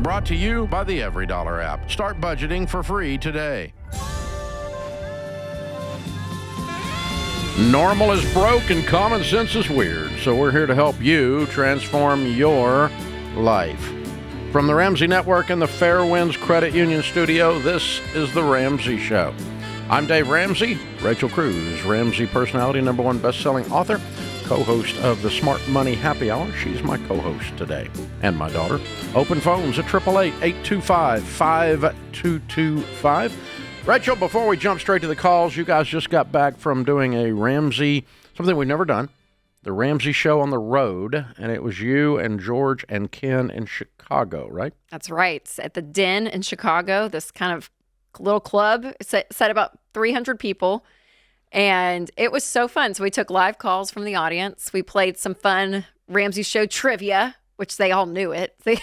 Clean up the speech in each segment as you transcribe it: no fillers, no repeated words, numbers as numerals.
Brought to you by the Every Dollar app. Start budgeting for free today. Normal is broke and common sense is weird, so we're here to help you transform your life. From the Ramsey Network and the Fairwinds Credit Union Studio, this is The Ramsey Show. I'm Dave Ramsey. Rachel Cruze, Ramsey personality, #1 best-selling author, co-host of the Smart Money Happy Hour. She's my co-host today, and my daughter. Open phones at 888-825-5225. Rachel, before we jump straight to the calls, you guys just got back from doing a Ramsey, something we've never done, the Ramsey Show on the road, and it was you and George and Ken in Chicago, right? That's right. At the Den in Chicago, this kind of little club, said about 300 people, and it was so fun. So we took live calls from the audience. We played some fun Ramsey Show trivia, which they all knew it. They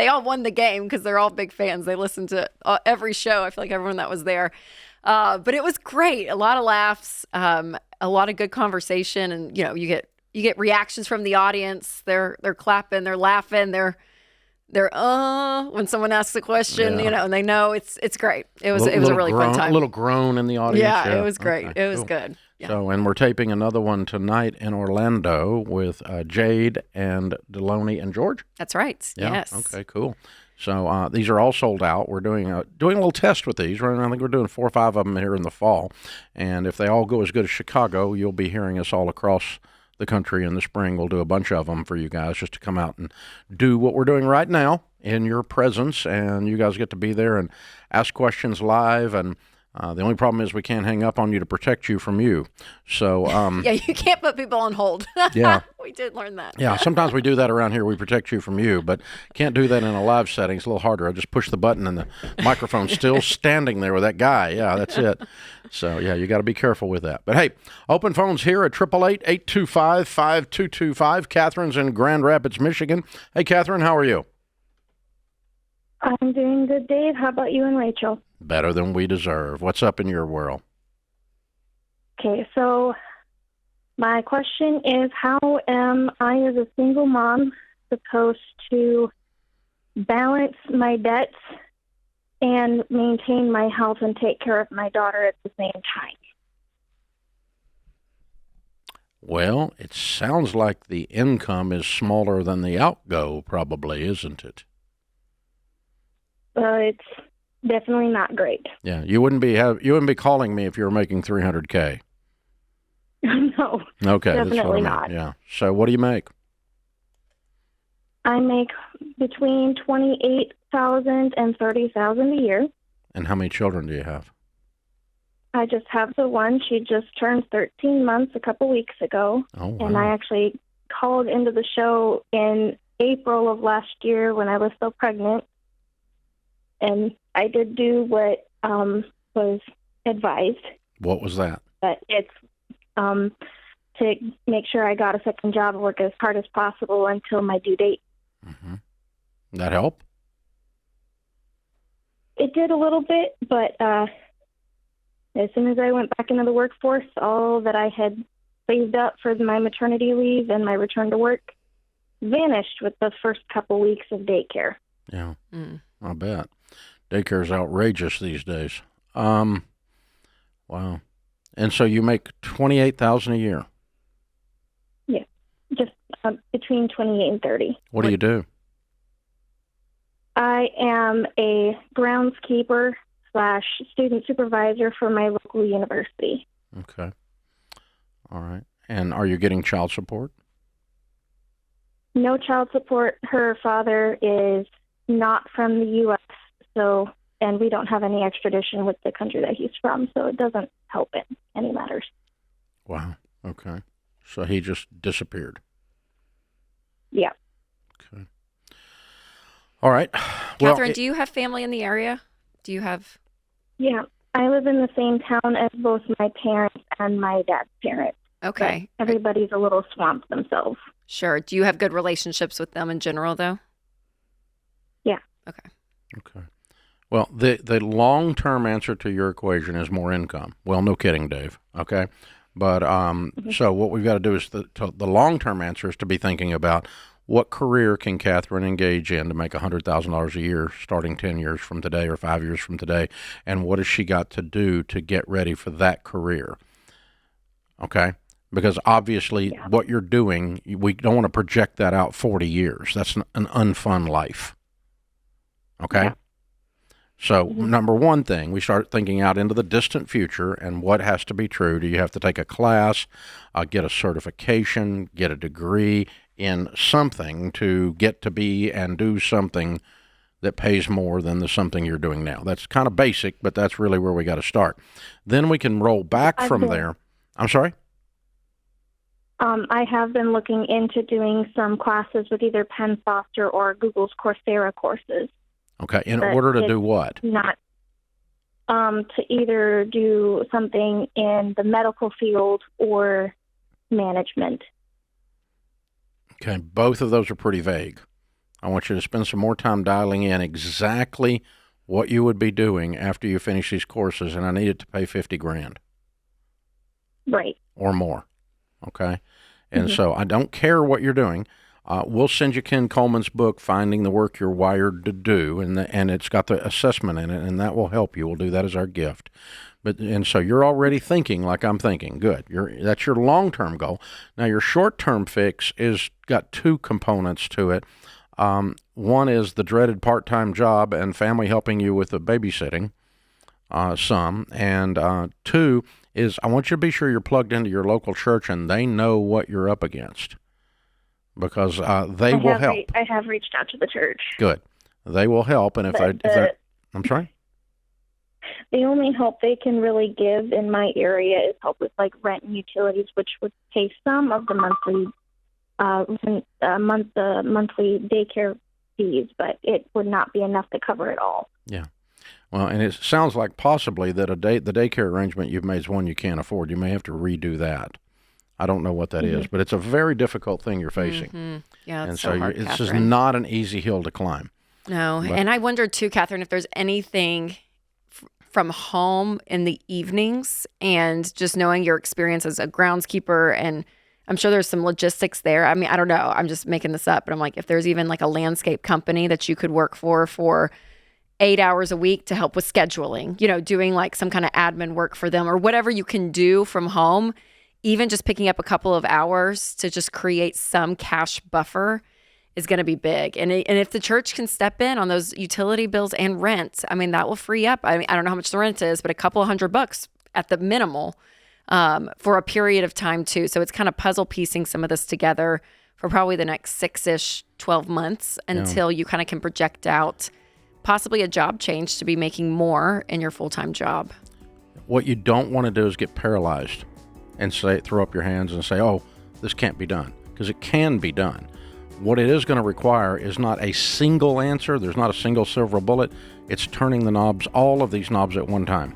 all won the game because they're all big fans. They listened to every show. I feel like everyone that was there. But it was great. A lot of laughs, a lot of good conversation, and you get reactions from the audience. They're clapping, they're laughing, they're when someone asks a question, and they know it's great. It was a really fun time. A little groan in the audience. Yeah, it was great. Okay, it was cool. good. Yeah. So, and we're taping another one tonight in Orlando with Jade and Deloney and George. That's right. Yeah. Yes. Okay, cool. So these are all sold out. We're doing a little test with these. I think we're doing 4 or 5 of them here in the fall. And if they all go as good as Chicago, you'll be hearing us all across the country in the spring. We'll do a bunch of them for you guys just to come out and do what we're doing right now in your presence. And you guys get to be there and ask questions live. And the only problem is we can't hang up on you to protect you from you. So yeah, you can't put people on hold. Yeah. We did learn that. Yeah, sometimes we do that around here. We protect you from you, but can't do that in a live setting. It's a little harder. I just push the button and the microphone's still standing there with that guy. Yeah, that's it. So, yeah, you got to be careful with that. But, hey, open phones here at 888-825-5225. Catherine's in Grand Rapids, Michigan. Hey, Catherine, how are you? I'm doing good, Dave. How about you and Rachel? Better than we deserve. What's up in your world? Okay, so my question is, how am I, as a single mom, supposed to balance my debts and maintain my health and take care of my daughter at the same time? Well, it sounds like the income is smaller than the outgo, probably, isn't it? It's definitely not great. Yeah, you wouldn't be calling me if you were making $300K. No. Okay, definitely that's what I mean. not. Yeah. So what do you make? I make between $28,000 and $30,000 a year. And how many children do you have? I just have the one. She just turned 13 months a couple weeks ago. Oh, wow. And I actually called into the show in April of last year when I was still pregnant. And I did do what was advised. What was that? But it's to make sure I got a second job and work as hard as possible until my due date. Mm-hmm. That help? It did a little bit, but as soon as I went back into the workforce, all that I had saved up for my maternity leave and my return to work vanished with the first couple weeks of daycare. Yeah, I bet. Daycare is outrageous these days. Wow. And so you make $28,000 a year? Yeah, just between 28 and 30. What do you do? I am a groundskeeper / student supervisor for my local university. Okay. All right. And are you getting child support? No child support. Her father is not from the U.S., and we don't have any extradition with the country that he's from, so it doesn't help in any matters. Wow. Okay. So he just disappeared. Yeah. Okay. All right. Well, Catherine, do you have family in the area? Do you have? Yeah. I live in the same town as both my parents and my dad's parents. Okay. But everybody's a little swamped themselves. Sure. Do you have good relationships with them in general, though? Yeah. Okay. Okay. Well, the long-term answer to your equation is more income. Well, no kidding, Dave. Okay. But so what we've got to do is the long-term answer is to be thinking about what career can Catherine engage in to make $100,000 a year starting 10 years from today or 5 years from today? And what has she got to do to get ready for that career? Okay? Because obviously what you're doing, we don't want to project that out 40 years. That's an unfun life. Okay? Yeah. So number one thing, we start thinking out into the distant future and what has to be true. Do you have to take a class, get a certification, get a degree in something to get to be and do something that pays more than the something you're doing now? That's kind of basic, but that's really where we got to start. Then we can roll back from there. I'm sorry? I have been looking into doing some classes with either Penn Foster or Google's Coursera courses. Okay, in order to do what? Not to either do something in the medical field or management. Okay, both of those are pretty vague. I want you to spend some more time dialing in exactly what you would be doing after you finish these courses, and I need it to pay $50,000. Right. Or more. Okay? And so I don't care what you're doing. We'll send you Ken Coleman's book, Finding the Work You're Wired to Do, and it's got the assessment in it, and that will help you. We'll do that as our gift. And so you're already thinking like I'm thinking. Good. That's your long-term goal. Now, your short-term fix is got two components to it. One is the dreaded part-time job and family helping you with the babysitting, and two is I want you to be sure you're plugged into your local church and they know what you're up against. Because they will help. I have reached out to the church. Good. They will help. And if they're, I'm sorry? The only help they can really give in my area is help with like rent and utilities, which would pay some of the monthly daycare fees, but it would not be enough to cover it all. Yeah. Well, and it sounds like possibly that the daycare arrangement you've made is one you can't afford. You may have to redo that. I don't know what that is, but it's a very difficult thing you're facing. Yeah, and so hard, it's just not an easy hill to climb. No, and I wonder too, Catherine, if there's anything from home in the evenings and just knowing your experience as a groundskeeper, and I'm sure there's some logistics there. I mean, I don't know. I'm just making this up, but I'm like, if there's even like a landscape company that you could work for 8 hours a week to help with scheduling, doing like some kind of admin work for them or whatever you can do from home. Even just picking up a couple of hours to just create some cash buffer is going to be big. And if the church can step in on those utility bills and rent, I mean, that will free up. I mean, I don't know how much the rent is, but a couple of $100 at the minimal for a period of time too. So it's kind of puzzle piecing some of this together for probably the next 6-ish, 12 months until you kind of can project out possibly a job change to be making more in your full-time job. What you don't want to do is get paralyzed and throw up your hands and say, oh, this can't be done, because it can be done. What it is going to require is not a single answer. There's not a single silver bullet. It's turning the knobs, all of these knobs at one time.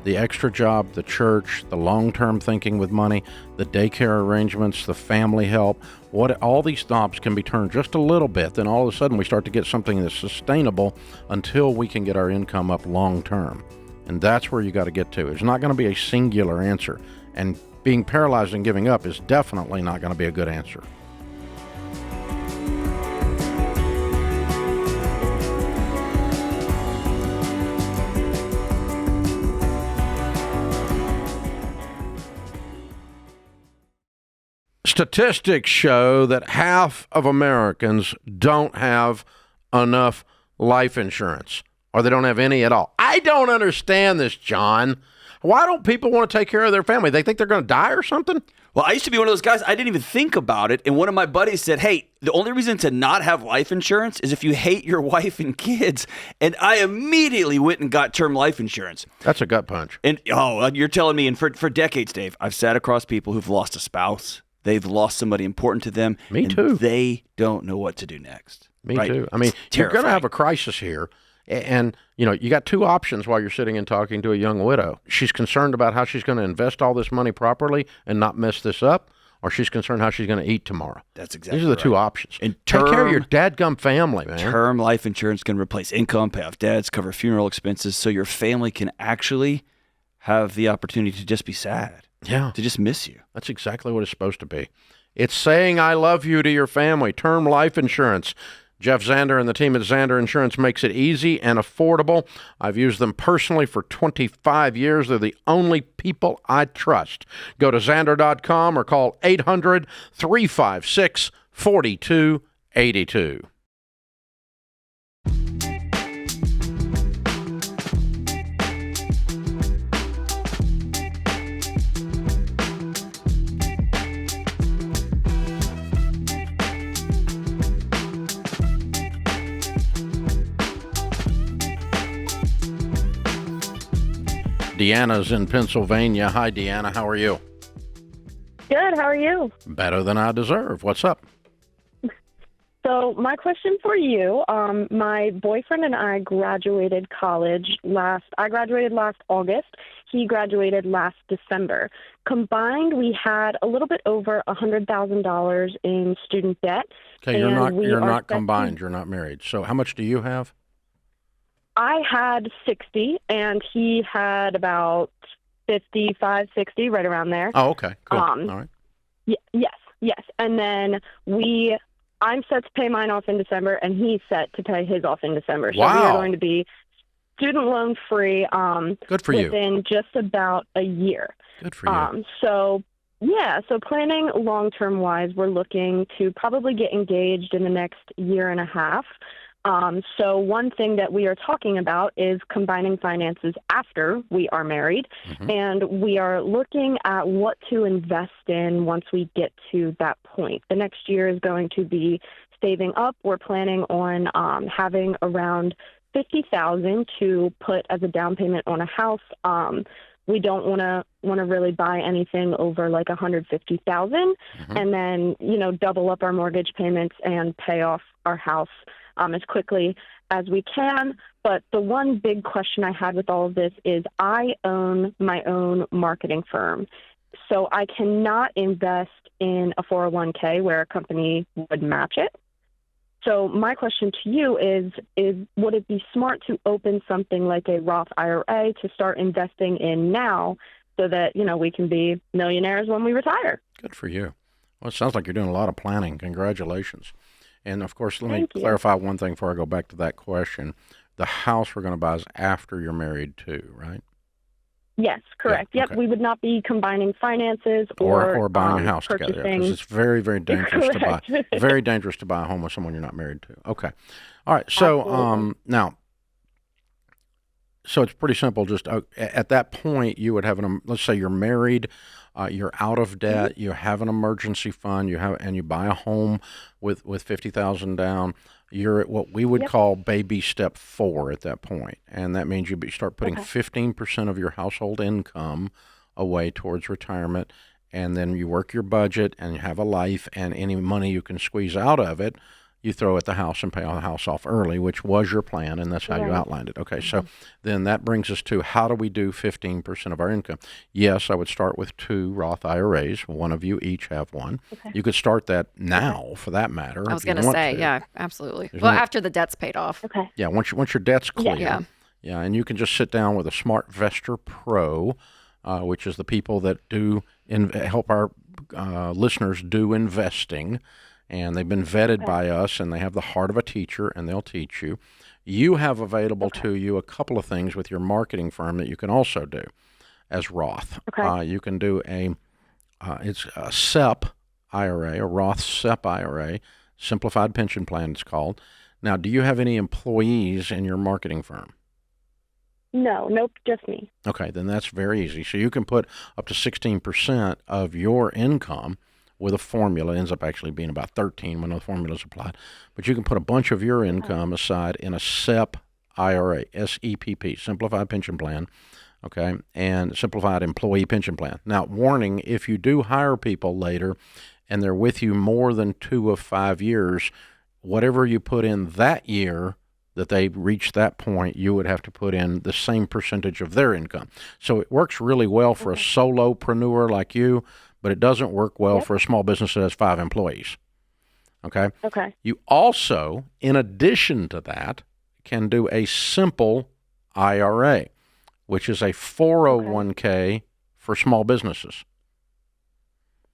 The extra job, the church, the long-term thinking with money, the daycare arrangements, the family help, all these knobs can be turned just a little bit. Then all of a sudden we start to get something that's sustainable until we can get our income up long-term. And that's where you got to get to. It's not going to be a singular answer. And being paralyzed and giving up is definitely not going to be a good answer. Statistics show that half of Americans don't have enough life insurance, or they don't have any at all. I don't understand this, John. Why don't people want to take care of their family? They think they're going to die or something? Well, I used to be one of those guys. I didn't even think about it. And one of my buddies said, hey, the only reason to not have life insurance is if you hate your wife and kids. And I immediately went and got term life insurance. That's a gut punch. And you're telling me, and for decades, Dave, I've sat across people who've lost a spouse. They've lost somebody important to them. Me too. They don't know what to do next. Me too. I mean, you're going to have a crisis here. And, you got two options while you're sitting and talking to a young widow. She's concerned about how she's going to invest all this money properly and not mess this up, or she's concerned how she's going to eat tomorrow. That's exactly These are the two options. And take care of your dadgum family, man. Term life insurance can replace income, pay off debts, cover funeral expenses, so your family can actually have the opportunity to just be sad. Yeah. To just miss you. That's exactly what it's supposed to be. It's saying I love you to your family. Term life insurance. Jeff Zander and the team at Zander Insurance makes it easy and affordable. I've used them personally for 25 years. They're the only people I trust. Go to Zander.com or call 800-356-4282. Deanna's in Pennsylvania. Hi, Deanna. How are you? Good. How are you? Better than I deserve. What's up? So my question for you, my boyfriend and I graduated college I graduated last August. He graduated last December. Combined, we had a little bit over $100,000 in student debt. Okay, you're not combined. You're not married. So how much do you have? I had 60, and he had about 55, 60, right around there. Oh, okay. Cool. All right. Yes. And then I'm set to pay mine off in December, and he's set to pay his off in December. So wow. we are going to be student loan free Good for you. within just about a year. Good for you. So planning long-term wise, we're looking to probably get engaged in the next year and a half. So one thing that we are talking about is combining finances after we are married, and we are looking at what to invest in once we get to that point. The next year is going to be saving up. We're planning on having around $50,000 to put as a down payment on a house. We don't want to really buy anything over like $150,000, and then double up our mortgage payments and pay off our house as quickly as we can. But the one big question I had with all of this is I own my own marketing firm. So I cannot invest in a 401k where a company would match it. So my question to you is would it be smart to open something like a Roth IRA to start investing in now so that, we can be millionaires when we retire? Good for you. Well, it sounds like you're doing a lot of planning. Congratulations. And, of course, let me Thank you. clarify one thing before I go back to that question. The house we're going to buy is after you're married, too, right? Yes, correct. Yeah, Yep, okay. we would not be combining finances or buying a house purchasing. together, because it's very, very dangerous to buy. Very dangerous to buy a home with someone you're not married to. Okay. All right. So now, so it's pretty simple. Just at that point, you would have let's say you're married, you're out of debt, you have an emergency fund, and you buy a home with $50,000 down. You're at what we would call baby step 4 at that point, and that means you start putting 15% of your household income away towards retirement, and then you work your budget and you have a life, and any money you can squeeze out of it, you throw at the house and pay the house off early, which was your plan, and that's how you outlined it. Okay, so then that brings us to how do we do 15% of our income? Yes, I would start with 2 Roth IRAs. One of you each have one. Okay. You could start that now, for that matter. I was going to say, yeah, absolutely. After the debt's paid off. Okay. Yeah, once your debt's clear. Yeah, and you can just sit down with a SmartVestor Pro, which is the people that do help our listeners do investing. And they've been vetted by us, and they have the heart of a teacher, and they'll teach you. You have available to you a couple of things with your marketing firm that you can also do as Roth. Okay. You can do it's a SEP IRA, a Roth SEP IRA, Simplified Pension Plan it's called. Now, do you have any employees in your marketing firm? Nope, just me. Okay, then that's very easy. So you can put up to 16% of your income with a formula. It ends up actually being about 13 when the formula is applied. But you can put a bunch of your income aside in a SEP IRA, SEPP, Simplified Pension Plan, okay, and Simplified Employee Pension Plan. Now, warning, if you do hire people later and they're with you more than 2 of 5 years, whatever you put in that year that they reach that point, you would have to put in the same percentage of their income. So it works really well for a solopreneur like you, but it doesn't work well for a small business that has 5 employees. Okay? Okay. You also, in addition to that, can do a simple IRA, which is a 401k for small businesses.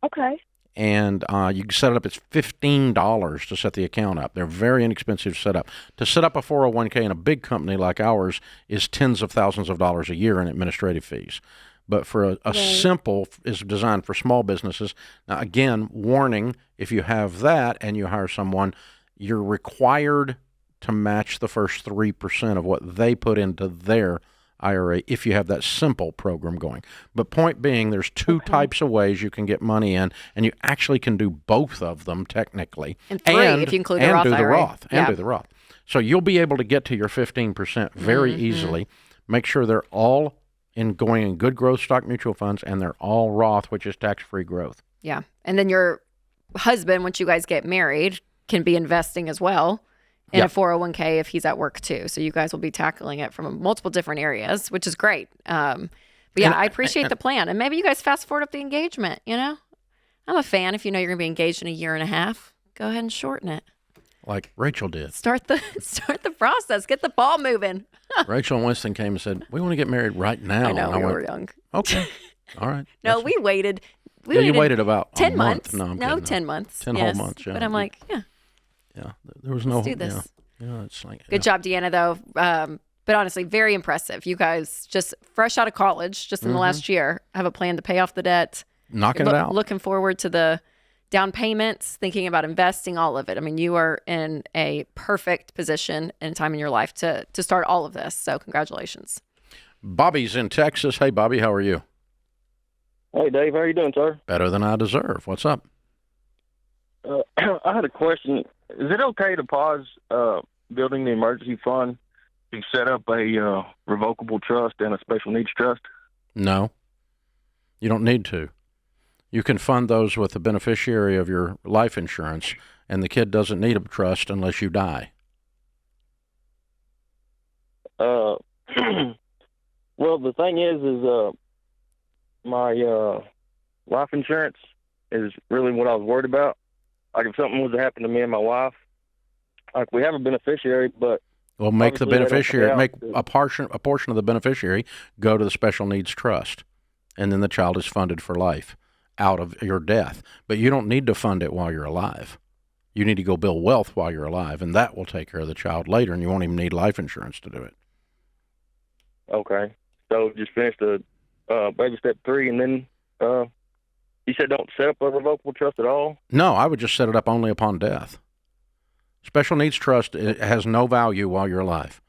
Okay. and you can set it up. It's $15 to set the account up. They're very inexpensive to set up. To set up a 401k in a big company like ours is tens of thousands of dollars a year in administrative fees. But for a simple is designed for small businesses. Now, again, warning, if you have that and you hire someone, you're required to match the first 3% of what they put into their IRA if you have that simple program going. But point being, there's two types of ways you can get money in, and you actually can do both of them technically. And three, if you include the Roth do the IRA. Roth, and do the Roth. So you'll be able to get to your 15% very easily. Make sure they're all going in good growth stock mutual funds, and they're all Roth, which is tax-free growth. Yeah. And then your husband, once you guys get married, can be investing as well in a 401k if he's at work too. So you guys will be tackling it from multiple different areas, which is great. But yeah, I appreciate the plan. And maybe you guys fast forward up the engagement, you know? I'm a fan. If you know you're going to be engaged in a year and a half, go ahead and shorten it. Like Rachel did. Start the process. Get the ball moving. Rachel and Winston came and said, we want to get married right now. I know, and we went, were young. Okay. All right. No, we waited. You waited about 10 a months. month. No, 10 months. 10 whole months, yeah. But I'm like, Yeah, there was no. let's do this. Yeah, it's like. Good job, Deanna, though. But honestly, very impressive. You guys just fresh out of college, just in the last year, have a plan to pay off the debt. Knocking it out. Looking forward to the down payments, thinking about investing, all of it. I mean, you are in a perfect position and time in your life to start all of this. So congratulations. Bobby's in Texas. Hey, Bobby, how are you? Hey, Dave. How you doing, sir? Better than I deserve. What's up? I had a question. Is it okay to pause building the emergency fund to set up a revocable trust and a special needs trust? No, you don't need to. You can fund those with the beneficiary of your life insurance, and the kid doesn't need a trust unless you die. Well, the thing is my life insurance is really what I was worried about. Like, if something was to happen to me and my wife, like, we have a beneficiary, but well, make the beneficiary make to, a portion of the beneficiary go to the special needs trust, and then the child is funded for life out of your death. But you don't need to fund it while you're alive. You need to go build wealth while you're alive, and that will take care of the child later, and you won't even need life insurance to do it. Okay. So just finish the baby step 3, and then you said don't set up a revocable trust at all? No, I would just set it up only upon death. Special needs trust has no value while you're alive.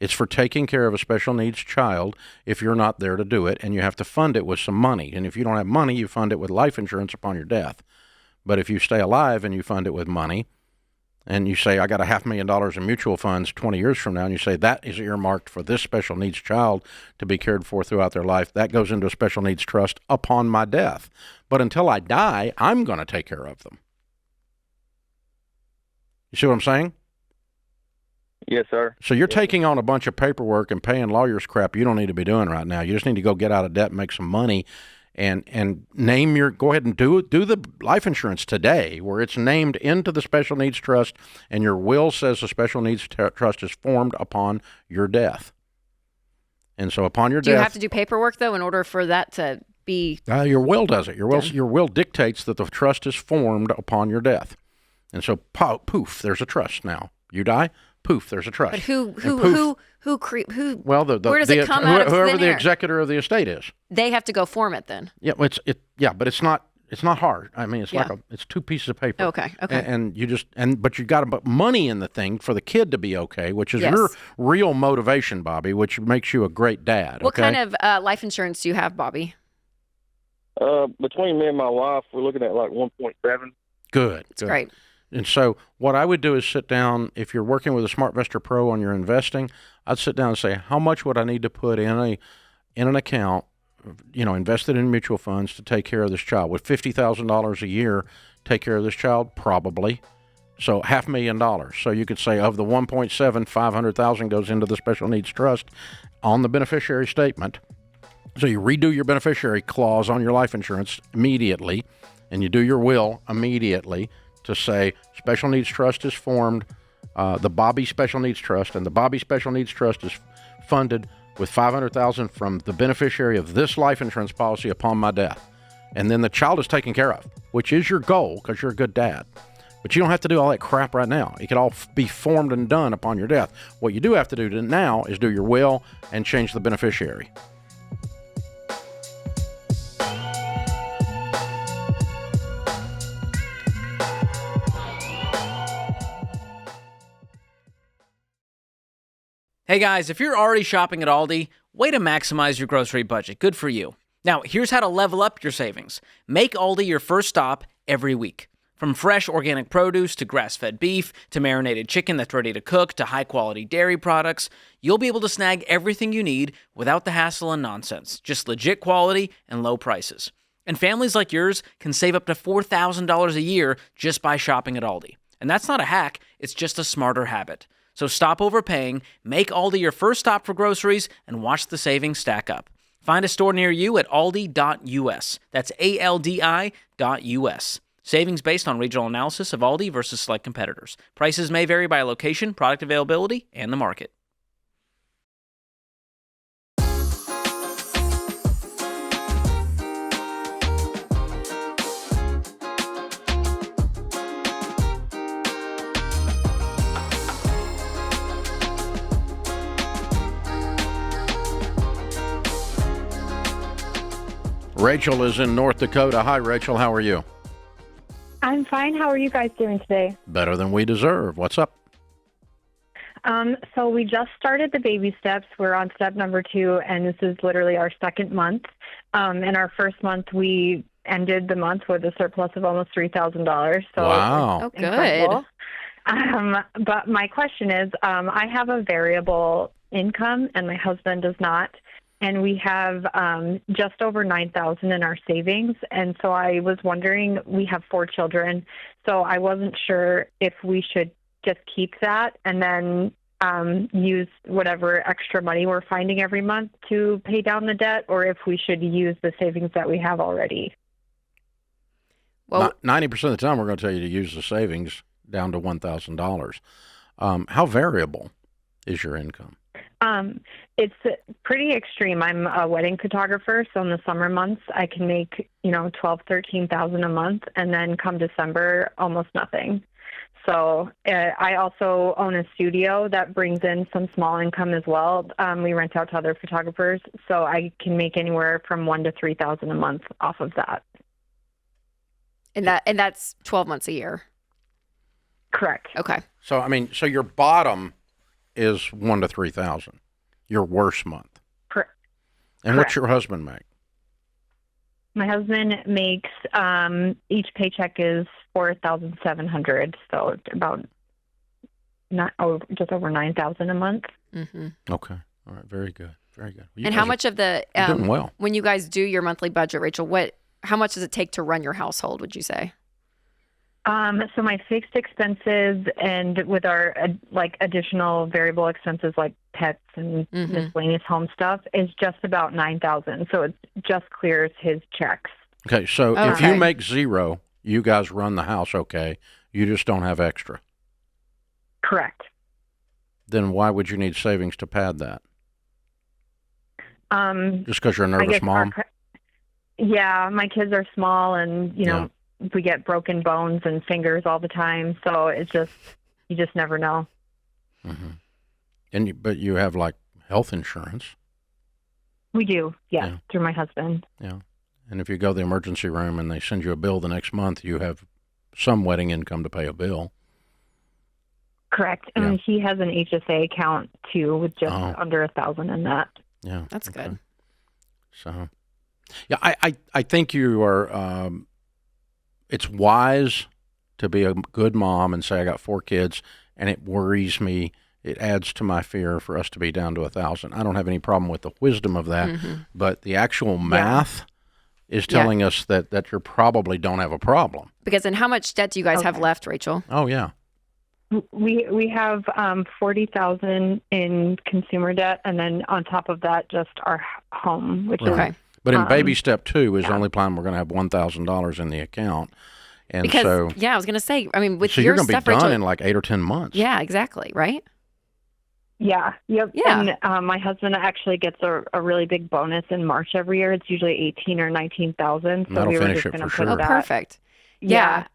It's for taking care of a special needs child if you're not there to do it, and you have to fund it with some money. And if you don't have money, you fund it with life insurance upon your death. But if you stay alive and you fund it with money, and you say, I got $500,000 in mutual funds 20 years from now, and you say that is earmarked for this special needs child to be cared for throughout their life, that goes into a special needs trust upon my death. But until I die, I'm going to take care of them. You see what I'm saying? Yes, sir. So you're taking on a bunch of paperwork and paying lawyers crap you don't need to be doing right now. You just need to go get out of debt and make some money and go ahead and do the life insurance today where it's named into the special needs trust and your will says the special needs trust is formed upon your death. And so upon your death. Do you have to do paperwork, though, in order for that to be? Your will does it. Your will dictates that the trust is formed upon your death. And so poof, there's a trust now. You die, poof, there's a trust. But who? Well, where does it come out of whoever thin the air? executor of the estate is. They have to go form it then. Yeah, but it's not hard. I mean, it's it's 2 pieces of paper. Okay. And you but you got to put money in the thing for the kid to be okay, which is Yes. your real motivation, Bobby, which makes you a great dad. What okay? kind of life insurance do you have, Bobby? Between me and my wife, we're looking at like 1.7. Good. It's great. And so what I would do is sit down, if you're working with a SmartVestor Pro on your investing, I'd sit down and say, how much would I need to put in an account, invested in mutual funds to take care of this child? Would $50,000 a year take care of this child? Probably. So $500,000. So you could say of the 1.7, 500,000 goes into the special needs trust on the beneficiary statement. So you redo your beneficiary clause on your life insurance immediately, and you do your will immediately to say special needs trust is formed, the Bobby Special Needs Trust, and the Bobby Special Needs Trust is funded with $500,000 from the beneficiary of this life insurance policy upon my death. and then the child is taken care of, which is your goal because you're a good dad. But you don't have to do all that crap right now. It could all be formed and done upon your death. What you do have to do now is do your will and change the beneficiary. Hey guys, if you're already shopping at Aldi, way to maximize your grocery budget. Good for you. Now, here's how to level up your savings. Make Aldi your first stop every week. From fresh organic produce to grass-fed beef to marinated chicken that's ready to cook to high-quality dairy products, you'll be able to snag everything you need without the hassle and nonsense. Just legit quality and low prices. And families like yours can save up to $4,000 a year just by shopping at Aldi. And that's not a hack, it's just a smarter habit. So stop overpaying, make Aldi your first stop for groceries, and watch the savings stack up. Find a store near you at aldi.us. That's ALDI.us. Savings based on regional analysis of Aldi versus select competitors. Prices may vary by location, product availability, and the market. Rachel is in North Dakota. Hi, Rachel. How are you? I'm fine. How are you guys doing today? Better than we deserve. What's up? So we just started the baby steps. We're on step number 2, and this is literally our second month. In our first month, we ended the month with a surplus of almost $3,000. So Wow. Oh, good. incredible. But my question is, I have a variable income, and my husband does not. And we have just over $9,000 in our savings. And so I was wondering, we have 4 children, so I wasn't sure if we should just keep that and then use whatever extra money we're finding every month to pay down the debt, or if we should use the savings that we have already. Well, 90% of the time, we're going to tell you to use the savings down to $1,000. How variable is your income? It's pretty extreme. I'm a wedding photographer, so in the summer months I can make, $12,000-13,000 a month, and then come December, almost nothing. So I also own a studio that brings in some small income as well. We rent out to other photographers, so I can make anywhere from $1,000 to $3,000 a month off of that. and that's 12 months a year. Correct. Okay. So your bottom is $1,000 to $3,000. Your worst month. Correct. And what's your husband make? My husband makes each paycheck is $4,700, so about just over $9,000 a month. Mm-hmm. Okay. All right. Very good. Very good. Well, And how much of the you're doing well. when you guys do your monthly budget, Rachel, how much does it take to run your household, would you say? So my fixed expenses and with our additional variable expenses like pets and miscellaneous home stuff is just about $9,000. So it just clears his checks. Okay. So if Okay. you make zero, you guys run the house okay. You just don't have extra. Correct. Then why would you need savings to pad that? Just because you're a I nervous guess mom? Yeah, my kids are small, and we get broken bones and fingers all the time. So it's just you just never know. Mm-hmm. But you have like health insurance. We do, yes, Yeah. through my husband. Yeah. And if you go to the emergency room and they send you a bill the next month, you have some wedding income to pay a bill. Correct. And he has an HSA account too, with just under $1,000 in that. Yeah. That's good. So, yeah, I think you are, it's wise to be a good mom and say, I got 4 kids, and it worries me. It adds to my fear for us to be down to 1,000. I don't have any problem with the wisdom of that, but the actual math is telling us that you probably don't have a problem. Because then how much debt do you guys have left, Rachel? Oh, yeah. We have $40,000 in consumer debt, and then on top of that, just our home, which is But in baby step 2 is the only plan we're going to have $1,000 in the account, and because, so I was going to say, with so your you're going to be stuff, done Rachel, in like 8 or 10 months. Yeah, exactly, right? Yeah. Yep. Yeah. And my husband actually gets a really big bonus in March every year. It's usually 18 or 19,000. So That'll we were finish just it going for to put sure. Oh, that. perfect. Yeah.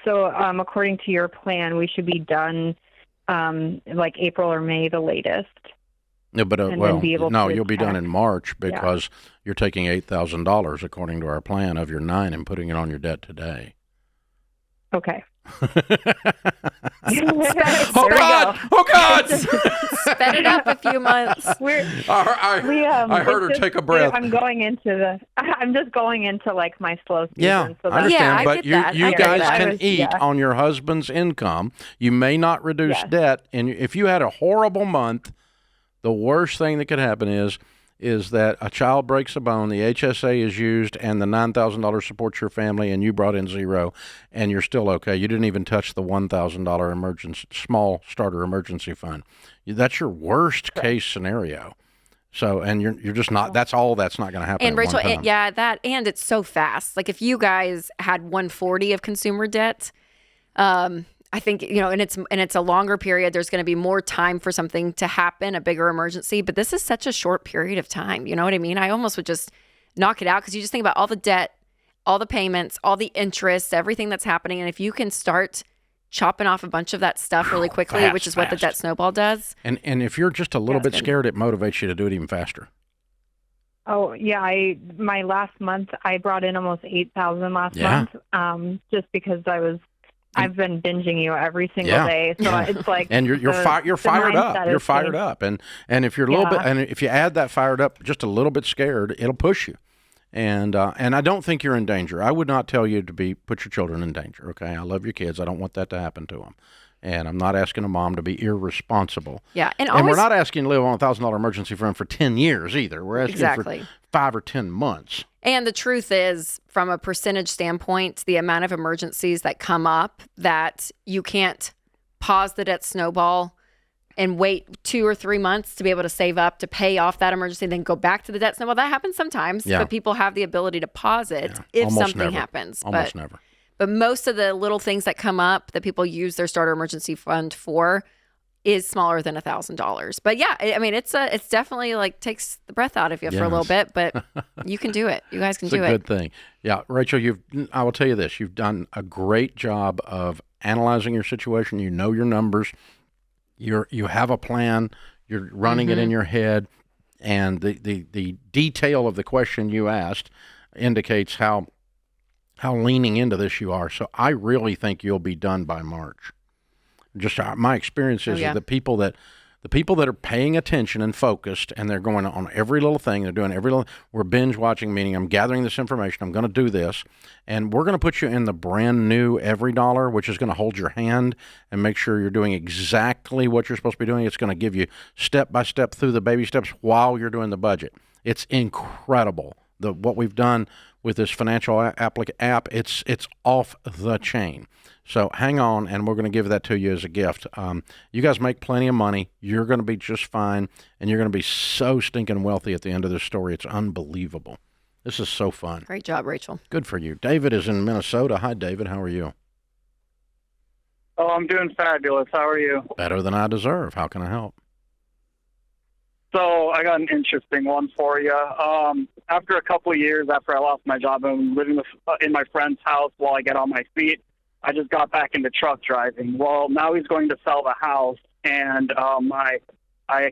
So according to your plan, we should be done like April or May, the latest. No, but And then be able no, to you'll be done tax. in March because you're taking $8,000 according to our plan of your 9 and putting it on your debt today. Okay. Oh God! Oh God! Sped it up a few months. I heard her take a breath. I'm just going into like my slow season. Yeah, so I understand. Yeah, I but get you that. I get guys that. can eat on your husband's income. You may not reduce Yes. debt, and if you had a horrible month, the worst thing that could happen is that a child breaks a bone, the HSA is used, and the $9,000 supports your family, and you brought in zero, and you're still okay. You didn't even touch the $1,000 emergency small starter emergency fund. That's your worst case scenario. So, and you're just not. That's all. That's not going to happen. And at Rachel, one time. and it's so fast. Like if you guys had 140 of consumer debt, I think, and it's a longer period. There's going to be more time for something to happen, a bigger emergency. But this is such a short period of time. You know what I mean? I almost would just knock it out because you just think about all the debt, all the payments, all the interest, everything that's happening. And if you can start chopping off a bunch of that stuff really quickly, which is what the debt snowball does. And if you're just a little bit scared, it motivates you to do it even faster. Oh yeah, my last month I brought in almost 8,000 last month, just because I've been binging you every single day, so it's like, and you're fired up. You're fired up, and if you're a little bit, and if you add that fired up, just a little bit scared, it'll push you. And I don't think you're in danger. I would not tell you to put your children in danger. Okay, I love your kids. I don't want that to happen to them. And I'm not asking a mom to be irresponsible. Yeah, and we're not asking to live on $1,000 emergency fund for 10 years either. We're asking for 5 or 10 months. And the truth is, from a percentage standpoint, the amount of emergencies that come up that you can't pause the debt snowball and wait 2 or 3 months to be able to save up to pay off that emergency, then go back to the debt snowball. That happens sometimes, but people have the ability to pause it if something happens. Almost never. But most of the little things that come up that people use their starter emergency fund for is smaller than $1,000. But yeah, I mean, it's definitely like takes the breath out of you for a little bit, but you can do it. You guys can do it. It's a good thing. Yeah, Rachel, I will tell you this, you've done a great job of analyzing your situation. You know your numbers. You have a plan. You're running it in your head, and the detail of the question you asked indicates how leaning into this you are. So I really think you'll be done by March. Just my experience is that the people that are paying attention and focused, and they're going on every little thing, they're doing we're binge watching, meaning I'm gathering this information, I'm going to do this, and we're going to put you in the brand new Every Dollar, which is going to hold your hand and make sure you're doing exactly what you're supposed to be doing. It's going to give you step by step through the baby steps while you're doing the budget. It's incredible what we've done with this financial app. It's off the chain. So hang on, and we're going to give that to you as a gift. You guys make plenty of money. You're going to be just fine, and you're going to be so stinking wealthy at the end of this story. It's unbelievable. This is so fun. Great job, Rachel. Good for you. David is in Minnesota. Hi, David. How are you? Oh, I'm doing fabulous. How are you? Better than I deserve. How can I help? So I got an interesting one for you. After a couple of years after I lost my job, I'm living in my friend's house while I get on my feet. I just got back into truck driving. Well, now he's going to sell the house, and I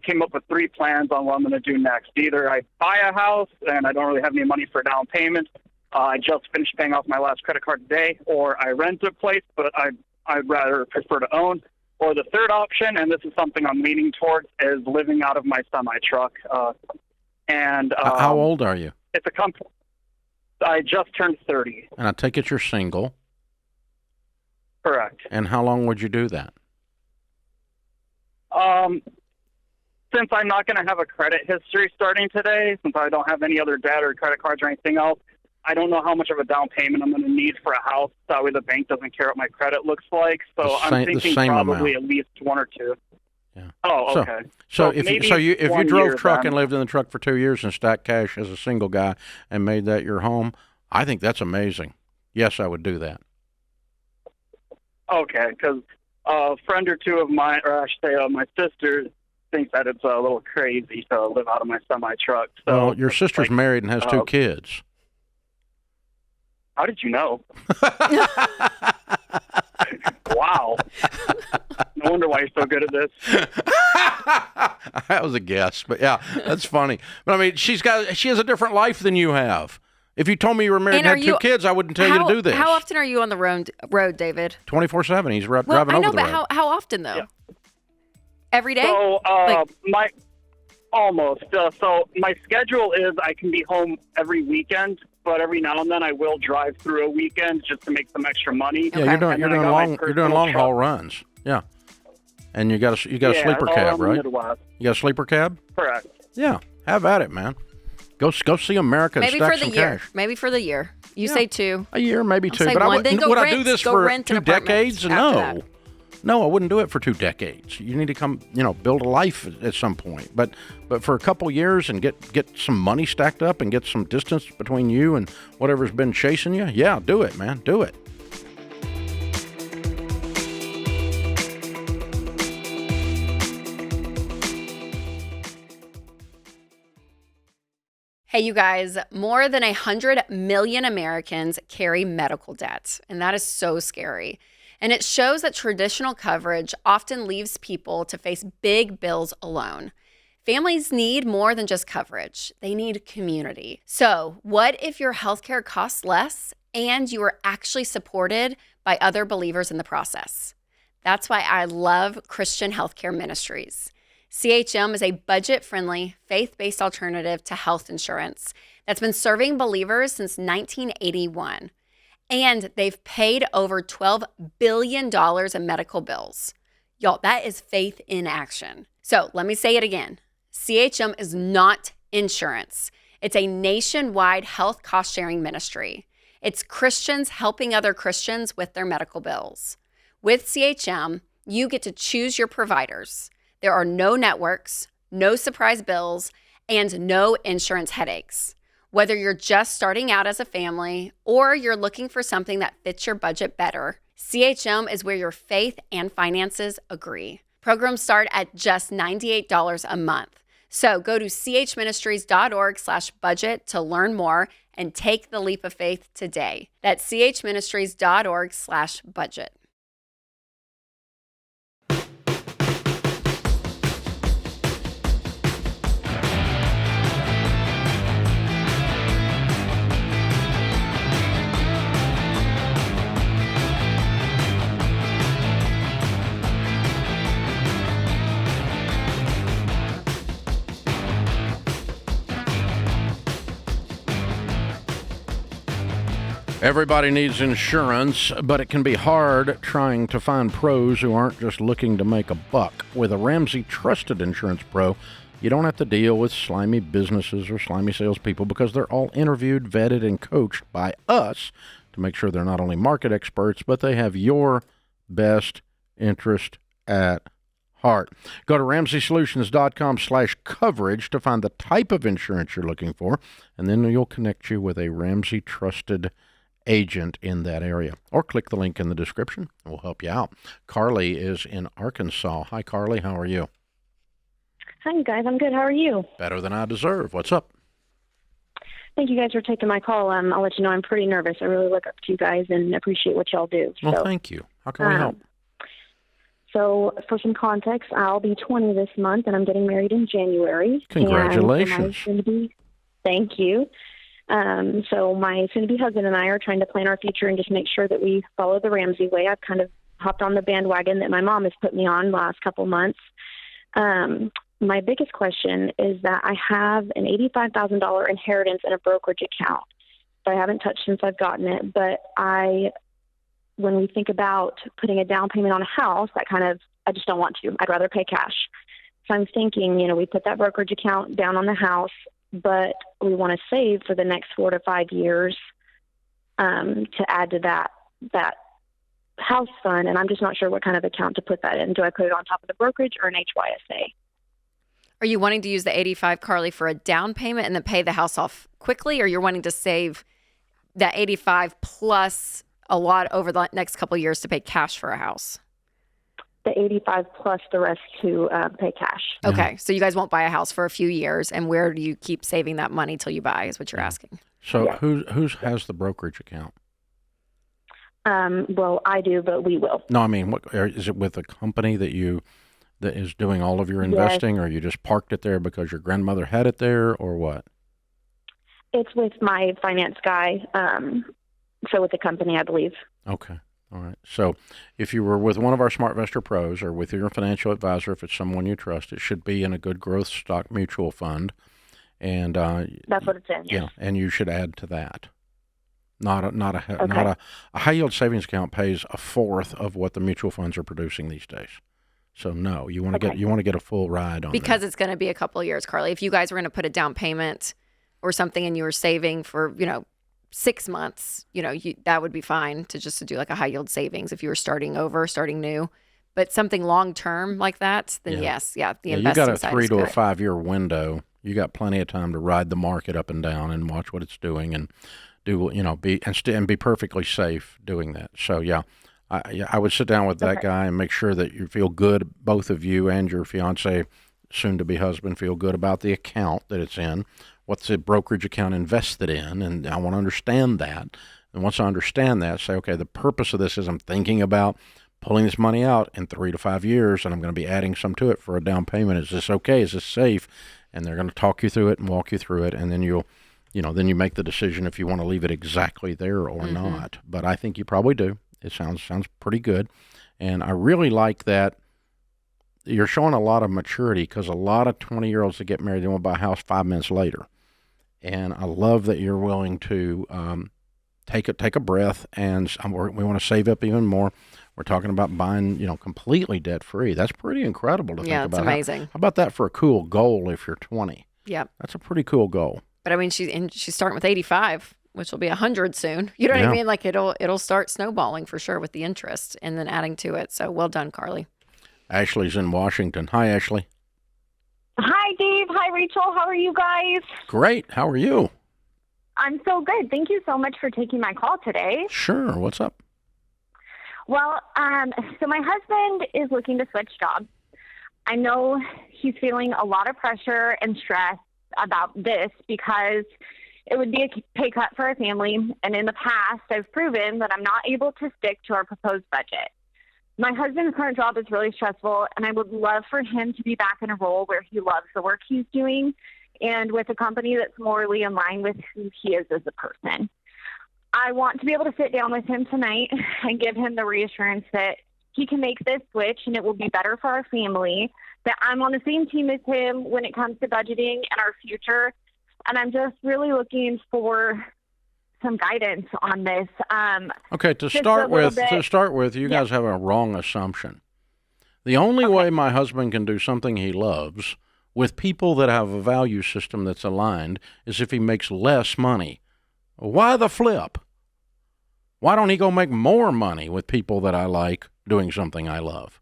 came up with 3 plans on what I'm going to do next. Either I buy a house, and I don't really have any money for down payment. I just finished paying off my last credit card today, or I rent a place, but I'd rather prefer to own. Or the third option, and this is something I'm leaning towards, is living out of my semi-truck. How old are you? It's a company. I just turned 30. And I take it you're single. Correct. And how long would you do that? Since I'm not going to have a credit history starting today, since I don't have any other debt or credit cards or anything else, I don't know how much of a down payment I'm going to need for a house. That way the bank doesn't care what my credit looks like. So I'm thinking probably at least 1 or 2. Yeah. Oh, okay. So if you drove truck and lived in the truck for 2 years and stacked cash as a single guy and made that your home, I think that's amazing. Yes, I would do that. Okay, because a friend or two of mine, or I should say my sister, thinks that it's a little crazy to live out of my semi truck. So, Well, your sister's married and has 2 kids. How did you know? Wow. No wonder why you're so good at this. That was a guess, but yeah, that's funny. But I mean, she has a different life than you have. If you told me you were married and had 2 kids, I wouldn't tell you to do this. How often are you on the road, David? 24/7. He's driving I know, over the but road. how often though? Yeah. Every day? So almost. So my schedule is I can be home every weekend, but every now and then I will drive through a weekend just to make some extra money. Yeah, you're doing long haul runs. Yeah, and you got a sleeper cab, right? You got a sleeper cab? Correct. Yeah, have at it, man. Go see America and Maybe stack for the some year. cash. Maybe for the year. You say 2. A year, maybe 2. say But one, then go would I rent- do this go for rent an 2 apartment decades? after No. that. No, I wouldn't do it for 2 decades. You need to come, build a life at some point. But for a couple years and get some money stacked up and get some distance between you and whatever's been chasing you, yeah, do it, man. Do it. Hey, you guys, more than 100 million Americans carry medical debt, and that is so scary. And it shows that traditional coverage often leaves people to face big bills alone. Families need more than just coverage. They need community. So, what if your healthcare costs less and you are actually supported by other believers in the process? That's why I love Christian Healthcare Ministries. CHM is a budget-friendly, faith-based alternative to health insurance that's been serving believers since 1981. And they've paid over $12 billion in medical bills. Y'all, that is faith in action. So let me say it again. CHM is not insurance. It's a nationwide health cost-sharing ministry. It's Christians helping other Christians with their medical bills. With CHM, you get to choose your providers. There are no networks, no surprise bills, and no insurance headaches. Whether you're just starting out as a family or you're looking for something that fits your budget better, CHM is where your faith and finances agree. Programs start at just $98 a month. So go to chministries.org/budget to learn more and take the leap of faith today. That's chministries.org/budget. Everybody needs insurance, but it can be hard trying to find pros who aren't just looking to make a buck. With a Ramsey Trusted Insurance Pro, you don't have to deal with slimy businesses or slimy salespeople because they're all interviewed, vetted, and coached by us to make sure they're not only market experts, but they have your best interest at heart. Go to RamseySolutions.com/coverage to find the type of insurance you're looking for, and then you'll connect you with a Ramsey Trusted agent in that area. Or click the link in the description. We'll help you out. Carly is in Arkansas. Hi, Carly. How are you? Hi, guys. I'm good. How are you? Better than I deserve. What's up? Thank you guys for taking my call. I'll let you know I'm pretty nervous. I really look up to you guys and appreciate what y'all do. Well, thank you. How can we help? So, for some context, I'll be 20 this month, and I'm getting married in January. Congratulations. Thank you. So my soon-to-be husband and I are trying to plan our future and just make sure that we follow the Ramsey way. I've kind of hopped on the bandwagon that my mom has put me on the last couple months. My biggest question is that I have an $85,000 inheritance in a brokerage account that I haven't touched since I've gotten it. But when we think about putting a down payment on a house, I just don't want to. I'd rather pay cash. So I'm thinking, we put that brokerage account down on the house, but we want to save for the next 4 to 5 years to add to that house fund. And I'm just not sure what kind of account to put that in. Do I put it on top of the brokerage or an HYSA? Are you wanting to use the 85, Carly, for a down payment and then pay the house off quickly, or you're wanting to save that 85 plus a lot over the next couple of years to pay cash for a house? The the 85 plus the rest to pay cash. Okay, so you guys won't buy a house for a few years, and where do you keep saving that money till you buy? Is what you're asking. So Yeah. who has the brokerage account? Well, I do, but we will. No, I mean, is it with a company that is doing all of your investing, or you just parked it there because your grandmother had it there, or what? It's with my finance guy. So with the company, I believe. Okay. All right. So if you were with one of our SmartVestor pros or with your financial advisor, if it's someone you trust, it should be in a good growth stock mutual fund. And that's what it's in. Yeah, and you should add to that. Not a high yield savings account pays a fourth of what the mutual funds are producing these days. So no, you want to get a full ride on because that. it's going to be a couple of years, Carly. If you guys were going to put a down payment or something and you were saving for 6 months, that would be fine to do like a high yield savings if you were starting new. But something long term like that, then yes, the investing you got a side 3 is to a good. 5 year window. You got plenty of time to ride the market up and down and watch what it's doing and do be perfectly safe doing that. So I would sit down with that guy and make sure that you feel good, both of you and your fiance, soon to be husband, feel good about the account that it's in. What's the brokerage account invested in? And I want to understand that. And once I understand that, say, okay, the purpose of this is I'm thinking about pulling this money out in 3 to 5 years, and I'm going to be adding some to it for a down payment. Is this okay? Is this safe? And they're going to talk you through it and walk you through it, and then then you make the decision if you want to leave it exactly there or not. But I think you probably do. It sounds pretty good, and I really like that. You're showing a lot of maturity because a lot of 20-year-olds that get married, they want to buy a house 5 minutes later. And I love that you're willing to take a breath, and we want to save up even more. We're talking about buying, completely debt-free. That's pretty incredible to think about. Yeah, it's amazing. How about that for a cool goal if you're 20? Yep. That's a pretty cool goal. But I mean, she's starting with 85, which will be 100 soon. You know what I mean? Like it'll start snowballing for sure with the interest and then adding to it. So well done, Carly. Ashley's in Washington. Hi, Ashley. Hi, Dave. Hi, Rachel. How are you guys? Great. How are you? I'm so good. Thank you so much for taking my call today. Sure. What's up? Well, so my husband is looking to switch jobs. I know he's feeling a lot of pressure and stress about this because it would be a pay cut for our family. And in the past, I've proven that I'm not able to stick to our proposed budget. My husband's current job is really stressful, and I would love for him to be back in a role where he loves the work he's doing and with a company that's morally in line with who he is as a person. I want to be able to sit down with him tonight and give him the reassurance that he can make this switch and it will be better for our family, that I'm on the same team as him when it comes to budgeting and our future. And I'm just really looking for some guidance on this. Okay, to start with, you guys have a wrong assumption. The only way my husband can do something he loves with people that have a value system that's aligned is if he makes less money. Why the flip? Why don't he go make more money with people that I like doing something I love?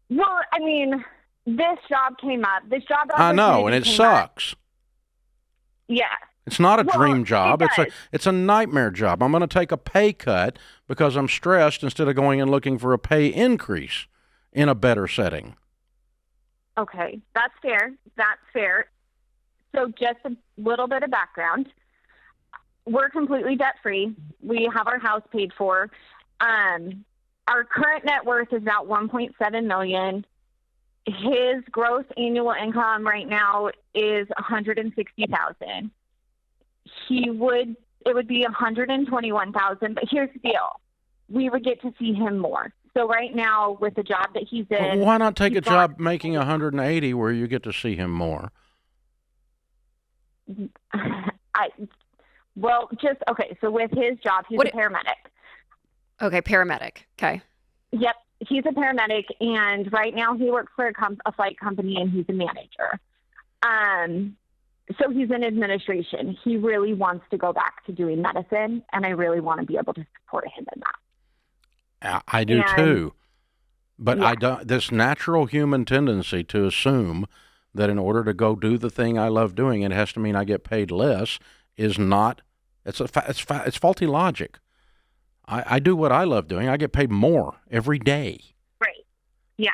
Well, I mean, this job came up. This job I know, and it sucks. Yeah. It's not a dream job. It's a nightmare job. I'm going to take a pay cut because I'm stressed instead of going and looking for a pay increase in a better setting. Okay, that's fair. That's fair. So just a little bit of background. We're completely debt-free. We have our house paid for. Our current net worth is about $1.7 million. His gross annual income right now is $160,000. It would be $121,000, but here's the deal. We would get to see him more. So right now, with the job that he's in... Well, why not take a job making $180 where you get to see him more? So with his job, he's a paramedic. Okay, paramedic. Okay. Yep, he's a paramedic, and right now he works for a flight company, and he's a manager. So he's in administration. He really wants to go back to doing medicine, and I really want to be able to support him in that. I do too. But I don't. This natural human tendency to assume that in order to go do the thing I love doing, it has to mean I get paid less is not. It's faulty logic. I do what I love doing. I get paid more every day. Right. Yeah.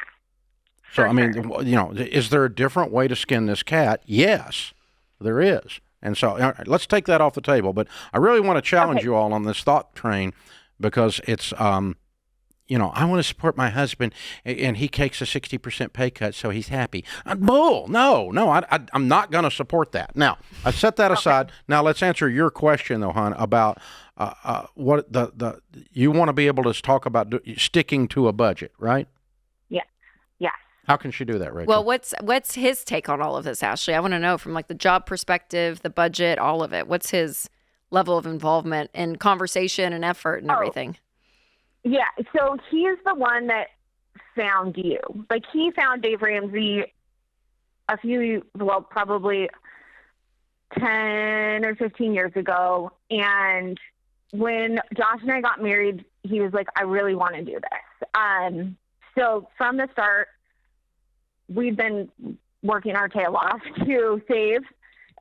So, For I mean, sure. is there a different way to skin this cat? Yes, there is. And so let's take that off the table. But I really want to challenge you all on this thought train because it's, I want to support my husband and he takes a 60% pay cut, so he's happy. Bull. No, I'm not going to support that. Now, I set that aside. Now, let's answer your question, though, hon, about what you want to be able to talk about sticking to a budget, right? Yeah. How can she do that, Rachel? Well, what's his take on all of this, Ashley? I want to know from like the job perspective, the budget, all of it. What's his level of involvement and conversation and effort and everything? Yeah. So he's the one that found you. Like he found Dave Ramsey probably 10 or 15 years ago. And when Josh and I got married, he was like, I really want to do this. So from the start, we've been working our tail off to save,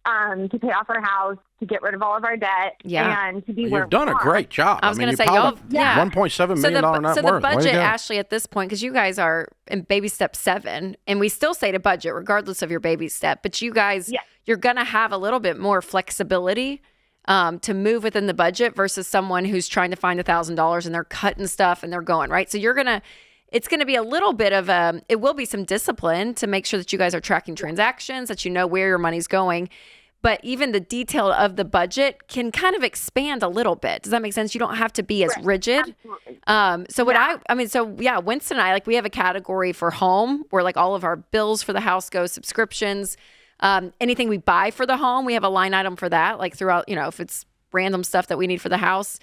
to pay off our house, to get rid of all of our debt, and to be where you've done a great job. I was going to say, y'all, yeah. $1.7 million net worth. So the budget, Ashley, at this point, because you guys are in baby step 7, and we still say to budget regardless of your baby step, but you guys, you're going to have a little bit more flexibility to move within the budget versus someone who's trying to find $1,000 and they're cutting stuff and they're going, right? So it's going to be a little bit of it will be some discipline to make sure that you guys are tracking transactions, that you know where your money's going. But even the detail of the budget can kind of expand a little bit. Does that make sense? You don't have to be as rigid. Absolutely. Winston and I, like we have a category for home where like all of our bills for the house go, subscriptions, anything we buy for the home, we have a line item for that, like throughout, if it's random stuff that we need for the house.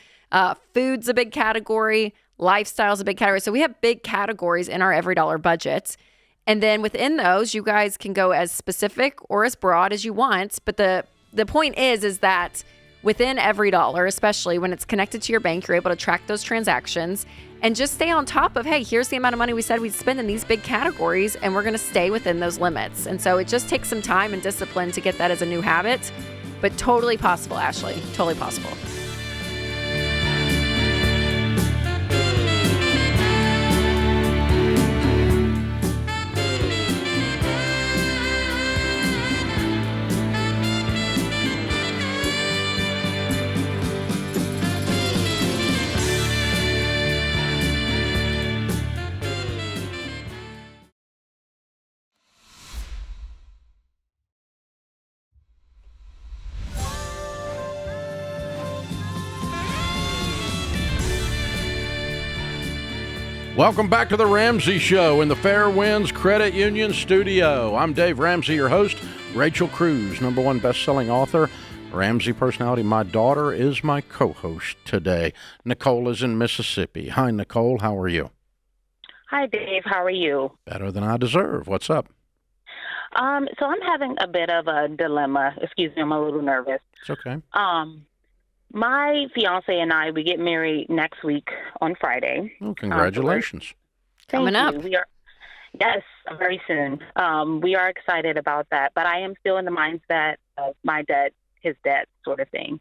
Food's a big category. Lifestyle's a big category. So we have big categories in our every dollar budget. And then within those, you guys can go as specific or as broad as you want. But the point is that within every dollar, especially when it's connected to your bank, you're able to track those transactions and just stay on top of, hey, here's the amount of money we said we'd spend in these big categories, and we're going to stay within those limits. And so it just takes some time and discipline to get that as a new habit, but totally possible, Ashley, totally possible. Welcome back to the Ramsey Show in the Fairwinds Credit Union studio. I'm Dave Ramsey, your host. Rachel Cruze, #1 best-selling author, Ramsey personality. My daughter is my co-host today. Nicole is in Mississippi. Hi, Nicole. How are you? Hi, Dave. How are you? Better than I deserve. What's up? So I'm having a bit of a dilemma. Excuse me, I'm a little nervous. It's okay. My fiance and I, we get married next week on Friday. Oh, congratulations. Coming up. Yes, very soon. We are excited about that, but I am still in the mindset of my debt, his debt sort of thing.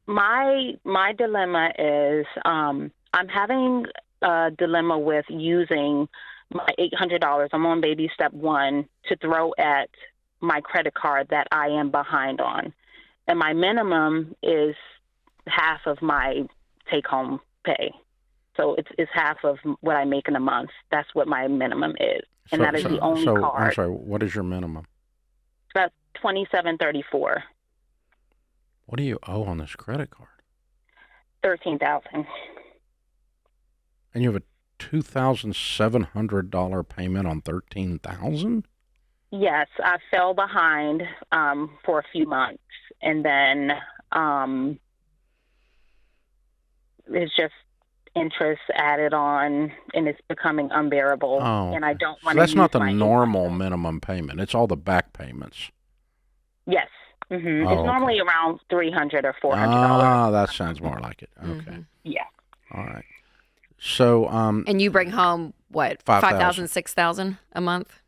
My dilemma is I'm having a dilemma with using my $800. I'm on baby step 1 to throw at my credit card that I am behind on. And my minimum is half of my take-home pay. So it's half of what I make in a month. That's what my minimum is. And that is the only card. I'm sorry, what is your minimum? That's $2,734. What do you owe on this credit card? $13,000. And you have a $2,700 payment on $13,000? Yes, I fell behind for a few months, and then it's just interest added on, and it's becoming unbearable. Oh, and I don't want so to. That's not the normal minimum payment. It's all the back payments. Yes, it's okay. normally around $300 or $400. Ah, that sounds more like it. Okay. Mm-hmm. Yeah. All right. So, and you bring home what, 5,000, 6,000 a month?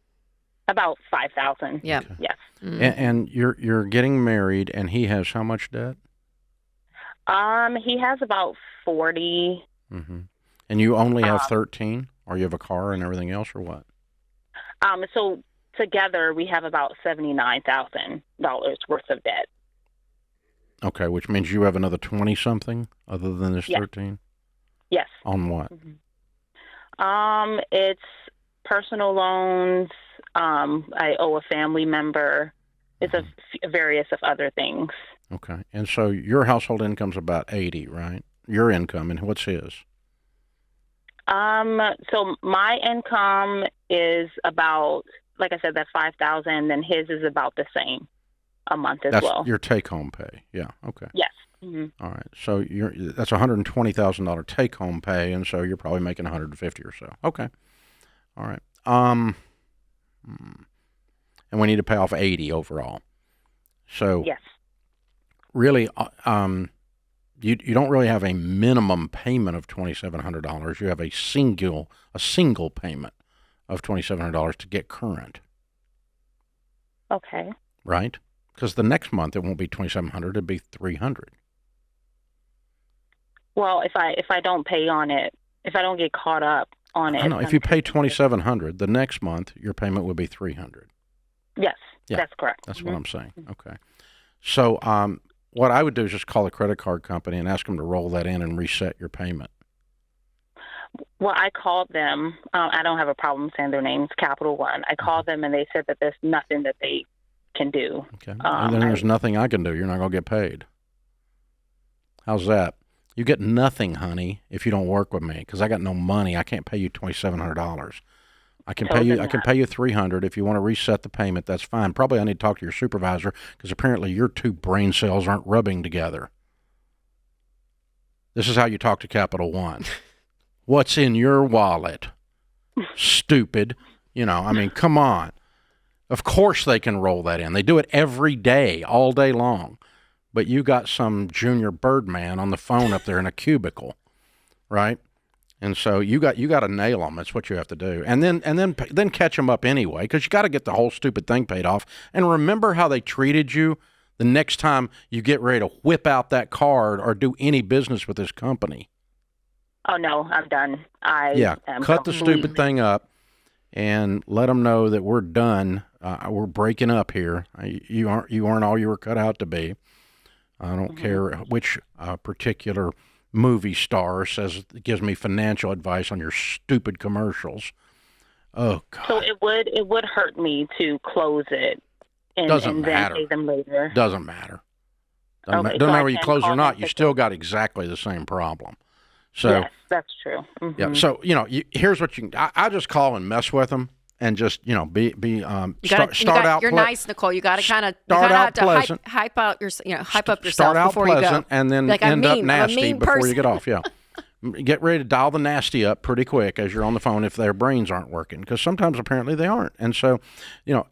About 5,000. Yeah. Okay. Yes. Mm-hmm. And you're getting married, and he has how much debt? He has about 40. Mm-hmm. And you only have 13? or you have a car and everything else, or what? So together we have about $79,000 worth of debt. Okay, which means you have another 20-something other than this 13? Yes. On what? It's personal loans. I owe a family member. It's a various of other things. Okay. And so your household income's about 80, right? Your income, and what's his? So my income is about, like I said, that $5,000, and his is about the same a month as well. That's your take-home pay. Yeah. Okay. Yes. All right. So that's $120,000 take-home pay, and so you're probably making $150 or so. Okay. All right. And we need to pay off 80 overall. So yes. Really, you don't really have a minimum payment of $2,700. You have a single payment of $2,700 to get current. Okay. Right? Because the next month it won't be $2,700; it'd be $300. Well, if I don't pay on it, if I don't get caught up on it, I know. If you pay $2,700, the next month your payment would be $300. Yes, yeah, that's correct. That's what I'm saying. Okay. So what I would do is just call a credit card company and ask them to roll that in and reset your payment. Well, I called them. I don't have a problem saying their names, Capital One. I called them and they said that there's nothing that they can do. Okay. And then there's nothing I can do. You're not going to get paid. How's that? You get nothing, honey, if you don't work with me, because I got no money. I can't pay you $2,700. I can pay you. I can pay you $300 if you want to reset the payment. That's fine. Probably I need to talk to your supervisor because apparently your two brain cells aren't rubbing together. This is how you talk to Capital One. What's in your wallet? Stupid. I mean, come on. Of course they can roll that in. They do it every day, all day long. But you got some junior Birdman on the phone up there in a cubicle, right? And so you got to nail them. That's what you have to do, and then catch them up anyway, because you got to get the whole stupid thing paid off. And remember how they treated you the next time you get ready to whip out that card or do any business with this company. Oh no, I'm done. Cut the stupid thing up, and let them know that we're done. We're breaking up here. You aren't all you were cut out to be. I don't care which particular movie star gives me financial advice on your stupid commercials. Oh God! So it would hurt me to close it and then pay them later. Doesn't matter. Doesn't matter whether you close or not. You still got exactly the same problem. So yes, that's true. Yeah. So here's what you can. I just call and mess with them. And just start out. You're nice, Nicole. You got to kind of have to hype up yourself start out before pleasant, you go. And then end up nasty before you get off. Yeah, get ready to dial the nasty up pretty quick as you're on the phone if their brains aren't working, because sometimes apparently they aren't. And so,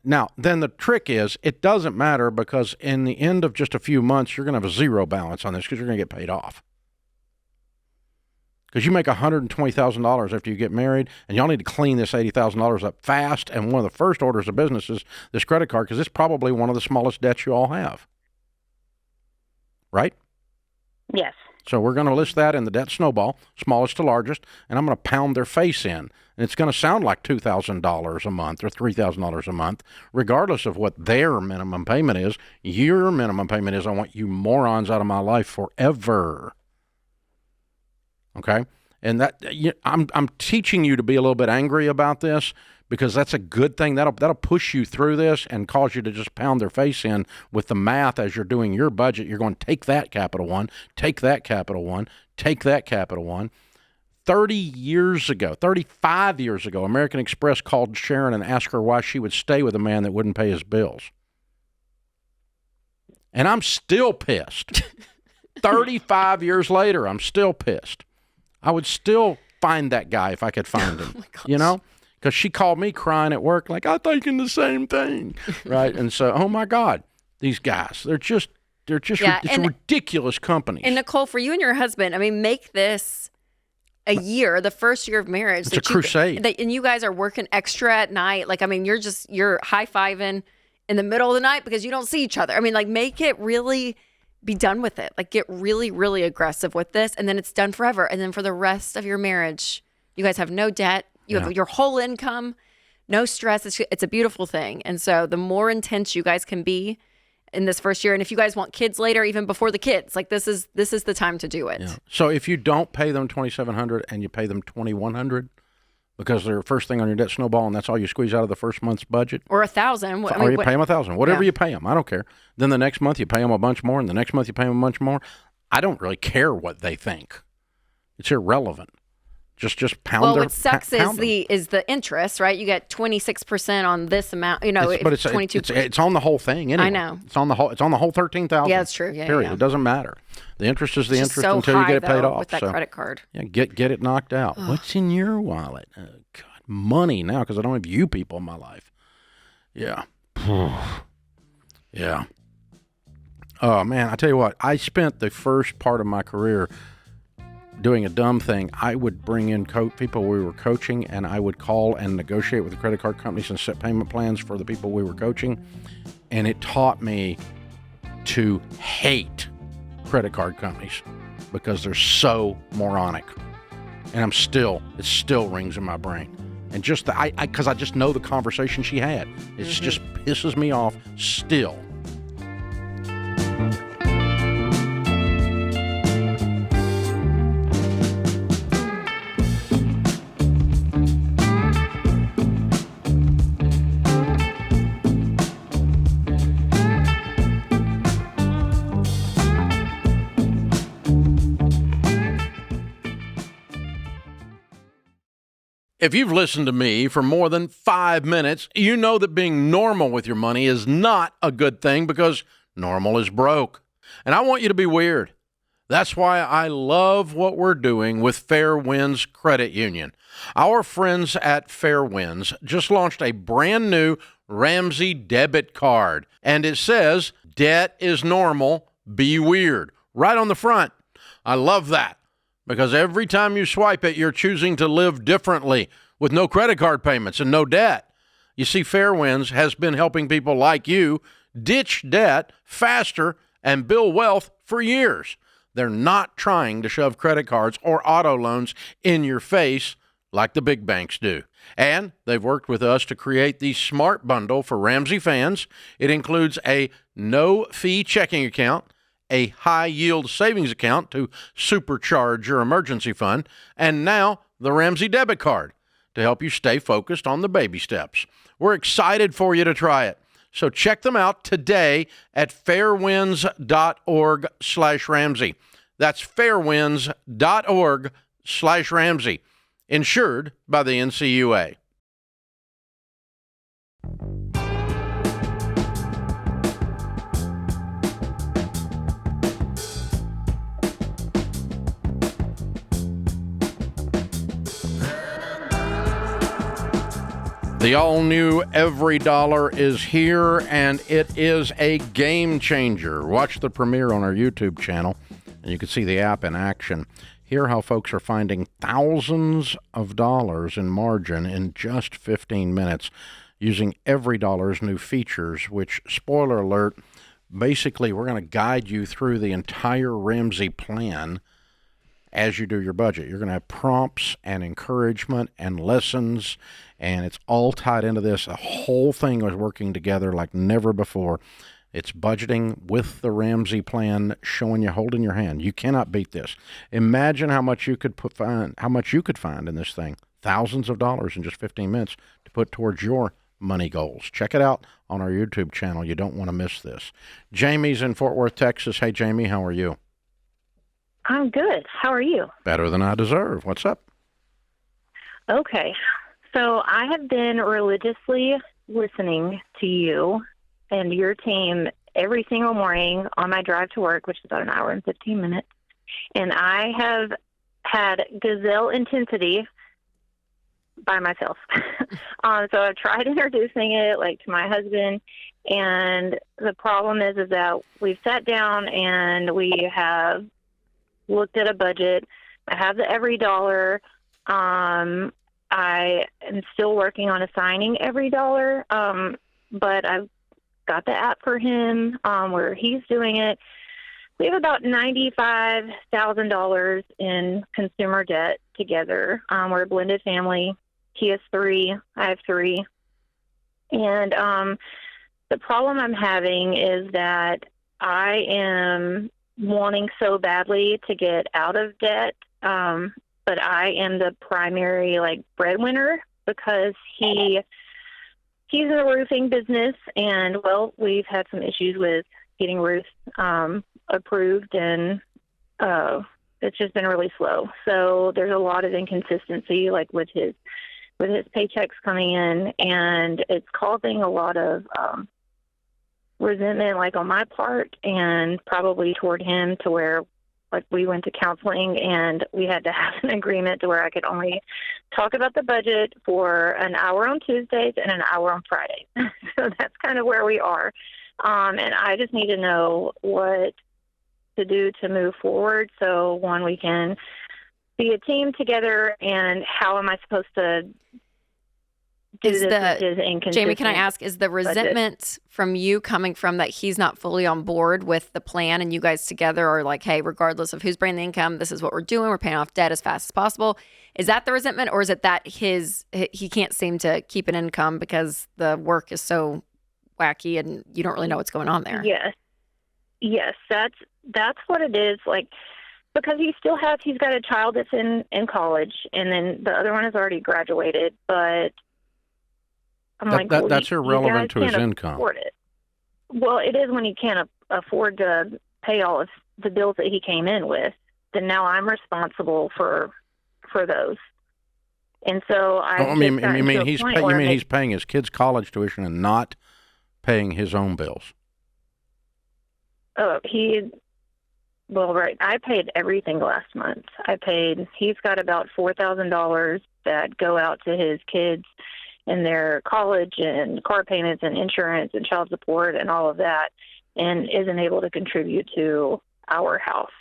now then the trick is it doesn't matter, because in the end of just a few months you're going to have a zero balance on this because you're going to get paid off. Because you make $120,000 after you get married, and y'all need to clean this $80,000 up fast. And one of the first orders of business is this credit card, because it's probably one of the smallest debts you all have. Right? Yes. So we're going to list that in the debt snowball, smallest to largest, and I'm going to pound their face in. And it's going to sound like $2,000 a month or $3,000 a month, regardless of what their minimum payment is. Your minimum payment is, I want you morons out of my life forever. Okay, and I'm teaching you to be a little bit angry about this, because that's a good thing. That'll push you through this and cause you to just pound their face in with the math as you're doing your budget. You're going to take that Capital One, take that Capital One, take that Capital One. 35 years ago, American Express called Sharon and asked her why she would stay with a man that wouldn't pay his bills. And I'm still pissed. 35 years later, I'm still pissed. I would still find that guy if I could find him, because she called me crying at work like, I'm thinking the same thing, right? And so, oh my God, these guys, they're just it's a ridiculous company. And Nicole, for you and your husband, I mean, make this a year, the first year of marriage. It's a crusade. And you guys are working extra at night. Like, I mean, you're high-fiving in the middle of the night because you don't see each other. I mean, like, make it really... Be done with it. Like, get really, really aggressive with this, and then it's done forever. And then for the rest of your marriage, you guys have no debt. You have your whole income, no stress. It's a beautiful thing. And so the more intense you guys can be in this first year, and if you guys want kids later, even before the kids, like this is the time to do it. Yeah. So if you don't pay them $2,700 and you pay them $2,100 because they're first thing on your debt snowball, and that's all you squeeze out of the first month's budget, or $1,000, or you pay them $1,000, whatever you pay them, I don't care. Then the next month you pay them a bunch more, and the next month you pay them a bunch more. I don't really care what they think. It's irrelevant. Just pound well, their what sucks is the interest, right? You get 26% on this amount. You know, but it's 22%. It's on the whole thing anyway. I know. It's on the whole $13,000. Yeah, that's true. Yeah, period. yeah. It doesn't matter. The interest is the It's interest so until high, you get it paid though, off. with that credit card. Yeah, get it knocked out. What's in your wallet? Oh, God, money now, because I don't have you people in my life. Yeah. Yeah. Oh man, I tell you what. I spent the first part of my career doing a dumb thing. I would bring in people we were coaching, and I would call and negotiate with the credit card companies and set payment plans for the people we were coaching. And it taught me to hate credit card companies because they're so moronic. And it still rings in my brain. And just because I just know the conversation she had. It just pisses me off still. If you've listened to me for more than 5 minutes, you know that being normal with your money is not a good thing because normal is broke. And I want you to be weird. That's why I love what we're doing with Fair Winds Credit Union. Our friends at Fair Winds just launched a brand new Ramsey debit card. And it says, debt is normal, be weird, right on the front. I love that. Because every time you swipe it, you're choosing to live differently with no credit card payments and no debt. You see, Fairwinds has been helping people like you ditch debt faster and build wealth for years. They're not trying to shove credit cards or auto loans in your face like the big banks do. And they've worked with us to create the Smart Bundle for Ramsey fans. It includes a no-fee checking account, a high-yield savings account to supercharge your emergency fund, and now the Ramsey debit card to help you stay focused on the baby steps. We're excited for you to try it. So check them out today at fairwinds.org/Ramsey. That's fairwinds.org/Ramsey. Insured by the NCUA. The all-new Every Dollar is here, and it is a game changer. Watch the premiere on our YouTube channel, and you can see the app in action. Hear how folks are finding thousands of dollars in margin in just 15 minutes using Every Dollar's new features, which, spoiler alert, basically we're going to guide you through the entire Ramsey plan as you do your budget. You're going to have prompts and encouragement and lessons, and it's all tied into this. The whole thing was working together like never before. It's budgeting with the Ramsey plan, showing you, holding your hand. You cannot beat this. Imagine how much you could find in this thing. Thousands of dollars in just 15 minutes to put towards your money goals. Check it out on our YouTube channel. You don't want to miss this. Jamie's in Fort Worth, Texas. Hey, Jamie, how are you? I'm good. How are you? Better than I deserve. What's up? Okay. So I have been religiously listening to you and your team every single morning on my drive to work, which is about an hour and 15 minutes. And I have had gazelle intensity by myself. So I've tried introducing it like to my husband. And the problem is that we've sat down and we have looked at a budget. I have the Every Dollar. I am still working on assigning Every Dollar, but I've got the app for him where he's doing it. We have about $95,000 in consumer debt together. We're a blended family. He has 3. I have 3. And the problem I'm having is that I am wanting so badly to get out of debt, but I am the primary breadwinner because he's in the roofing business, and we've had some issues with getting roofs approved, and it's just been really slow. So there's a lot of inconsistency with his paychecks coming in, and it's causing a lot of resentment on my part and probably toward him, to where we went to counseling and we had to have an agreement to where I could only talk about the budget for an hour on Tuesdays and an hour on Fridays. So that's kind of where we are. And I just need to know what to do to move forward. So one, we can be a team together, and how am I supposed to do this with his inconsistent Jamie, can I ask, is the resentment from you coming from that he's not fully on board with the plan, and you guys together are like, hey, regardless of who's bringing the income, this is what we're doing, we're paying off debt as fast as possible? Is that the resentment, or is it that he can't seem to keep an income because the work is so wacky and you don't really know what's going on there? Yes, that's what it is. Because he's got a child that's in college, and then the other one has already graduated, but I'm that's irrelevant to his income. Afford it. Well, it is when he can't afford to pay all of the bills that he came in with. Then now I'm responsible for those. And so he's paying his kids' college tuition and not paying his own bills. Right. I paid everything last month. He's got about $4,000 that go out to his kids and their college and car payments and insurance and child support and all of that, and isn't able to contribute to our house.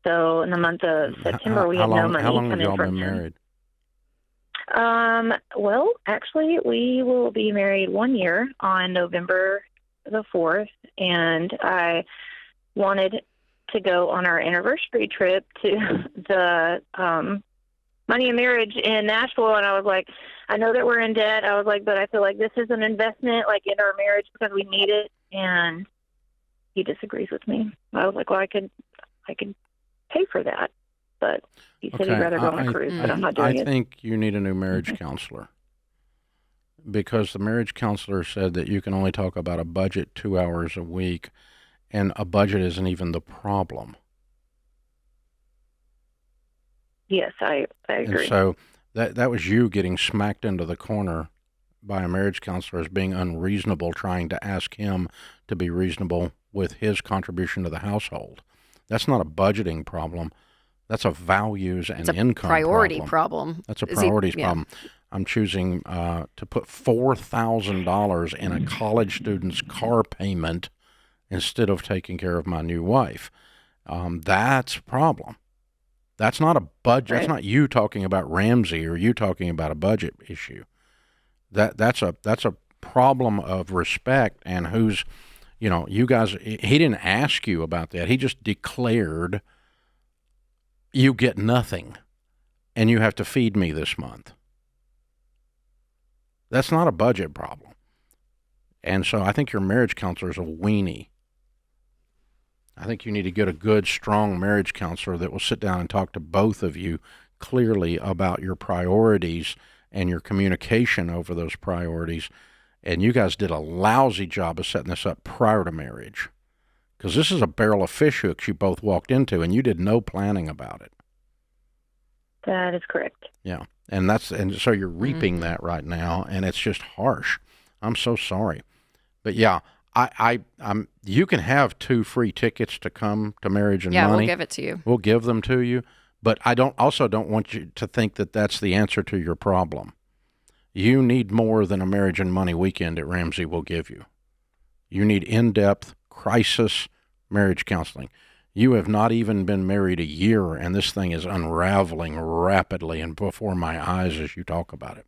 So in the month of September, we had no money coming from him. How long have y'all been married? Well, actually, we will be married 1 year on November the 4th, and I wanted to go on our anniversary trip to the Money and Marriage in Nashville, and I was like, I know that we're in debt. I was like, but I feel like this is an investment, in our marriage, because we need it. And he disagrees with me. I was like, well, I could pay for that, but he said he'd rather go on a cruise, but I'm not doing it. I think you need a new marriage counselor, because the marriage counselor said that you can only talk about a budget 2 hours a week, and a budget isn't even the problem. Yes, I agree. And so that was you getting smacked into the corner by a marriage counselor as being unreasonable, trying to ask him to be reasonable with his contribution to the household. That's not a budgeting problem. That's a values and income priority problem. That's a priorities problem. I'm choosing to put $4,000 in a college student's car payment instead of taking care of my new wife. That's a problem. That's not a budget. Right. That's not you talking about Ramsey or you talking about a budget issue. That's a problem of respect and who's, you guys. He didn't ask you about that. He just declared you get nothing, and you have to feed me this month. That's not a budget problem. And so I think your marriage counselor is a weenie. I think you need to get a good, strong marriage counselor that will sit down and talk to both of you clearly about your priorities and your communication over those priorities. And you guys did a lousy job of setting this up prior to marriage, because this is a barrel of fish hooks you both walked into, and you did no planning about it. That is correct. Yeah, and so you're reaping that right now, and it's just harsh. I'm so sorry, but yeah. You can have 2 free tickets to come to Marriage and Money. Yeah, we'll give it to you. We'll give them to you, but I don't want you to think that that's the answer to your problem. You need more than a Marriage and Money weekend at Ramsey will give you. You need in-depth crisis marriage counseling. You have not even been married a year, and this thing is unraveling rapidly and before my eyes as you talk about it.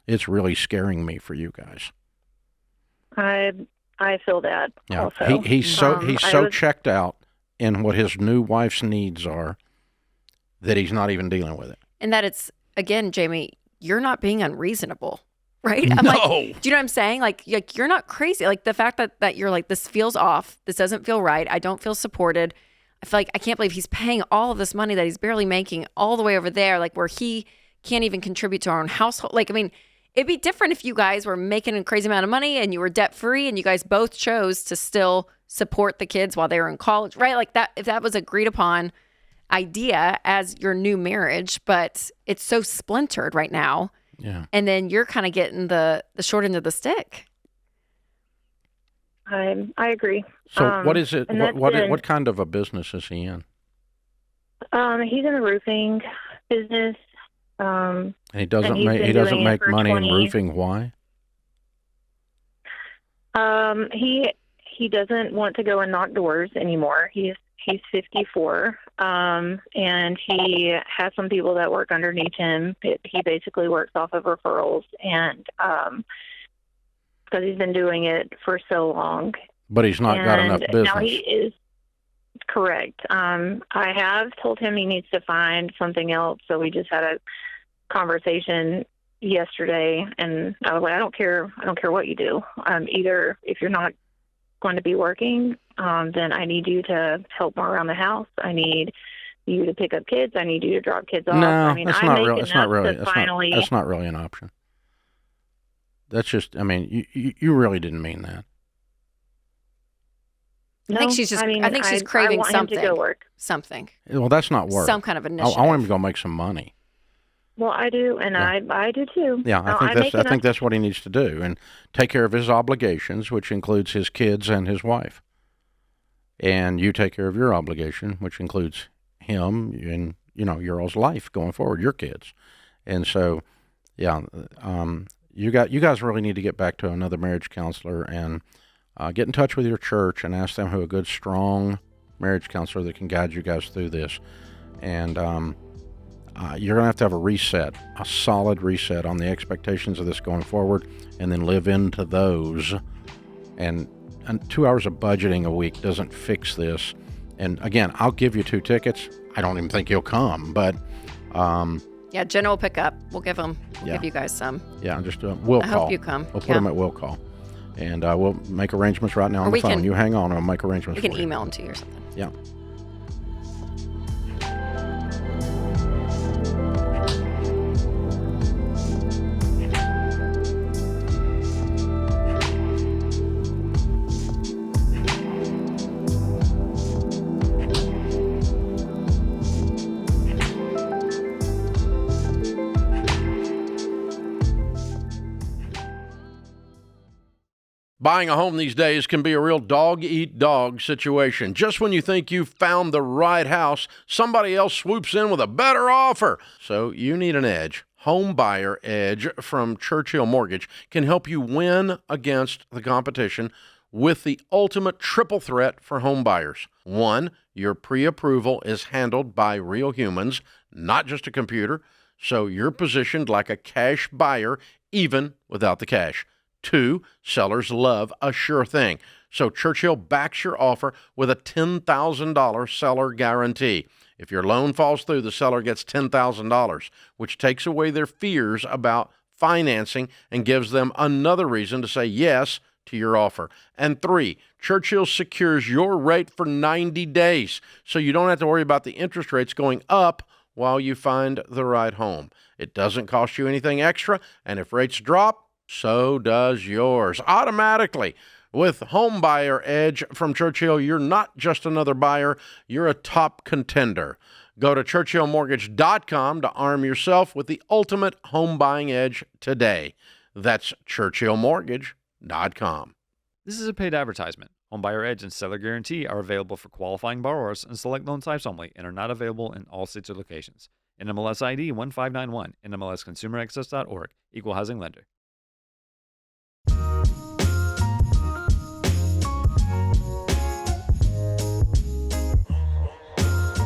It's really scaring me for you guys. I feel that also. He's so checked out in what his new wife's needs are that he's not even dealing with it. And that it's, again, Jamie, you're not being unreasonable, right? I'm like, do you know what I'm saying? Like you're not crazy. Like the fact that you're like, this feels off. This doesn't feel right. I don't feel supported. I feel like I can't believe he's paying all of this money that he's barely making all the way over there, like where he can't even contribute to our own household. Like, I mean, it'd be different if you guys were making a crazy amount of money and you were debt free and you guys both chose to still support the kids while they were in college, right? Like that, if that was agreed upon idea as your new marriage, but it's so splintered right now. Yeah. And then you're kind of getting the short end of the stick. I agree. So what is it? And What kind of a business is he in? He's in the roofing business. And he doesn't he's make been he doesn't doing it make for money 20. in roofing. Why? He doesn't want to go and knock doors anymore. He's 54, and he has some people that work underneath him. He basically works off of referrals, and because he's been doing it for so long. But he's not got enough business. Now he is correct. I have told him he needs to find something else. So we just had a conversation yesterday, and I was like, I don't care what you do. Either if you're not going to be working, then I need you to help more around the house. I need you to pick up kids. I need you to drop kids off. No, I mean, that's I'm not real. making That's not really. enough to finally. That's not really an option. That's just. I mean, you really didn't mean that. No, I think she's just. I think she's craving I want something. him to go work. Something. Well, that's not work. Some kind of initiative. I want him to go make some money. Well, I do, and Yeah. I do too. Yeah, No, I think that's what he needs to do, and take care of his obligations, which includes his kids and his wife. And you take care of your obligation, which includes him and your all's life going forward, your kids. And so, yeah, you guys really need to get back to another marriage counselor and get in touch with your church and ask them who a good, strong marriage counselor that can guide you guys through this. And you're going to have a reset, a solid reset on the expectations of this going forward, and then live into those. And 2 hours of budgeting a week doesn't fix this. And again, I'll give you 2 tickets. I don't even think he'll come, but Yeah, Jen will pick up. We'll give you guys some. Yeah, just we'll call. I hope you come. We'll put them at will call, and we'll make arrangements right now on the phone. You hang on, I'll make arrangements. We can email them to you or something. Yeah. Buying a home these days can be a real dog-eat-dog situation. Just when you think you've found the right house, somebody else swoops in with a better offer. So you need an edge. Home Buyer Edge from Churchill Mortgage can help you win against the competition with the ultimate triple threat for home buyers. 1, your pre-approval is handled by real humans, not just a computer, so you're positioned like a cash buyer even without the cash. 2, sellers love a sure thing. So Churchill backs your offer with a $10,000 seller guarantee. If your loan falls through, the seller gets $10,000, which takes away their fears about financing and gives them another reason to say yes to your offer. And 3, Churchill secures your rate for 90 days, so you don't have to worry about the interest rates going up while you find the right home. It doesn't cost you anything extra, and if rates drop, so does yours automatically. With Home Buyer Edge from Churchill, you're not just another buyer, you're a top contender. Go to churchillmortgage.com to arm yourself with the ultimate home buying edge today. That's churchillmortgage.com. This is a paid advertisement. Home Buyer Edge and Seller Guarantee are available for qualifying borrowers and select loan types only and are not available in all states or locations. NMLS ID 1591, NMLSconsumeraccess.org, Equal Housing Lender.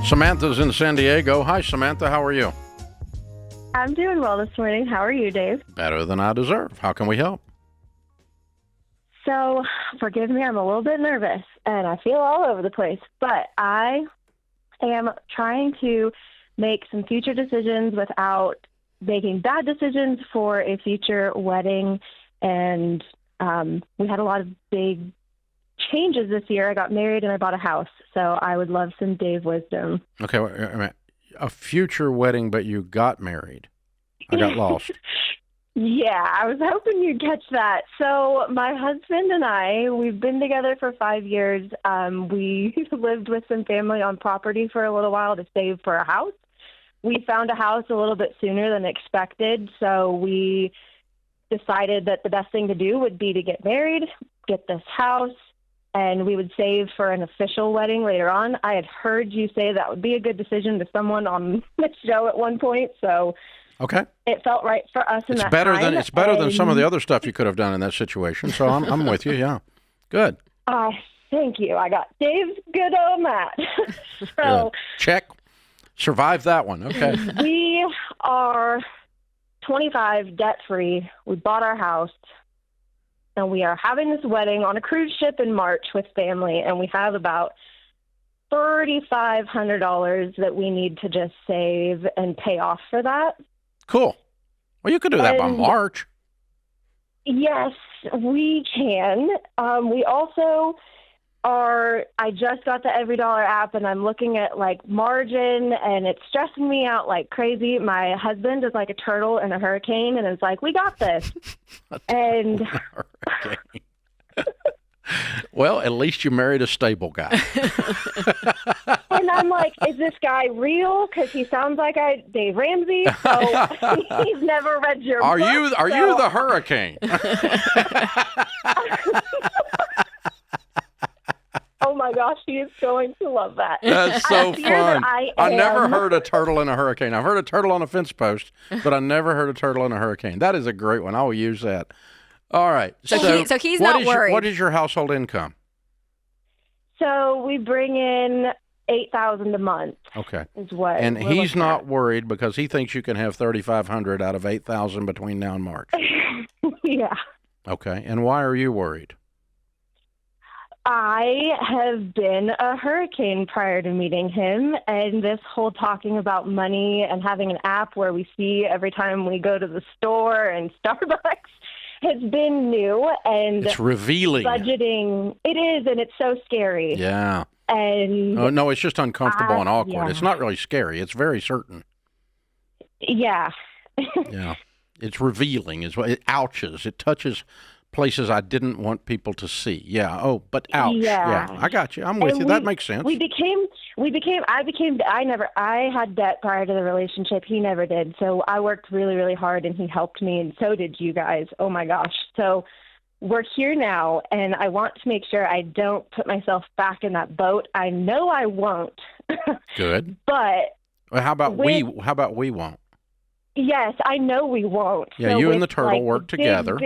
Samantha's in San Diego. Hi, Samantha. How are you? I'm doing well this morning. How are you, Dave? Better than I deserve. How can we help? So, forgive me, I'm a little bit nervous and I feel all over the place, but I am trying to make some future decisions without making bad decisions for a future wedding. And we had a lot of big changes this year. I got married and I bought a house. So I would love some Dave wisdom. Okay, a future wedding, but you got married. I got lost. Yeah, I was hoping you'd catch that. So my husband and I, we've been together for 5 years. We lived with some family on property for a little while to save for a house. We found a house a little bit sooner than expected, so we decided that the best thing to do would be to get married, get this house, and we would save for an official wedding later on. I had heard you say that would be a good decision to someone on the show at one point, so okay, it felt right for us. It's better than some of the other stuff you could have done in that situation. So I'm with you. Yeah, good. Thank you. I got Dave's good on that. So good. Check. Survived that one. Okay. We are 25, debt-free. We bought our house, and we are having this wedding on a cruise ship in March with family, and we have about $3,500 that we need to just save and pay off for that. Cool. Well, you could do that by March. Yes, we can. We also I just got the Every Dollar app, and I'm looking at like margin, and it's stressing me out like crazy. My husband is like a turtle in a hurricane, and it's like, we got this. And well, at least you married a stable guy. And I'm like, is this guy real? Because he sounds like Dave Ramsey. So he's never read your book. Are you the hurricane? Oh my gosh, he is going to love that. That's so fun. I never heard a turtle in a hurricane. I've heard a turtle on a fence post, but I never heard a turtle in a hurricane. That is a great one. I will use that. All right. So he's not worried. What is your household income? So we bring in $8,000 a month. Okay. Is what. And he's not worried because he thinks you can have $3,500 out of $8,000 between now and March. Yeah. Okay. And why are you worried? I have been a hurricane prior to meeting him, and this whole talking about money and having an app where we see every time we go to the store and Starbucks has been new, and it's revealing. Budgeting, it is, and it's so scary. Yeah. And oh no, it's just uncomfortable and awkward. Yeah. It's not really scary. It's very certain. Yeah. Yeah. It's revealing. It ouches. It touches places I didn't want people to see. Yeah. Oh, but ouch. Yeah. I got you. I'm with you. That makes sense. I had debt prior to the relationship. He never did. So I worked really, really hard, and he helped me, and so did you guys. Oh my gosh. So we're here now, and I want to make sure I don't put myself back in that boat. I know I won't. Good. But well, how about we won't? Yes, I know we won't. Yeah, so you and the turtle work together.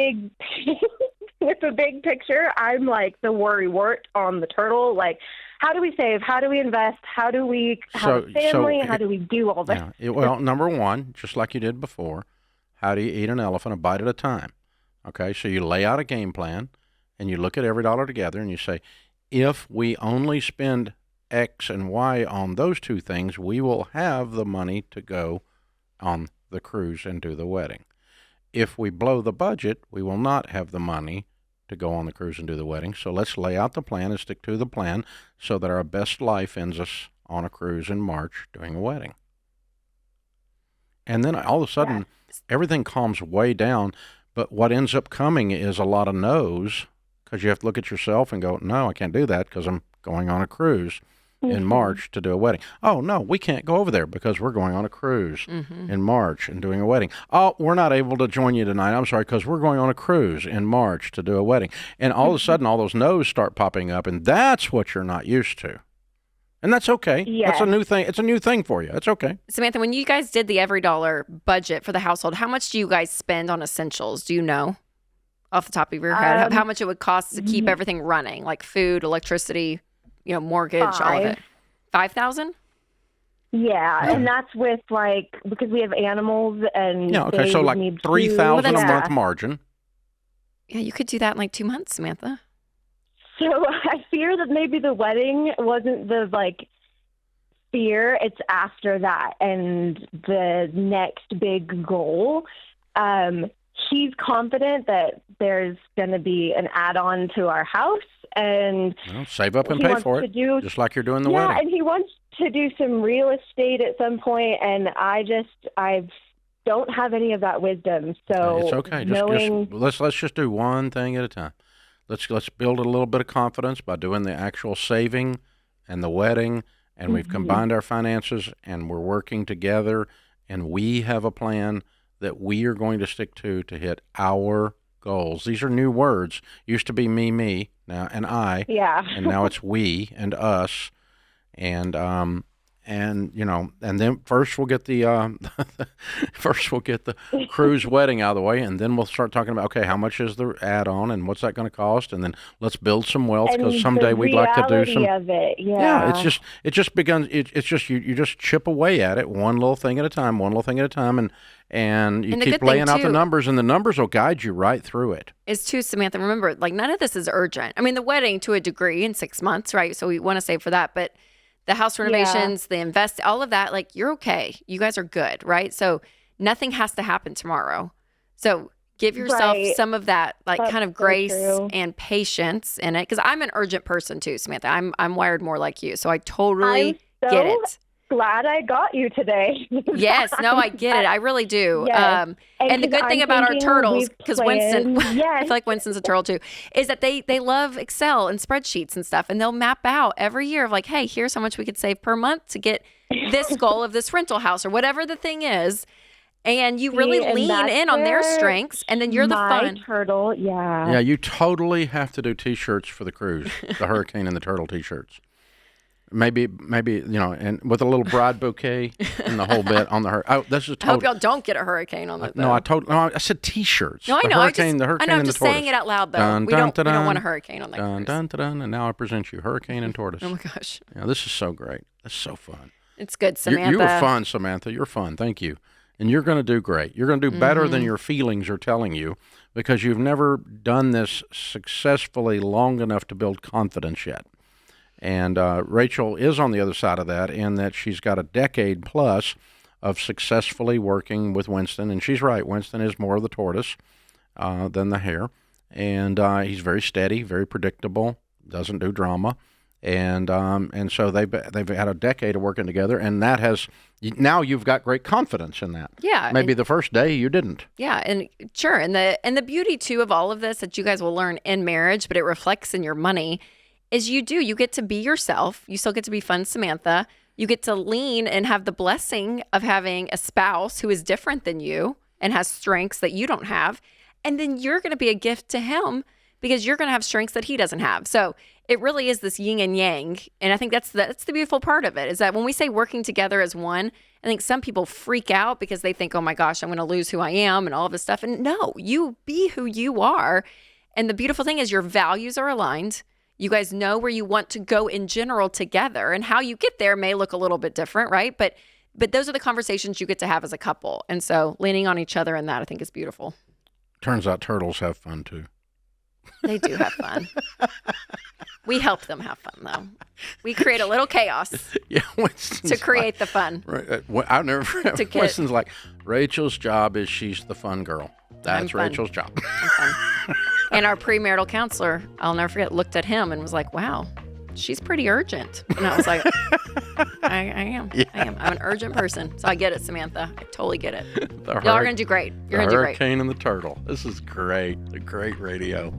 With the big picture, I'm like the worrywart on the turtle. Like, how do we save? How do we invest? How do we have a family? How do we do all that? Yeah, well, number one, just like you did before, how do you eat an elephant a bite at a time? Okay, so you lay out a game plan, and you look at every dollar together, and you say, if we only spend X and Y on those two things, we will have the money to go on the cruise and do the wedding. If we blow the budget, we will not have the money to go on the cruise and do the wedding. So let's lay out the plan and stick to the plan so that our best life ends us on a cruise in March doing a wedding. And then all of a sudden, everything calms way down. But what ends up coming is a lot of no's, because you have to look at yourself and go, no, I can't do that because I'm going on a cruise in March to do a wedding. Oh, no, we can't go over there because we're going on a cruise in March and doing a wedding. Oh, we're not able to join you tonight. I'm sorry, because we're going on a cruise in March to do a wedding. And all of a sudden, all those no's start popping up, and that's what you're not used to. And that's okay. Yeah. That's a new thing. It's a new thing for you. It's okay. Samantha, when you guys did the Every Dollar budget for the household, how much do you guys spend on essentials? Do you know off the top of your head how much it would cost to keep everything running, like food, electricity, mortgage, all of it? $5,000? Yeah, and that's with because we have animals and okay, so like $3,000 a month margin. Yeah, you could do that in like 2 months, Samantha. So I fear that maybe the wedding wasn't the fear. It's after that and the next big goal. He's confident that there's going to be an add-on to our house, and save up and pay for it, just like you're doing the wedding. Yeah, and he wants to do some real estate at some point, and I don't have any of that wisdom. So it's okay. Let's just do one thing at a time. Let's build a little bit of confidence by doing the actual saving and the wedding, and we've combined our finances, and we're working together, and we have a plan that we are going to stick to hit our goals. These are new words. Used to be me, now and I. Yeah. And now it's we and us. And then first we'll get the Cruze wedding out of the way, and then we'll start talking about, okay, how much is the add-on and what's that going to cost, and then let's build some wealth, because someday we'd like to do some. Of it, it just begun. It's just you just chip away at it, one little thing at a time, and you keep laying out the numbers, and the numbers will guide you right through it. Is too, Samantha, remember, like, none of this is urgent. I mean, the wedding to a degree in 6 months, right? So we want to save for that, but the house renovations, the all of that, like, you're okay. You guys are good, right? So nothing has to happen tomorrow. So give yourself some of that, like, kind of grace and patience in it. Because I'm an urgent person too, Samantha. I'm wired more like you. So I totally get it. Glad I got you today. Yes, no, I get it. I really do. Yes. And the good thing about our turtles, because Winston, I feel like Winston's a turtle too, is that they love Excel and spreadsheets and stuff, and they'll map out every year of, like, hey, here's how much we could save per month to get this goal of this rental house or whatever the thing is. And you really lean in on their strengths, and then you're the fun turtle. Yeah. Yeah, you totally have to do T-shirts for the cruise, the hurricane and the turtle T-shirts. Maybe, and with a little bride bouquet and the whole bit on the hurricane. Oh, this is. I hope y'all don't get a hurricane on it. No, I said T-shirts. No, I know. The hurricane and I'm the just tortoise. saying it out loud, though. We don't want a hurricane on that cruise. And now I present you Hurricane and Tortoise. Oh my gosh. Yeah, this is so great. It's so fun. It's good, Samantha. You were fun, Samantha. You're fun. Thank you. And you're going to do great. You're going to do better than your feelings are telling you, because you've never done this successfully long enough to build confidence yet. And Rachel is on the other side of that, in that she's got a decade plus of successfully working with Winston. And she's right. Winston is more of the tortoise than the hare. And he's very steady, very predictable, doesn't do drama. And so they've had a decade of working together, and that has, now you've got great confidence in that. Yeah. Maybe the first day you didn't. Yeah, and sure. And the beauty too of all of this that you guys will learn in marriage, but it reflects in your money, is you get to be yourself. You still get to be fun, Samantha. You get to lean and have the blessing of having a spouse who is different than you and has strengths that you don't have. And then you're going to be a gift to him, because you're going to have strengths that he doesn't have. So it really is this yin and yang. And I think that's the beautiful part of it, is that when we say working together as one, I think some people freak out because they think, oh my gosh, I'm going to lose who I am and all of this stuff. And no, you be who you are. And the beautiful thing is your values are aligned. You guys know where you want to go in general together, and how you get there may look a little bit different, right? But those are the conversations you get to have as a couple. And so leaning on each other in that, I think, is beautiful. Turns out turtles have fun too. They do have fun. We help them have fun, though. We create a little chaos to create the fun. Right, I've never forget. Winston's like, Rachel's job is she's the fun girl. That's Rachel's job. And our premarital counselor, I'll never forget, looked at him and was like, wow, she's pretty urgent. And I was like, I am. Yeah. I am. I'm an urgent person. So I get it, Samantha. I totally get it. Y'all are going to do great. You're going to do great. Hurricane and the turtle. This is great. The great radio.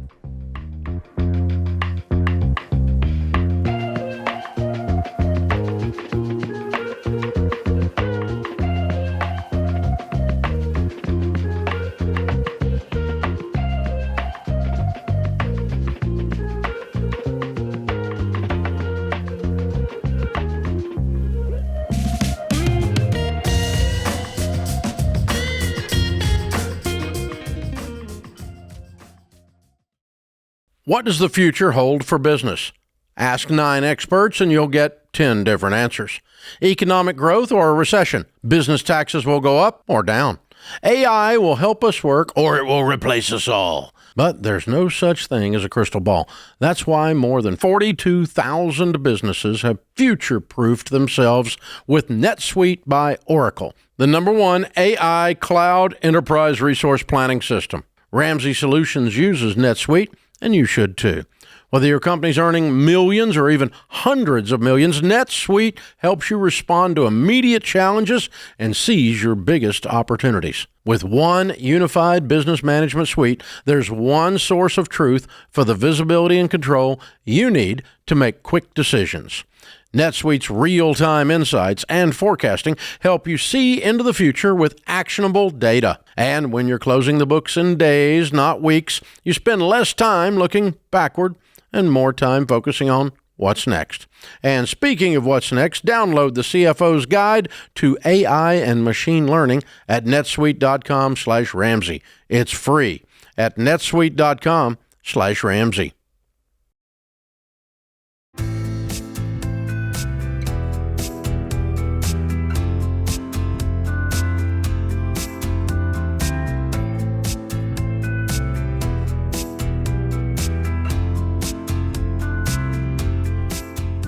What does the future hold for business? Ask 9 experts and you'll get 10 different answers. Economic growth or a recession? Business taxes will go up or down. AI will help us work or it will replace us all. But there's no such thing as a crystal ball. That's why more than 42,000 businesses have future-proofed themselves with NetSuite by Oracle, the #1 AI cloud enterprise resource planning system. Ramsey Solutions uses NetSuite, and you should too. Whether your company's earning millions or even hundreds of millions, NetSuite helps you respond to immediate challenges and seize your biggest opportunities. With one unified business management suite, there's one source of truth for the visibility and control you need to make quick decisions. NetSuite's real-time insights and forecasting help you see into the future with actionable data. And when you're closing the books in days, not weeks, you spend less time looking backward and more time focusing on what's next. And speaking of what's next, download the CFO's Guide to AI and Machine Learning at netsuite.com/Ramsey. It's free at netsuite.com/Ramsey.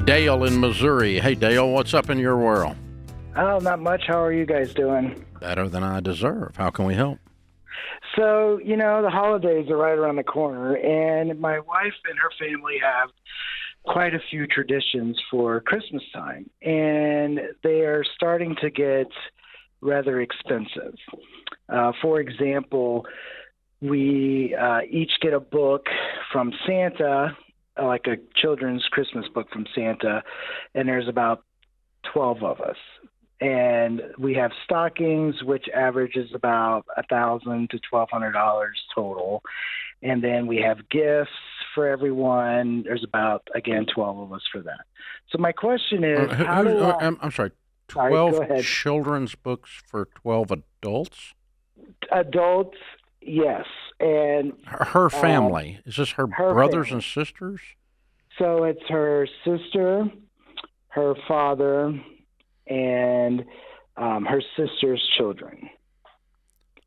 Dale in Missouri. Hey, Dale, what's up in your world? Oh, not much. How are you guys doing? Better than I deserve. How can we help? So, the holidays are right around the corner, and my wife and her family have quite a few traditions for Christmas time, and they are starting to get rather expensive. For example, we each get a book from Santa, like a children's Christmas book from Santa, and there's about 12 of us. And we have stockings, which averages about $1,000 to $1,200 total. And then we have gifts for everyone. There's about, again, 12 of us for that. So my question is, I'm sorry, 12 children's books for 12 adults? Adults, yes. And her family, is this her brothers family and sisters? So it's her sister, her father, and her sister's children.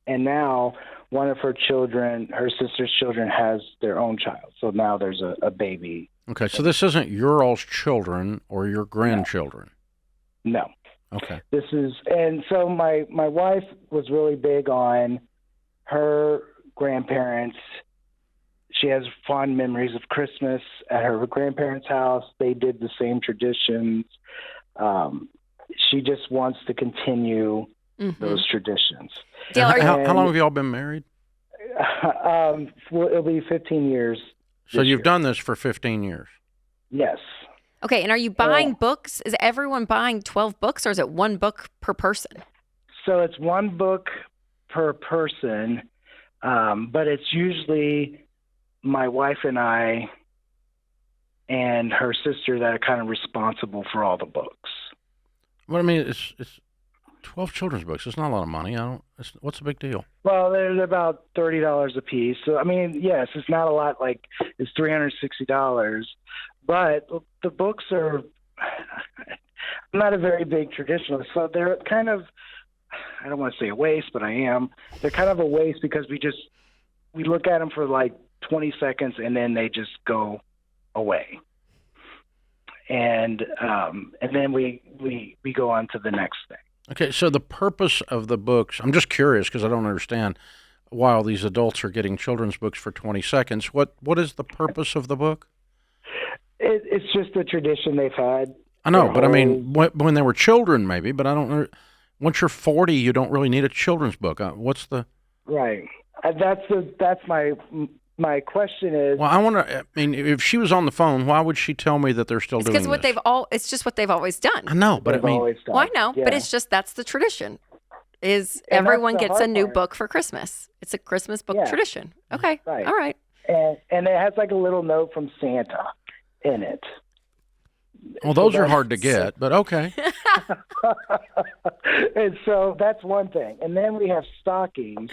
And now one of her sister's children has their own child. So now there's a baby. Okay, so this isn't your all's children or your grandchildren? No. Okay. And so my wife was really big on her grandparents. She has fond memories of Christmas at her grandparents' house. They did the same traditions. She just wants to continue those traditions. Dale, how long have you all been married? It'll be 15 years. So you've done this for 15 years? Yes. Okay, and are you buying books? Is everyone buying 12 books, or is it one book per person? So it's one book per person, but it's usually my wife and I and her sister that are kind of responsible for all the books. Well, I mean, it's 12 children's books. It's not a lot of money. What's the big deal? Well, they're about $30 a piece. So, I mean, yes, it's not a lot. Like, it's $360. But the books are, I'm not a very big traditionalist. So they're kind of, I don't want to say a waste, but I am. They're kind of a waste because we look at them for like 20 seconds and then they just go away. And then we go on to the next thing. Okay, so the purpose of the books, I'm just curious because I don't understand why all these adults are getting children's books for 20 seconds. What is the purpose of the book? It's just a tradition they've had. I know, but I mean, when they were children maybe, but I don't know. Once you're 40, you don't really need a children's book. What's the... Right. That's my question is... Well, I mean, if she was on the phone, why would she tell me that they're still doing this? It's just what they've always done. I know, but I mean... Well, I know, but it's just, that's the tradition, is everyone gets a new book for Christmas. It's a Christmas book tradition. Okay. Right. All right. And it has like a little note from Santa in it. Well, those are hard to get, but okay. And so that's one thing. And then we have stockings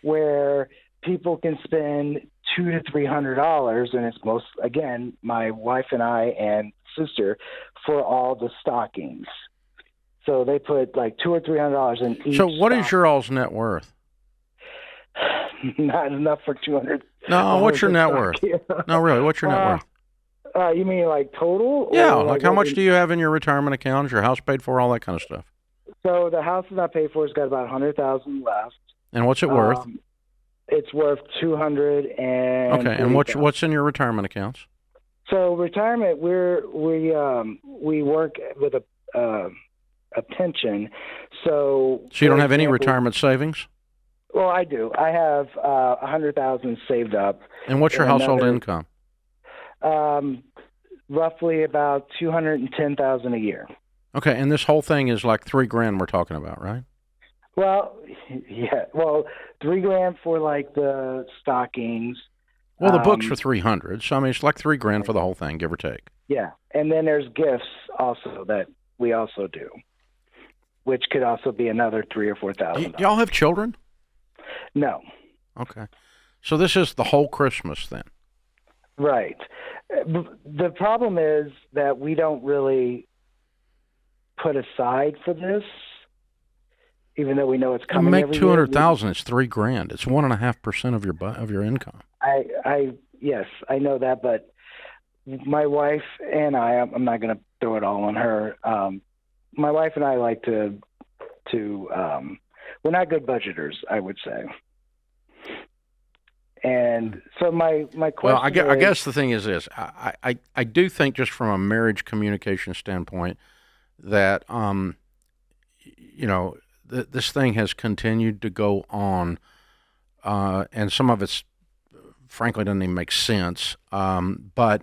where people can spend $200 to $300, and it's again, my wife and I and sister for all the stockings. So they put like $200 or $300 in each. So what is your all's net worth? Not enough for 200 No, what's your net worth? No, really, what's your net worth? You mean like total? Yeah, like how much do you have in your retirement account? Is your house paid for? All that kind of stuff. So the house is not paid for. It's got about $100,000 left. And what's it worth? It's worth $200. Okay, and what's in your retirement accounts? So retirement, we work with a pension. So you don't have any retirement savings? Well, I do. I have $100,000 saved up. And what's your household income? Roughly about $210,000 a year. Okay, and this whole thing is like $3,000 we're talking about, right? Well, yeah. Well, $3,000 for like the stockings. Well, the books are $300, so I mean it's like $3,000 for the whole thing, give or take. Yeah, and then there's gifts also that we also do, which could also be another $3,000 or $4,000. Y'all have children? No. Okay, so this is the whole Christmas then. Right. The problem is that we don't really put aside for this, even though we know it's coming. You make $200,000. It's $3,000. It's 1.5% of your income. Yes, I know that, but my wife and I'm not going to throw it all on her. My wife and I like to we're not good budgeters, I would say. And so my question. Well, I guess the thing is this: I do think, just from a marriage communication standpoint, that this thing has continued to go on, and some of it's frankly doesn't even make sense. But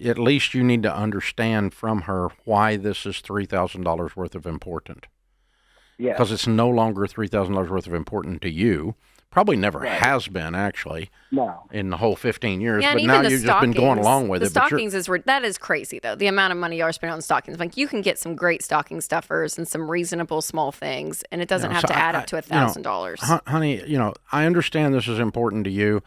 at least you need to understand from her why this is $3,000 worth of important. Yeah. Because it's no longer $3,000 worth of important to you. Probably never has been, actually. No. In the whole 15 years. Yeah, but now you've just been going along with it. The stockings that is crazy, though. The amount of money you are spending on stockings. Like, you can get some great stocking stuffers and some reasonable small things, and it doesn't have to add up to $1,000. Honey, I understand this is important to you,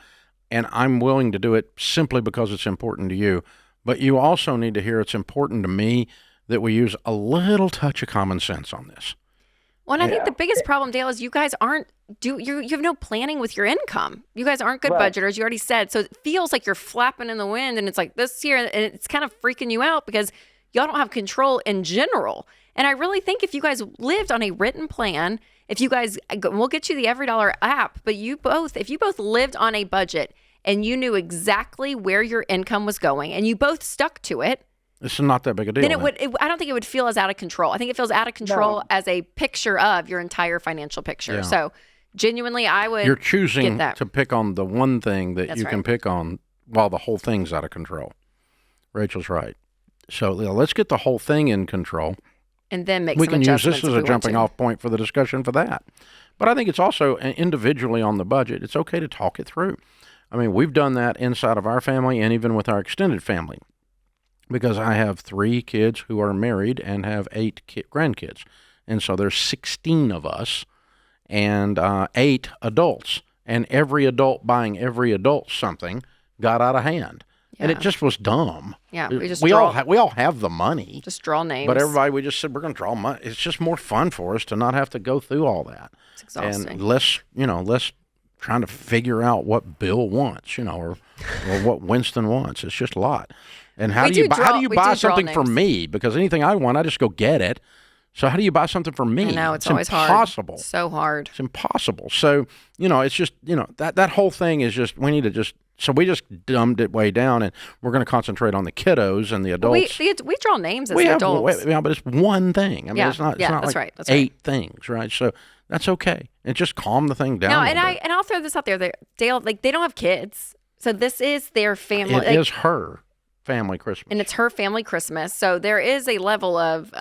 and I'm willing to do it simply because it's important to you. But you also need to hear it's important to me that we use a little touch of common sense on this. Well, and I think the biggest problem, Dale, is you guys you have no planning with your income. You guys aren't good budgeters. You already said. So it feels like you're flapping in the wind, and it's like this year, and it's kind of freaking you out because y'all don't have control in general. And I really think if you guys lived on a written plan, we'll get you the Every Dollar app, but if you both lived on a budget and you knew exactly where your income was going and you both stuck to it, this is not that big a deal. Then I don't think it would feel as out of control. I think it feels out of control as a picture of your entire financial picture. Yeah. So genuinely, I would. You're choosing to pick on the one thing that you can pick on while the whole thing's out of control. Rachel's right. So let's get the whole thing in control. And then make we some can use adjustments this as a jumping off point for the discussion for that. But I think it's also individually on the budget. It's okay to talk it through. I mean, we've done that inside of our family and even with our extended family. Because I have 3 kids who are married and have 8 grandkids. And so there's 16 of us and 8 adults. And every adult buying every adult something got out of hand. Yeah. And it just was dumb. Yeah, we all have the money. Just draw names. But everybody, we just said we're going to draw money. It's just more fun for us to not have to go through all that. It's exhausting. And less trying to figure out what Bill wants, or what Winston wants. It's just a lot. And how do you buy something for me? Because anything I want, I just go get it. So how do you buy something for me? No, it's always impossible. Hard. So hard. It's impossible. So, it's just, that whole thing is just, we need to just, so we just dumbed it way down, and we're going to concentrate on the kiddos and the adults. We draw names as adults. But it's one thing. I mean, it's not that's like right. That's 8 things, right? So that's okay. And just calm the thing down. No, and I'll throw this out there. Dale, they don't have kids. So this is their family. It is her family Christmas. And it's her family Christmas. So there is a level of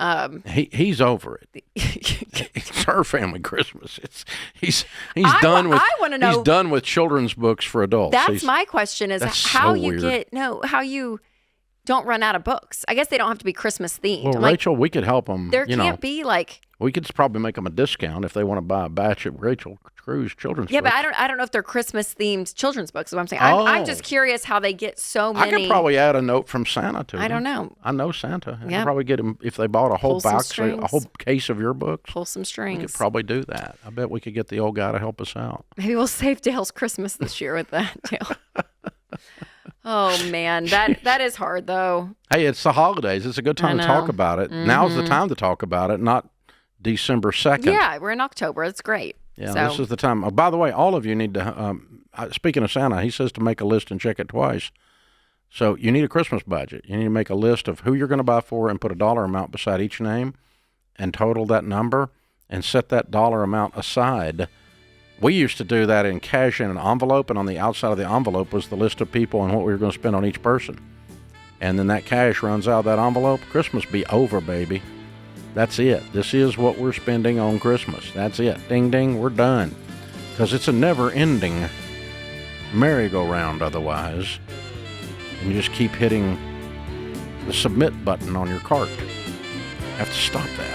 he's over it. It's her family Christmas. He's done with I want to know, he's done with children's books for adults. That's my question is how you weird. how you don't run out of books. I guess they don't have to be Christmas themed. Well, Rachel, we could help them. There can't be like. We could probably make them a discount if they want to buy a batch of Rachel Cruze children's books. But I don't know if they're Christmas themed children's books. Is what I'm saying. I'm just curious how they get so many. I could probably add a note from Santa to them. I don't know. I know Santa. I Yep. could probably get them if they bought a whole box, a whole case of your books. Pull some strings. We could probably do that. I bet we could get the old guy to help us out. Maybe we'll save Dale's Christmas this year with that, Dale. Oh man, that is hard though. Hey, it's the holidays. It's a good time to talk about it. Mm-hmm. Now's the time to talk about it, not December 2nd. Yeah, we're in October. It's great. Yeah, so. This is the time. Oh, by the way, all of you need to, speaking of Santa, he says to make a list and check it twice. So you need a Christmas budget. You need to make a list of who you're going to buy for and put a dollar amount beside each name and total that number and set that dollar amount aside. We used to do that in cash in an envelope, and on the outside of the envelope was the list of people and what we were going to spend on each person. And then that cash runs out of that envelope. Christmas be over, baby. That's it. This is what we're spending on Christmas. That's it. Ding, ding, we're done. Because it's a never-ending merry-go-round otherwise. And you just keep hitting the submit button on your cart. You have to stop that.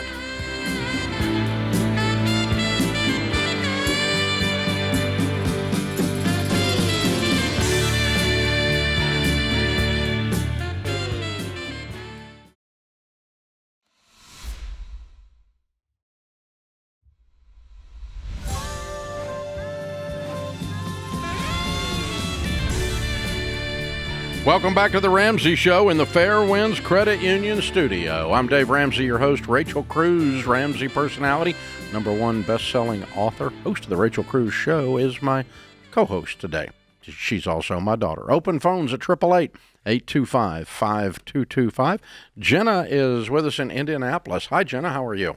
Welcome back to the Ramsey Show in the Fairwinds Credit Union studio. I'm Dave Ramsey, your host. Rachel Cruze, Ramsey personality, #1 best-selling author, host of the Rachel Cruze Show, is my co-host today. She's also my daughter. Open phones at 888-825-5225. Jenna is with us in Indianapolis. Hi, Jenna. How are you?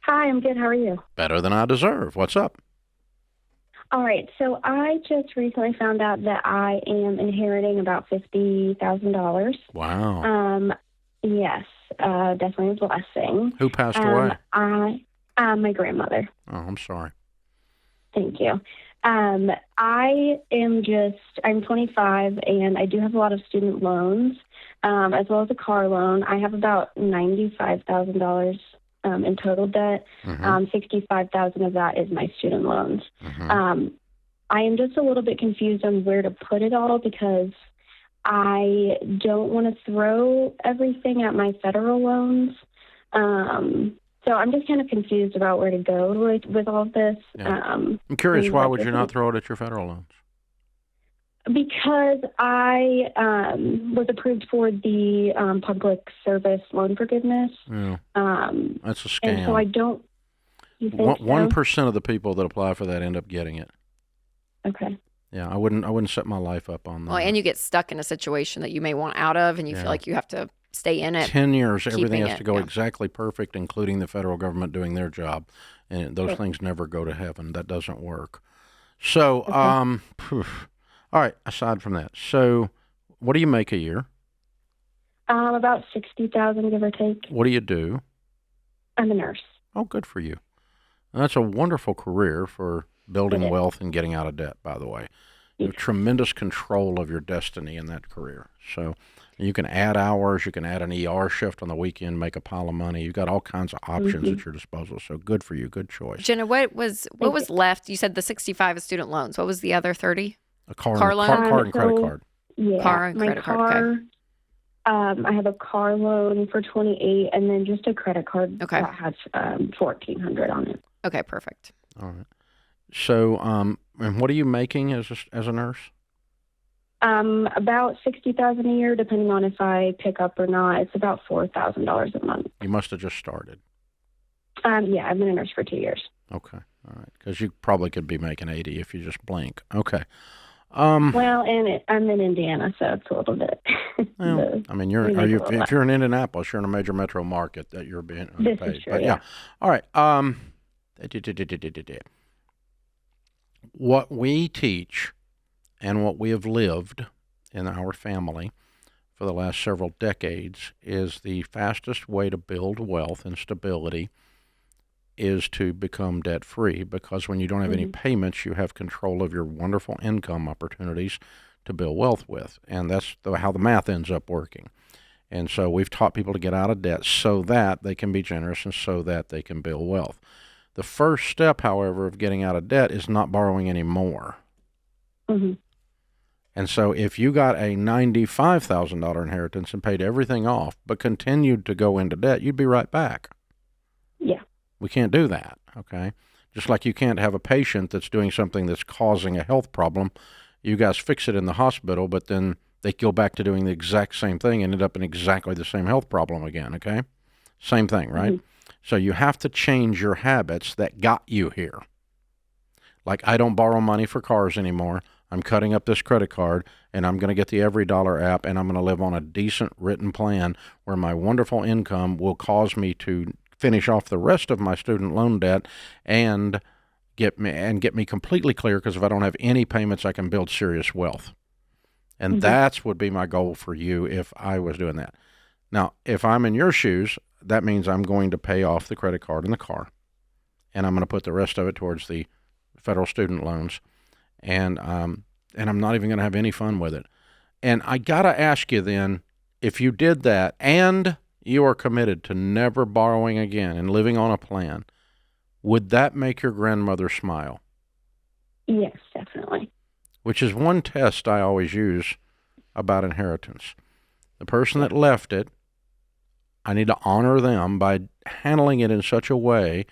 Hi, I'm good. How are you? Better than I deserve. What's up? All right. So I just recently found out that I am inheriting about $50,000. Wow. Yes, definitely a blessing. Who passed away? My grandmother. Oh, I'm sorry. Thank you. I'm 25, and I do have a lot of student loans, as well as a car loan. I have about $95,000 in total debt. $65,000 of that is my student loans. I am just a little bit confused on where to put it all because I don't want to throw everything at my federal loans. So I'm just kind of confused about where to go with all of this. Yeah. I'm curious, why would you not throw it at your federal loans? Because I was approved for the public service loan forgiveness. Yeah. That's a scam. And so I don't. You think 1% of the people that apply for that end up getting it. Okay. Yeah, I wouldn't set my life up on that. Well, and you get stuck in a situation that you may want out of, and you feel like you have to stay in it. 10 years, everything has to go exactly perfect, including the federal government doing their job, and those things never go to heaven. That doesn't work. So, all right. Aside from that, so what do you make a year? About $60,000, give or take. What do you do? I'm a nurse. Oh, good for you. That's a wonderful career for building wealth and getting out of debt, by the way. You have tremendous control of your destiny in that career. So you can add hours, you can add an ER shift on the weekend, make a pile of money. You've got all kinds of options at your disposal. So good for you, good choice. Jenna, what was left? You said the 65 is student loans. What was the other 30? A car loan? Car and credit card. Yeah, car and credit card. Okay. I have a car loan for $28,000 and then just a credit card that has $1,400 on it. Okay, perfect. All right. So, and what are you making as a nurse? About $60,000 a year, depending on if I pick up or not. It's about $4,000 a month. You must have just started. Yeah, I've been a nurse for 2 years. Okay, all right, because you probably could be making 80 if you just blink. Okay. Well, and I'm in Indiana, so it's a little bit. Well, I mean, if you're in Indianapolis, you're in a major metro market that you're being underpaid. This is true, but yeah. All right. What we teach and what we have lived in our family for the last several decades is the fastest way to build wealth and stability is to become debt-free, because when you don't have any payments, you have control of your wonderful income opportunities to build wealth with. And that's how the math ends up working. And so we've taught people to get out of debt so that they can be generous and so that they can build wealth. The first step, however, of getting out of debt is not borrowing any more. Mm-hmm. And so if you got a $95,000 inheritance and paid everything off but continued to go into debt, you'd be right back. Yeah. We can't do that, okay? Just like you can't have a patient that's doing something that's causing a health problem. You guys fix it in the hospital, but then they go back to doing the exact same thing and end up in exactly the same health problem again, okay? Same thing, right? Mm-hmm. So you have to change your habits that got you here. Like, I don't borrow money for cars anymore. I'm cutting up this credit card, and I'm going to get the Every Dollar app, and I'm going to live on a decent written plan where my wonderful income will cause me to finish off the rest of my student loan debt and get me completely clear, because if I don't have any payments, I can build serious wealth. And Mm-hmm. that's would be my goal for you if I was doing that. Now, if I'm in your shoes, that means I'm going to pay off the credit card and the car, and I'm going to put the rest of it towards the federal student loans, and I'm not even going to have any fun with it. And I got to ask you then, if you did that and you are committed to never borrowing again and living on a plan, would that make your grandmother smile? Yes, definitely. Which is one test I always use about inheritance. The person that left it, I need to honor them by handling it in such a way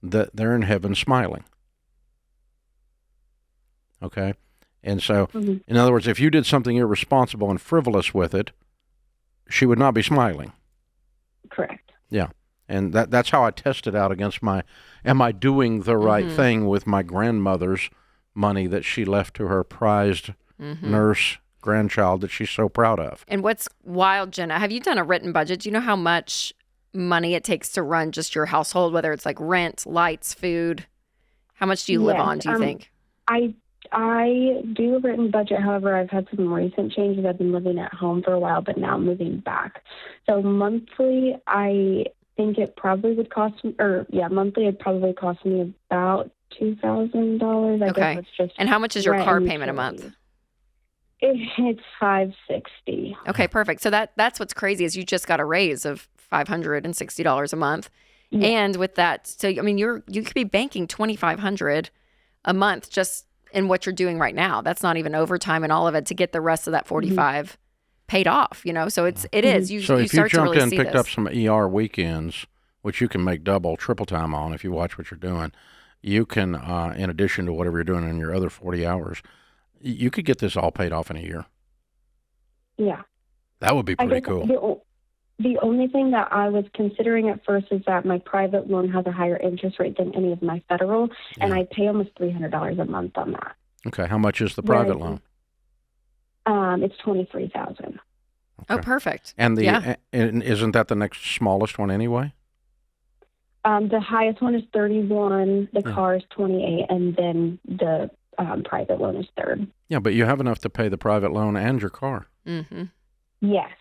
that they're in heaven smiling. Okay? And so, Mm-hmm. in other words, if you did something irresponsible and frivolous with it, she would not be smiling. Correct. Yeah. And that's how I test it out against am I doing the right Mm-hmm. thing with my grandmother's money that she left to her prized Mm-hmm. nurse grandchild that she's so proud of. And what's wild, Jenna, have you done a written budget? Do you know how much money it takes to run just your household, whether it's like rent, lights, food? How much do you live Yes, on, do you think? I do a written budget. However, I've had some recent changes. I've been living at home for a while, but now moving back. So monthly, I think it probably would cost me, monthly it'd probably cost me about $2,000. I Okay. guess it's just And how much is your rent car and payment a month? utilities. It's $560. Okay, perfect. So that's what's crazy is you just got a raise of $560 a month. Yeah. And with that, so I mean you could be banking $2,500 a month just in what you're doing right now. That's not even overtime and all of it to get the rest of that 45 paid off, you know. So it is. You So you if you start to jumped really in see and picked this. up some ER weekends, which you can make double, triple time on if you watch what you're doing, you can, in addition to whatever you're doing in your other 40 hours, you could get this all paid off in a year. Yeah. That would be I pretty guess cool. The only thing that I was considering at first is that my private loan has a higher interest rate than any of my federal, and Yeah. I pay almost $300 a month on that. Okay, how much is the private loan? It's $23,000. Oh, perfect. And Yeah. and isn't that the next smallest one anyway? The highest one is 31, the Yeah. car is 28, and then the private loan is third. Yeah, but you have enough to pay the private loan and your car Mm-hmm. Yes.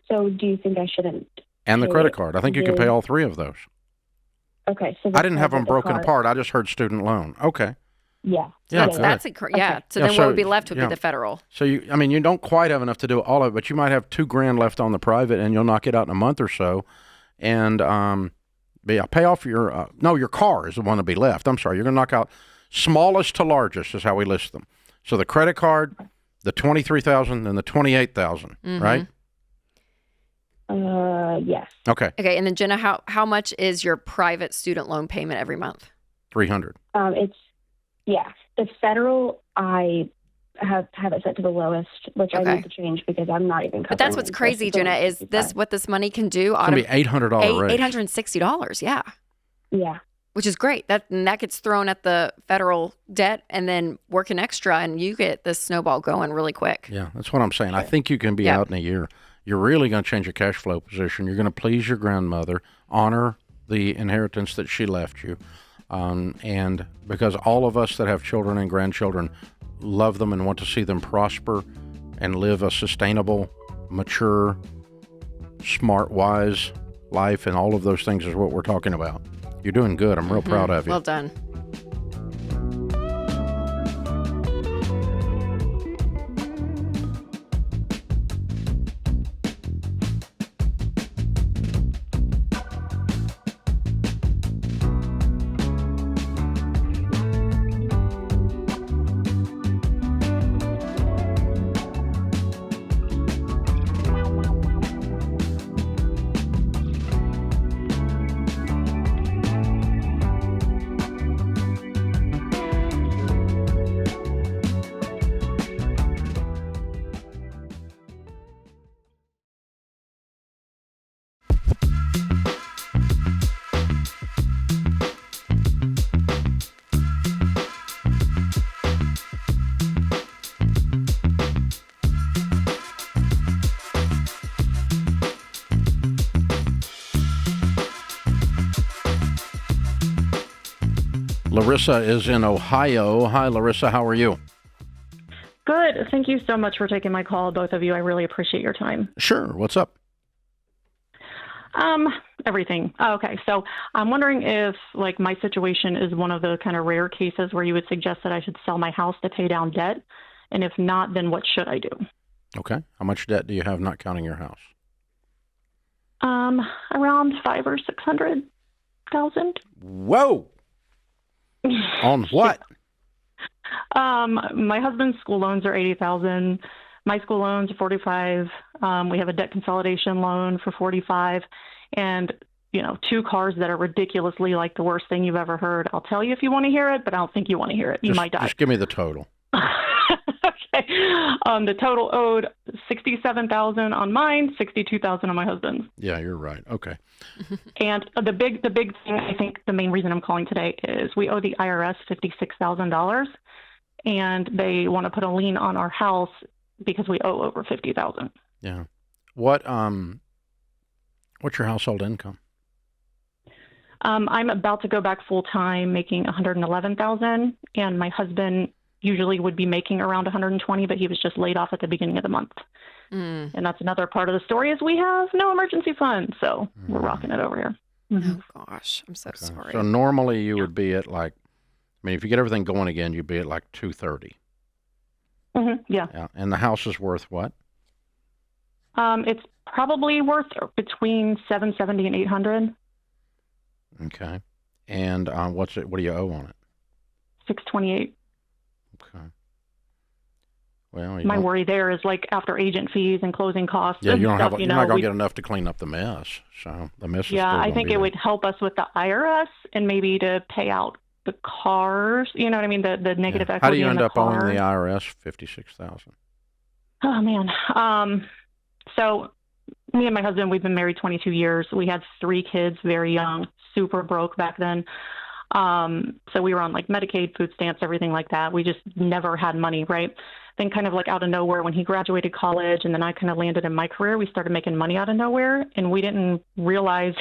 So do you think I shouldn't? and the pay credit card. I think you can pay all three of those. Okay. So I didn't have them the broken car- apart. I just heard student loan. Okay. Yeah. Yeah, That's good. yeah. Okay. So Yeah, then so- what would be left would yeah. be the federal. So you don't quite have enough to do all of it, but you might have $2,000 left on the private, and you'll knock it out in a month or so, and pay off your your car is the one to be left. I'm sorry, you're gonna knock out smallest to largest is how we list them. So the credit card, the $23,000, and the $28,000, Mhm. right? Yes. Okay, Okay, and then Jenna, how much is your private student loan payment every month? $300. The federal I have it set to the lowest, which I Okay. need to change because I'm not even. But that's what's crazy, Jenna, is this what this money can do? It's gonna be $800 raise. $860, yeah. Yeah. Which is great. That gets thrown at the federal debt and then working extra, and you get this snowball going really quick. Yeah, that's what I'm saying. I think you can be Yeah. out in a year. You're really going to change your cash flow position. You're going to please your grandmother, honor the inheritance that she left you. And because all of us that have children and grandchildren love them and want to see them prosper and live a sustainable, mature, smart, wise life, and all of those things is what we're talking about. You're doing good. I'm real proud of you. Well done. Larissa is in Ohio. Hi, Larissa. How are you? Good. Thank you so much for taking my call, both of you. I really appreciate your time. Sure. What's up? Everything. Okay. So I'm wondering if, like, my situation is one of the kind of rare cases where you would suggest that I should sell my house to pay down debt. And if not, then what should I do? Okay. How much debt do you have, not counting your house? Around $500,000 or $600,000. Whoa. On what? My husband's school loans are $80,000. My school loans are $45,000. We have a debt consolidation loan for $45,000, and 2 cars that are ridiculously like the worst thing you've ever heard. I'll tell you if you want to hear it, but I don't think you want to hear it. You might die. Just give me the total. Okay. The total owed $67,000 on mine, $62,000 on my husband's. Yeah, you're right. Okay. And the big thing, I think the main reason I'm calling today is we owe the IRS $56,000, and they want to put a lien on our house because we owe over $50,000. Yeah. What's your household income? I'm about to go back full time, making $111,000, and my husband usually would be making around $120,000, but he was just laid off at the beginning of the month. And that's another part of the story is we have no emergency fund, so we're rocking it over here. Oh gosh, I'm so sorry. So normally you would be at if you get everything going again, you'd be at like 230. Yeah. And the house is worth what? It's probably worth between $770,000 and $800,000. Okay. And what do you owe on it? $628,000. Okay. Well, my worry there is like after agent fees and closing costs. Yeah, and you're not stuff, going to get enough to clean up the mess. So the mess is Yeah, still I think it would help us with the IRS and maybe to pay out the cars. You know what I mean? The negative equity. How do you in end the up car. owing the IRS $56,000? Oh man. So me and my husband, we've been married 22 years. We had 3 kids, very young, super broke back then. So we were on like Medicaid, food stamps, everything like that. We just never had money, right? Then kind of like out of nowhere when he graduated college and then I kind of landed in my career, we started making money out of nowhere and we didn't realize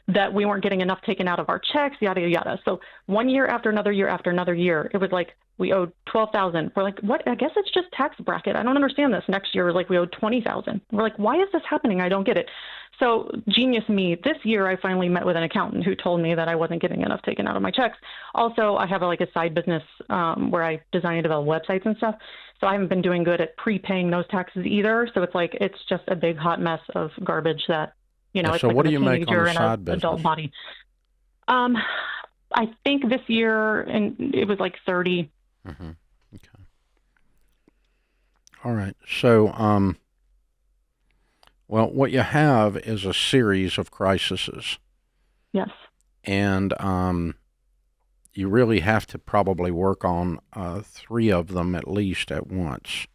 that we weren't getting enough taken out of our checks, yada, yada. So one year after another year after another year, it was like we owed $12,000. We're like, what? I guess it's just tax bracket. I don't understand this. Next year was like we owed $20,000. We're like, why is this happening? I don't get it. So genius me, this year I finally met with an accountant who told me that I wasn't getting enough taken out of my checks. Also, I have a side business where I design and develop websites and stuff. So I haven't been doing good at prepaying those taxes either. So it's just a big hot mess of garbage that, it's so like what do a you make on teenager the and side an business? adult body. I think this year and it was like 30. Mm-hmm. Okay. All right. So, well, what you have is a series of crises. Yes. And you really have to probably work on 3 of them at least at once.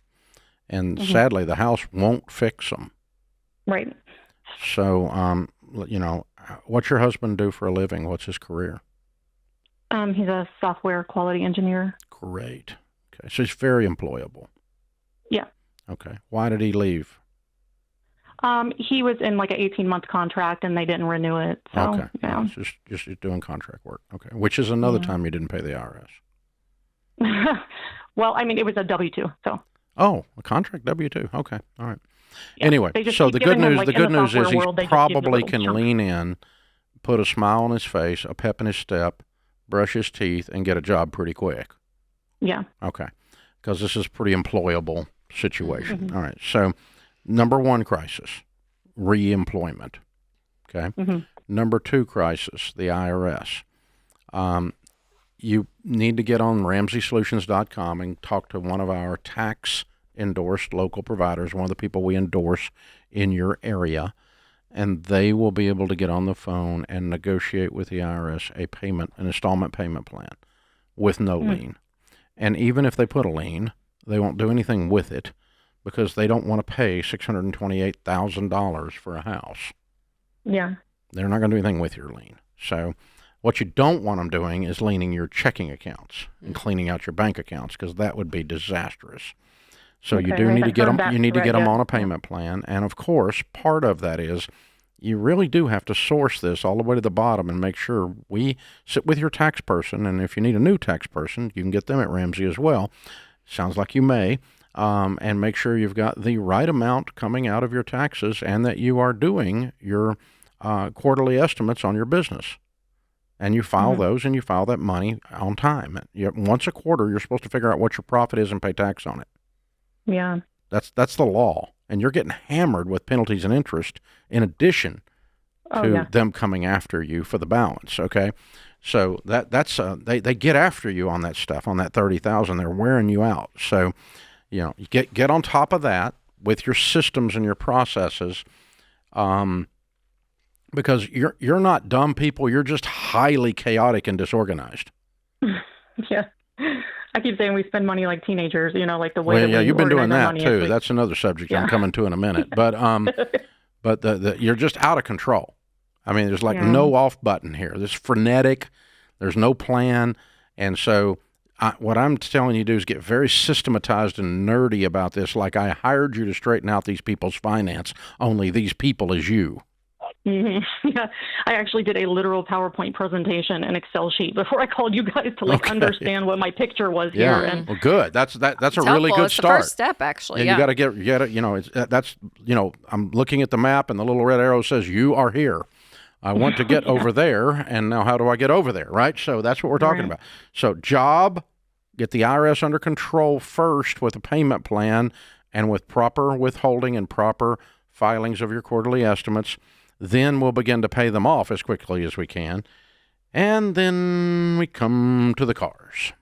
And sadly, the house won't fix them. Right. So, what's your husband do for a living? What's his career? He's a software quality engineer. Great. Okay. So he's very employable. Yeah. Okay. Why did he leave? He was in like an 18-month contract and they didn't renew it. So, okay. Yeah. Just doing contract work. Okay. Which is another time you didn't pay the IRS. Well, I mean, it was a W-2, so. Oh, a contract W-2. Okay. All right. Yeah, anyway, so the good news, is he world, probably can lean in, put a smile on his face, a pep in his step, brush his teeth, and get a job pretty quick. Yeah. Okay. Because this is a pretty employable situation. All right. So, number 1 crisis, reemployment. Okay. Number 2 crisis, the IRS. You need to get on RamseySolutions.com and talk to one of our tax-endorsed local providers, one of the people we endorse in your area, and they will be able to get on the phone and negotiate with the IRS an installment payment plan with no lien. And even if they put a lien, they won't do anything with it because they don't want to pay $628,000 for a house. Yeah. They're not going to do anything with your lien. So what you don't want them doing is leaning your checking accounts and cleaning out your bank accounts because that would be disastrous. So you do need to get them. You need to get them on a payment plan, and of course, part of that is you really do have to source this all the way to the bottom and make sure we sit with your tax person. And if you need a new tax person, you can get them at Ramsey as well. Sounds like you may. And make sure you've got the right amount coming out of your taxes and that you are doing your quarterly estimates on your business. And you file those and you file that money on time. Once a quarter, you're supposed to figure out what your profit is and pay tax on it. Yeah. That's the law. And you're getting hammered with penalties and interest in addition to them coming after you for the balance, okay? So that's they get after you on that stuff, on that $30,000. They're wearing you out. So, you get on top of that with your systems and your processes, because you're not dumb people. You're just highly chaotic and disorganized. Yeah. I keep saying we spend money like teenagers, like the way you've been doing that money too. That's another subject I'm coming to in a minute. But but you're just out of control. I mean, there's no off button here. This frenetic. There's no plan, and so what I'm telling you to do is get very systematized and nerdy about this. Like I hired you to straighten out these people's finance. Only these people is you. Mm-hmm. Yeah, I actually did a literal PowerPoint presentation and Excel sheet before I called you guys to understand what my picture was here. And well, good. That's a really helpful. good It's start. The first step, actually. You got to get it. That's I'm looking at the map and the little red arrow says you are here. I want to get over there, and now how do I get over there? Right. So that's what we're talking about. So job, get the IRS under control first with a payment plan and with proper withholding and proper filings of your quarterly estimates. Then we'll begin to pay them off as quickly as we can. And then we come to the cars.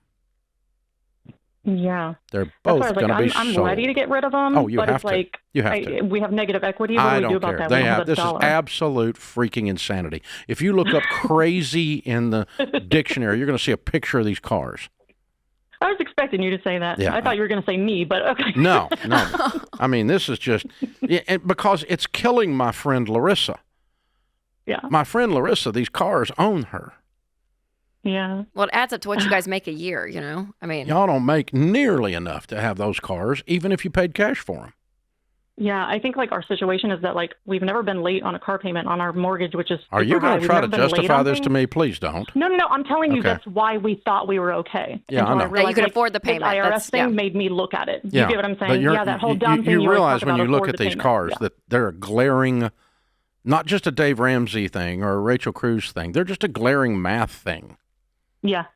Yeah. They're both going to be I'm sold. ready to get rid of them. Oh, you but have it's to. You have to. We have negative equity. What I do we do don't about care. that? This is absolute freaking insanity. If you look up crazy in the dictionary, you're going to see a picture of these cars. I was expecting you to say that. Yeah. I thought you were going to say me, but okay. No. I mean, this is just because it's killing my friend Larissa. Yeah. My friend Larissa, these cars own her. Yeah. Well, it adds up to what you guys make a year, I mean. Y'all don't make nearly enough to have those cars, even if you paid cash for them. Yeah, I think our situation is that we've never been late on a car payment on our mortgage, which is. Are you going to try to justify this to me? Please don't. No. I'm telling you that's why we thought we were okay. Yeah, I know. That you could afford the payment. The IRS thing made me look at it. Yeah. You get what I'm saying? But Yeah, that whole dumb thing. You realize when you look at these payment. cars that they're a glaring, not just a Dave Ramsey thing or a Rachel Cruze thing. They're just a glaring math thing. Yeah.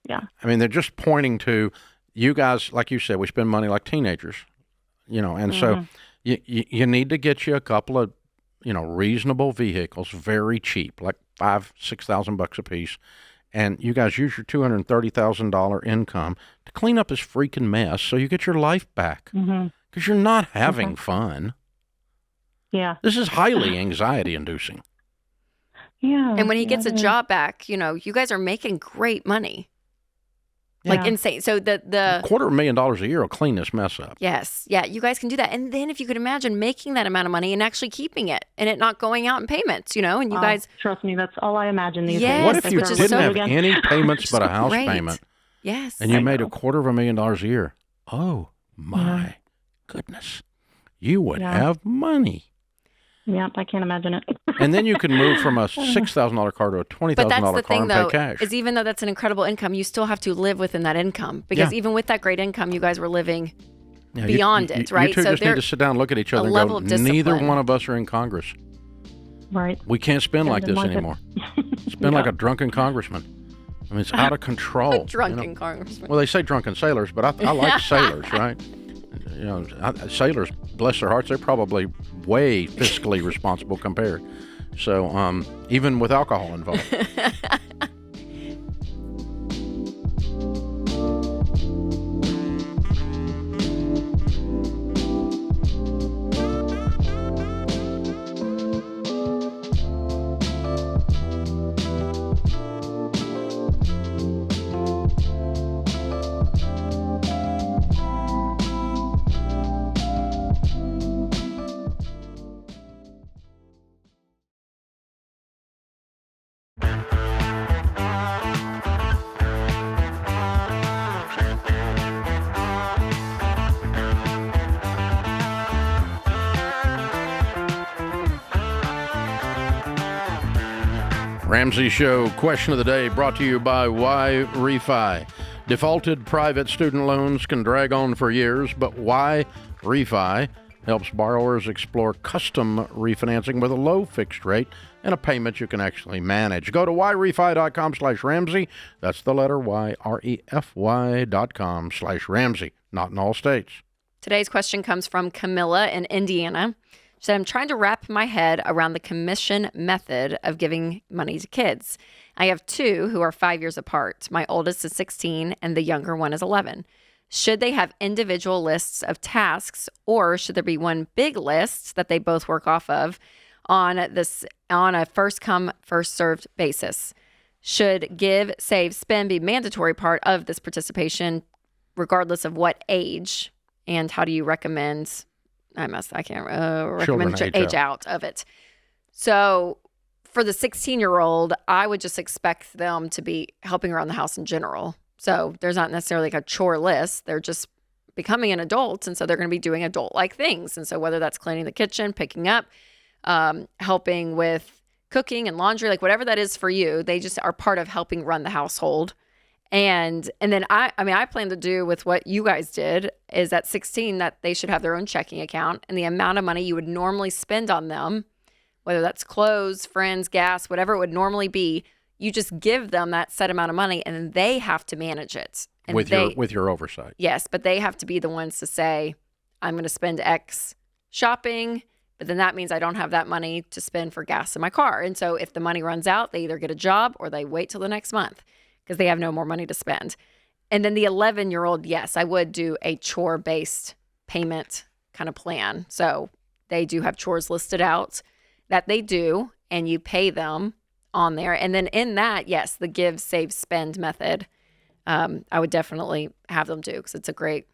Yeah. I mean, they're just pointing to you guys, like you said, we spend money like teenagers, and so you need to get you a couple of, reasonable vehicles, very cheap, like $5,000-$6,000 a piece. And you guys use your $230,000 income to clean up this freaking mess so you get your life back. Because you're not having fun. Yeah. This is highly anxiety inducing. Yeah. And when he gets a job back, you guys are making great money. Like insane. So the $250,000 a year will clean this mess up. Yes. Yeah, you guys can do that. And then if you could imagine making that amount of money and actually keeping it and it not going out in payments, and you guys trust me, that's all I imagine these days. What if you didn't have any payments but a house payment? Yes. And you made $250,000 a year. Oh my goodness. You would have money. Yeah, I can't imagine it. And then you can move from a $6,000 car to a $20,000 car and pay cash. Is even though that's an incredible income, you still have to live within that income because even with that great income, you guys were living beyond it, right? You two just need to sit down and look at each other and go, neither one of us are in Congress. Right. We can't spend like this anymore. Spend like a drunken congressman. I mean, it's out of control. Drunken congressman. Well, they say drunken sailors, but I like sailors, right? Sailors, bless their hearts, they're probably way fiscally responsible compared. So even with alcohol involved. Ramsey Show question of the day brought to you by Why Refi. Defaulted private student loans can drag on for years, but Why Refi helps borrowers explore custom refinancing with a low fixed rate and a payment you can actually manage. Go to whyrefi.com/Ramsey. That's the letter YREFY.com/Ramsey. Not in all states. Today's question comes from Camilla in Indiana. She said, I'm trying to wrap my head around the commission method of giving money to kids. I have two who are 5 years apart. My oldest is 16 and the younger one is 11. Should they have individual lists of tasks, or should there be one big list that they both work off of on a first come, first served basis? Should give, save, spend be mandatory part of this participation, regardless of what age? And how do you recommend? I can't recommend age out of it. So for the 16-year-old, I would just expect them to be helping around the house in general. So there's not necessarily like a chore list. They're just becoming an adult. And so they're going to be doing adult-like things. And so whether that's cleaning the kitchen, picking up, helping with cooking and laundry, like whatever that is for you, they just are part of helping run the household. And then I plan to do with what you guys did is at 16 that they should have their own checking account, and the amount of money you would normally spend on them, whether that's clothes, friends, gas, whatever it would normally be, you just give them that set amount of money and then they have to manage it. And with your oversight. Yes, but they have to be the ones to say, I'm going to spend X shopping, but then that means I don't have that money to spend for gas in my car. And so if the money runs out, they either get a job or they wait till the next month, because they have no more money to spend. And then the 11-year-old, yes, I would do a chore-based payment kind of plan. So they do have chores listed out that they do, and you pay them on there. And then in that, yes, the give, save, spend method, I would definitely have them do, because it's a great,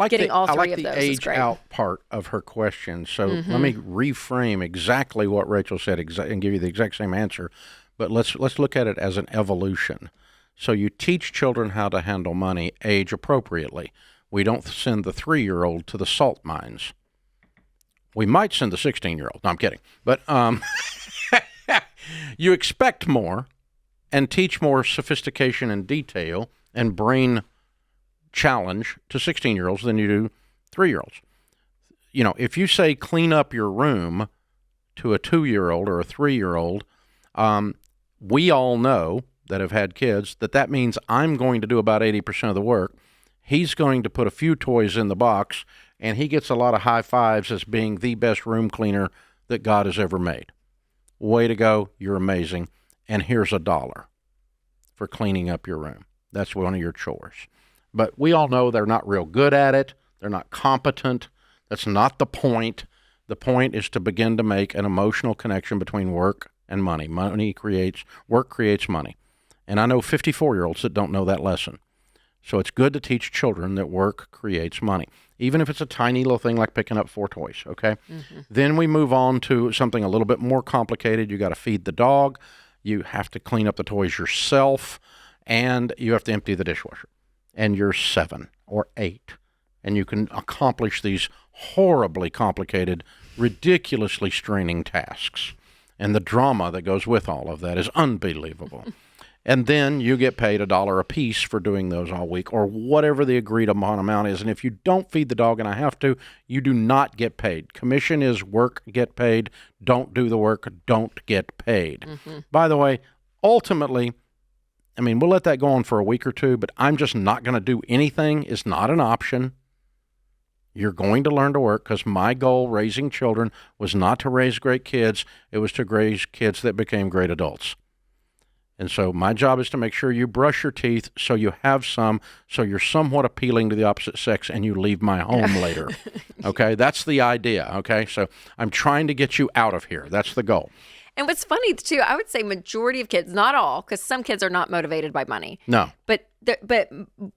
getting all three of those is great. I like the age out part of her question. So let me reframe exactly what Rachel said and give you the exact same answer. But let's look at it as an evolution. So you teach children how to handle money age appropriately. We don't send the 3-year-old to the salt mines. We might send the 16-year-old. No, I'm kidding. But you expect more and teach more sophistication and detail and brain challenge to 16-year-olds than you do 3-year-olds. You know, if you say clean up your room to a 2-year-old or a 3-year-old, we all know that have had kids that means I'm going to do about 80% of the work. He's going to put a few toys in the box, and he gets a lot of high fives as being the best room cleaner that God has ever made. Way to go. You're amazing. And here's $1 for cleaning up your room. That's one of your chores. But we all know they're not real good at it. They're not competent. That's not the point. The point is to begin to make an emotional connection between work and money. Work creates money. And I know 54-year-olds that don't know that lesson. So it's good to teach children that work creates money, even if it's a tiny little thing like picking up 4 toys, okay? Then we move on to something a little bit more complicated. You got to feed the dog. You have to clean up the toys yourself, and you have to empty the dishwasher. And you're 7 or 8, and you can accomplish these horribly complicated, ridiculously straining tasks. And the drama that goes with all of that is unbelievable. And then you get paid $1 a piece for doing those all week, or whatever the agreed upon amount is. And if you don't feed the dog, and I have to, you do not get paid. Commission is work, get paid. Don't do the work, don't get paid. By the way, ultimately, I mean, we'll let that go on for a week or two, but I'm just not going to do anything. It's not an option. You're going to learn to work, because my goal raising children was not to raise great kids. It was to raise kids that became great adults. And so my job is to make sure you brush your teeth so you have some, so you're somewhat appealing to the opposite sex, and you leave my home later. Okay? That's the idea. Okay? So I'm trying to get you out of here. That's the goal. And what's funny, too, I would say majority of kids, not all, because some kids are not motivated by money. No. But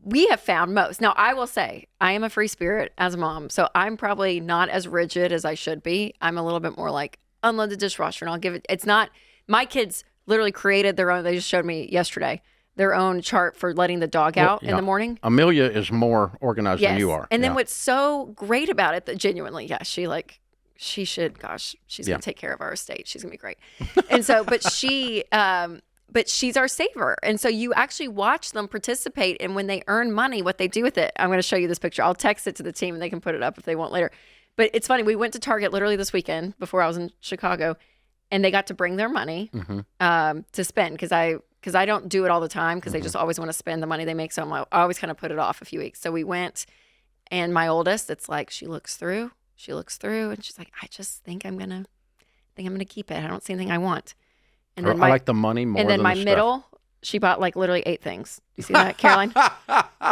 we have found most. Now, I will say, I am a free spirit as a mom, so I'm probably not as rigid as I should be. I'm a little bit more like, unload the dishwasher, and I'll give it. It's not, my kids literally created their own, they just showed me yesterday, their own chart for letting the dog out in the morning. Amelia is more organized than you are. And then what's so great about it, that genuinely, she should, gosh, she's Yeah. going to take care of our estate. She's going to be great. And so, but she's our saver. And so you actually watch them participate. And when they earn money, what they do with it. I'm going to show you this picture. I'll text it to the team and they can put it up if they want later. But it's funny. We went to Target literally this weekend before I was in Chicago, and they got to bring their money to spend because I don't do it all the time because they just always want to spend the money they make. So I always kind of put it off a few weeks. So we went, and my oldest, it's like she looks through, and she's like, I just think I'm gonna keep it. I don't see anything I want. And then I like the money more. And then than my the middle, she bought like literally 8 things. You see that, Caroline?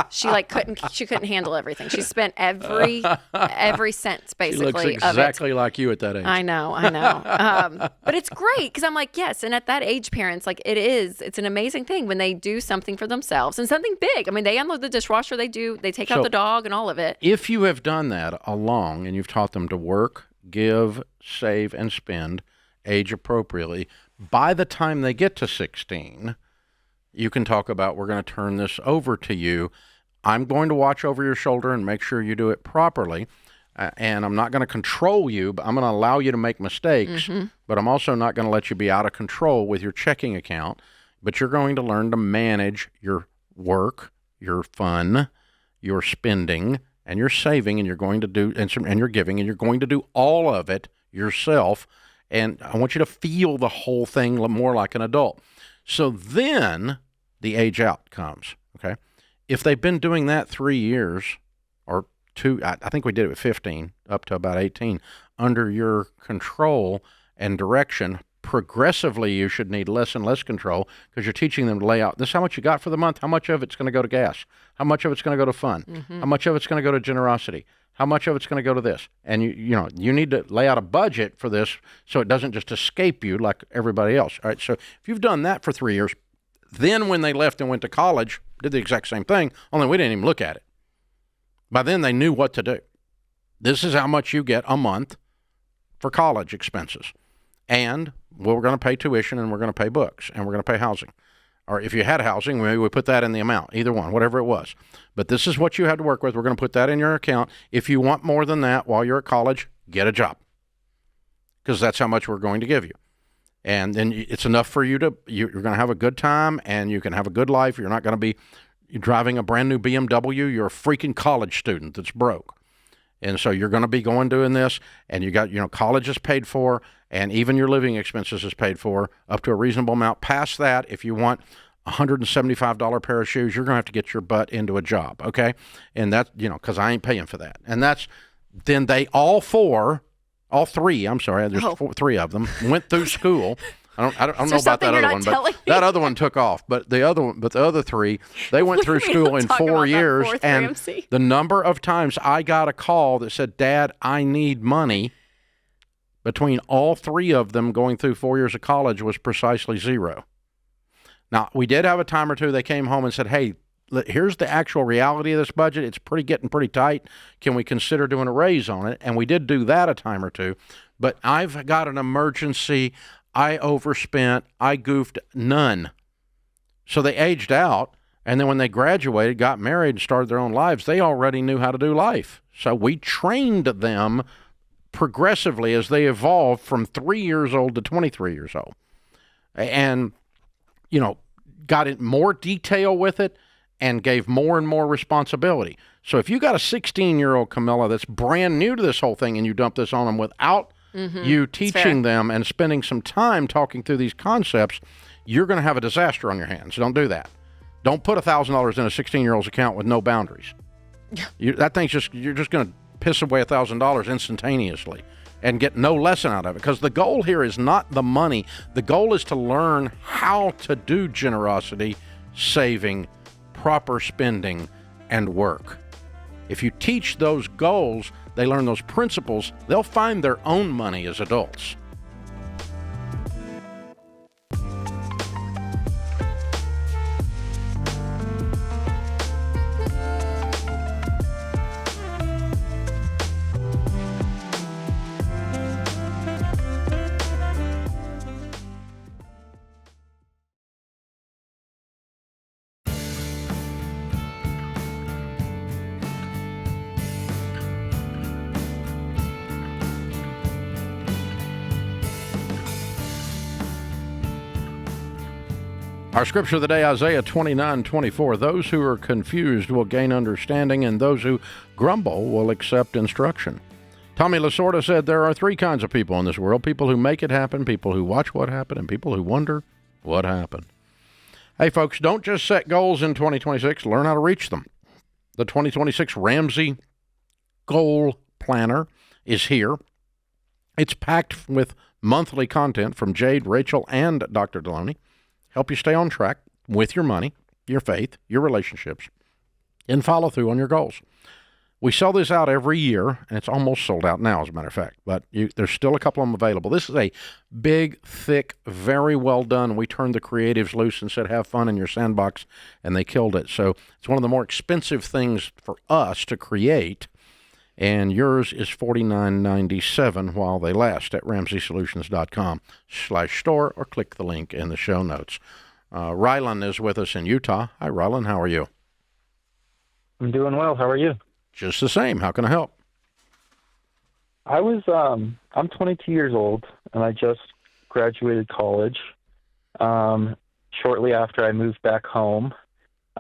She couldn't handle everything. She spent every cent basically. She looks exactly like you at that age. I know. But it's great because I'm like, yes. And at that age, parents, like it's an amazing thing when they do something for themselves and something big. I mean, they unload the dishwasher, they take out the dog and all of it. If you have done that along and you've taught them to work, give, save, and spend age appropriately, by the time they get to 16, you can talk about, we're going to turn this over to you. I'm going to watch over your shoulder and make sure you do it properly. And I'm not going to control you, but I'm going to allow you to make mistakes. But I'm also not going to let you be out of control with your checking account. But you're going to learn to manage your work, your fun, your spending, and your saving, and you're going to do, and your giving, and you're going to do all of it yourself. And I want you to feel the whole thing more like an adult. So then the age out comes, okay? If they've been doing that 3 years or 2, I think we did it with 15 up to about 18, under your control and direction, progressively you should need less and less control because you're teaching them to lay out, this is how much you got for the month, how much of it's going to go to gas, how much of it's going to go to fun, how much of it's going to go to generosity, how much of it's going to go to this. And you need to lay out a budget for this so it doesn't just escape you like everybody else. All right, so if you've done that for 3 years, then when they left and went to college, did the exact same thing, only we didn't even look at it. By then they knew what to do. This is how much you get a month for college expenses. And we're going to pay tuition and we're going to pay books and we're going to pay housing. Or if you had housing, maybe we put that in the amount, either one, whatever it was. But this is what you had to work with. We're going to put that in your account. If you want more than that while you're at college, get a job. Because that's how much we're going to give you. And then it's enough for you're going to have a good time and you can have a good life. You're not going to be driving a brand new BMW. You're a freaking college student that's broke. And so you're going to be doing this, and you got, college is paid for, and even your living expenses is paid for up to a reasonable amount. Past that, if you want a $175 pair of shoes, you're going to have to get your butt into a job, okay? And that's, because I ain't paying for that. And then they all three, I'm sorry, there's 3 of them, went through school. I don't know about that other one, but that other one took off. But the other 3, they went through school in 4 years, and the number of times I got a call that said, "Dad, I need money," between all 3 of them going through 4 years of college was precisely 0. Now, we did have a time or two they came home and said, "Hey, here's the actual reality of this budget. It's getting pretty tight. Can we consider doing a raise on it?" And we did do that a time or two. But I've got an emergency. I overspent. I goofed. None. So they aged out, and then when they graduated, got married, and started their own lives, they already knew how to do life. So we trained them progressively as they evolved from 3 years old to 23 years old. And, got in more detail with it and gave more and more responsibility. So if you got a 16-year-old Camilla that's brand new to this whole thing and you dump this on them without you teaching them and spending some time talking through these concepts, you're going to have a disaster on your hands. Don't do that. Don't put $1,000 in a 16-year-old's account with no boundaries. That thing's you're just going to piss away $1,000 instantaneously and get no lesson out of it. Because the goal here is not the money. The goal is to learn how to do generosity, saving, proper spending, and work. If you teach those goals, they learn those principles, they'll find their own money as adults. Our scripture of the day, Isaiah 29:24. Those who are confused will gain understanding, and those who grumble will accept instruction. Tommy Lasorda said there are three kinds of people in this world: people who make it happen, people who watch what happened, and people who wonder what happened. Hey, folks, don't just set goals in 2026. Learn how to reach them. The 2026 Ramsey Goal Planner is here. It's packed with monthly content from Jade, Rachel, and Dr. Deloney. Help you stay on track with your money, your faith, your relationships, and follow through on your goals. We sell this out every year, and it's almost sold out now, as a matter of fact, but there's still a couple of them available. This is a big, thick, very well done. We turned the creatives loose and said, have fun in your sandbox, and they killed it. So it's one of the more expensive things for us to create, and yours is $49.97 while they last at RamseySolutions.com/store, or click the link in the show notes. Rylan is with us in Utah. Hi, Rylan. How are you? I'm doing well. How are you? Just the same. How can I help? I'm 22 years old, and I just graduated college. Shortly after I moved back home.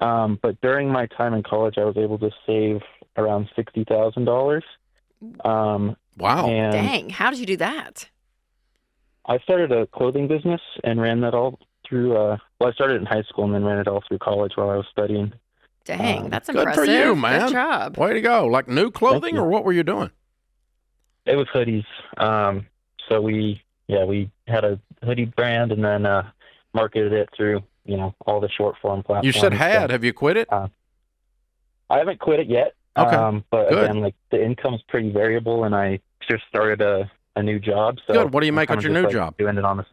But during my time in college, I was able to save around $60,000. Wow. Dang. How did you do that? I started a clothing business and ran that all through, I started in high school and then ran it all through college while I was studying. Dang, that's good impressive. for you, man. Good job. Way to go. Like new clothing, or what were you doing? It was hoodies. So we had a hoodie brand and then marketed it through, all the short form platforms. You said had. Have you quit it? I haven't quit it yet. Okay. But Good. again, the income's pretty variable, and I just started a new job. So Good. What do you make at your new job? Doing it on this.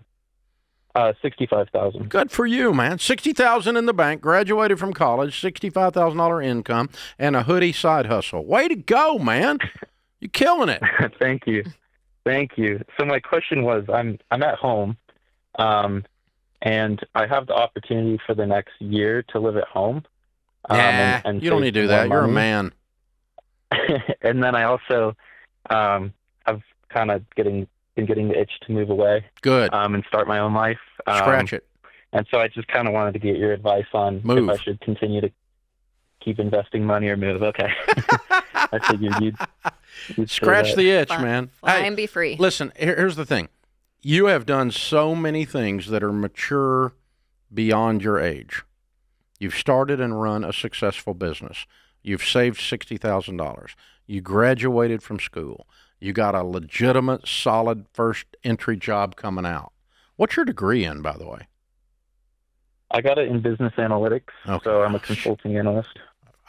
$65,000. Good for you, man. $60,000 in the bank, graduated from college, $65,000 income, and a hoodie side hustle. Way to go, man. You're killing it. Thank you. So my question was, I'm at home, and I have the opportunity for the next year to live at home. And you don't need to do that. You're a man. And then I also have kind of been getting the itch to move away. Good. And start my own life. Scratch it. And so I just kind of wanted to get your advice on Move. if I should continue to keep investing money or move. Okay. I figured you'd Scratch the itch, Fly, man. Fly and be free. Listen, here's the thing. You have done so many things that are mature beyond your age. You've started and run a successful business. You've saved $60,000. You graduated from school. You got a legitimate, solid first entry job coming out. What's your degree in, by the way? I got it in business analytics, so I'm a consulting analyst.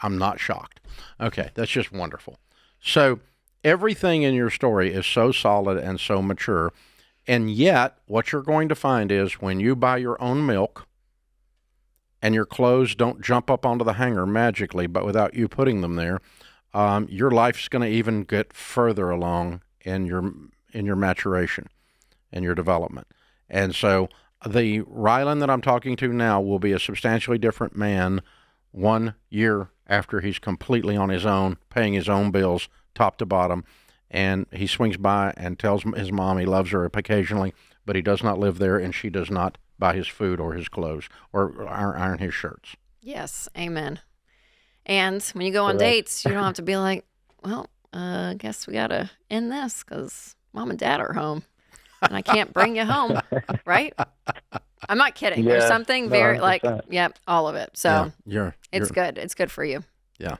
I'm not shocked. Okay, that's just wonderful. So everything in your story is so solid and so mature, and yet what you're going to find is when you buy your own milk and your clothes don't jump up onto the hanger magically, but without you putting them there, your life's going to even get further along in your maturation and your development. And so the Rylan that I'm talking to now will be a substantially different man 1 year after he's completely on his own, paying his own bills top to bottom, and he swings by and tells his mom he loves her occasionally, but he does not live there, and she does not buy his food or his clothes or iron his shirts. Yes, amen. And when you go on dates, you don't have to be like, well, I guess we got to end this because mom and dad are home and I can't bring you home, right? I'm not kidding. There's something very 100%. All of it. So it's good. It's good for you. Yeah,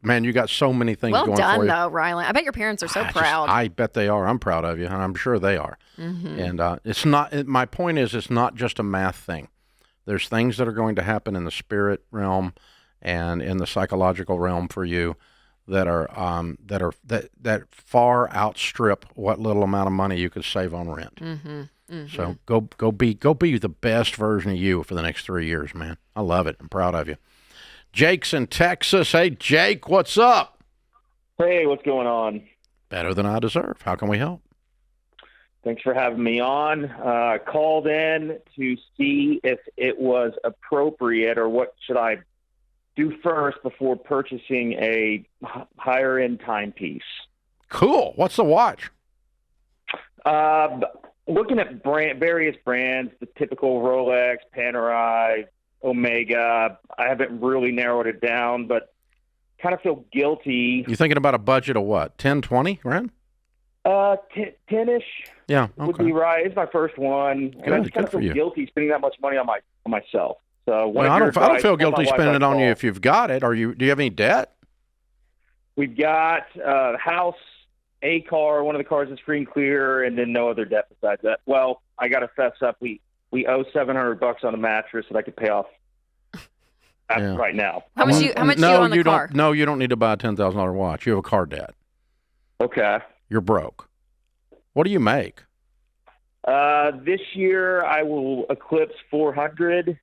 man, you got so many things Well going done, for you. though, Rylan. I bet your parents are so proud. I bet they are. I'm proud of you, and I'm sure they are. Mm-hmm. And it's not. My point is, it's not just a math thing. There's things that are going to happen in the spirit realm and in the psychological realm for you that far outstrip what little amount of money you could save on rent. Mm-hmm. Mm-hmm. So go be the best version of you for the next 3 years, man. I love it. I'm proud of you. Jake's in Texas. Hey, Jake, what's up? Hey, what's going on? Better than I deserve. How can we help? Thanks for having me on. Called in to see if it was appropriate or what should I do first before purchasing a higher-end timepiece. Cool. What's the watch? looking at various brands, the typical Rolex, Panerai, Omega. I haven't really narrowed it down, but kind of feel guilty. You thinking about a budget of what, 10, 20 grand? 10-ish. Yeah, would be right. It's my first one, and I just kind of feel guilty spending that much money on myself. So well, I don't feel guilty spending it on you if you've got it. Do you have any debt? We've got a house, a car. One of the cars is free and clear, and then no other debt besides that. Well, I got to fess up. We owe $700 on a mattress that I could pay off right now. How much do you owe on the car? No, you don't need to buy a $10,000 watch. You have a car debt. Okay. You're broke. What do you make? This year I will eclipse 400.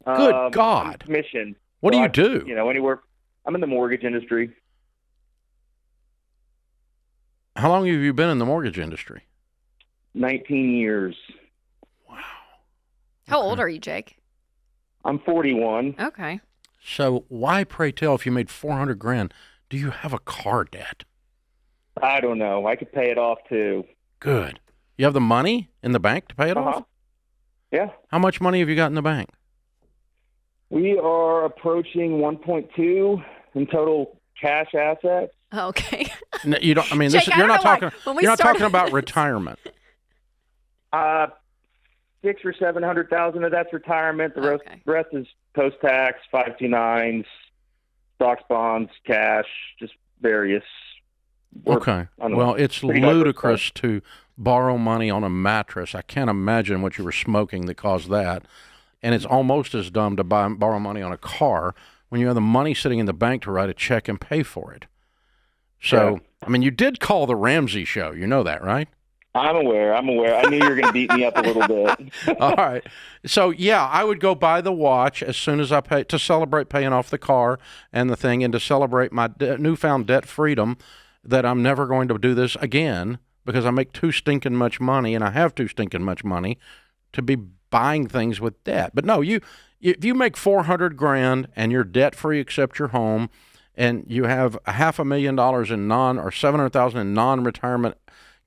Good God! Commission. What do you do? Anywhere. I'm in the mortgage industry. How long have you been in the mortgage industry? 19 years. How old are you, Jake? I'm 41. Okay. So why, pray tell, if you made 400 grand, do you have a car debt? I don't know. I could pay it off too. Good. You have the money in the bank to pay it off? Yeah. How much money have you got in the bank? We are approaching 1.2 in total cash assets. Okay. No, you don't. I mean, Jake, you're not talking. You're not talking about retirement. 600,000 or 700,000 of that's retirement. The rest is post tax, 529s, stocks, bonds, cash, just various. Okay. Well, it's ludicrous to borrow money on a mattress. I can't imagine what you were smoking that caused that. And it's almost as dumb to borrow money on a car when you have the money sitting in the bank to write a check and pay for it. So, I mean, you did call the Ramsey show. You know that, right? I'm aware. I knew you were going to beat me up a little bit. All right. So, yeah, I would go buy the watch as soon as I pay to celebrate paying off the car and the thing and to celebrate my newfound debt freedom that I'm never going to do this again because I make too stinking much money and I have too stinking much money to be buying things with debt. But no, if you make 400 grand and you're debt free except your home and you have $500,000 in or 700,000 in non-retirement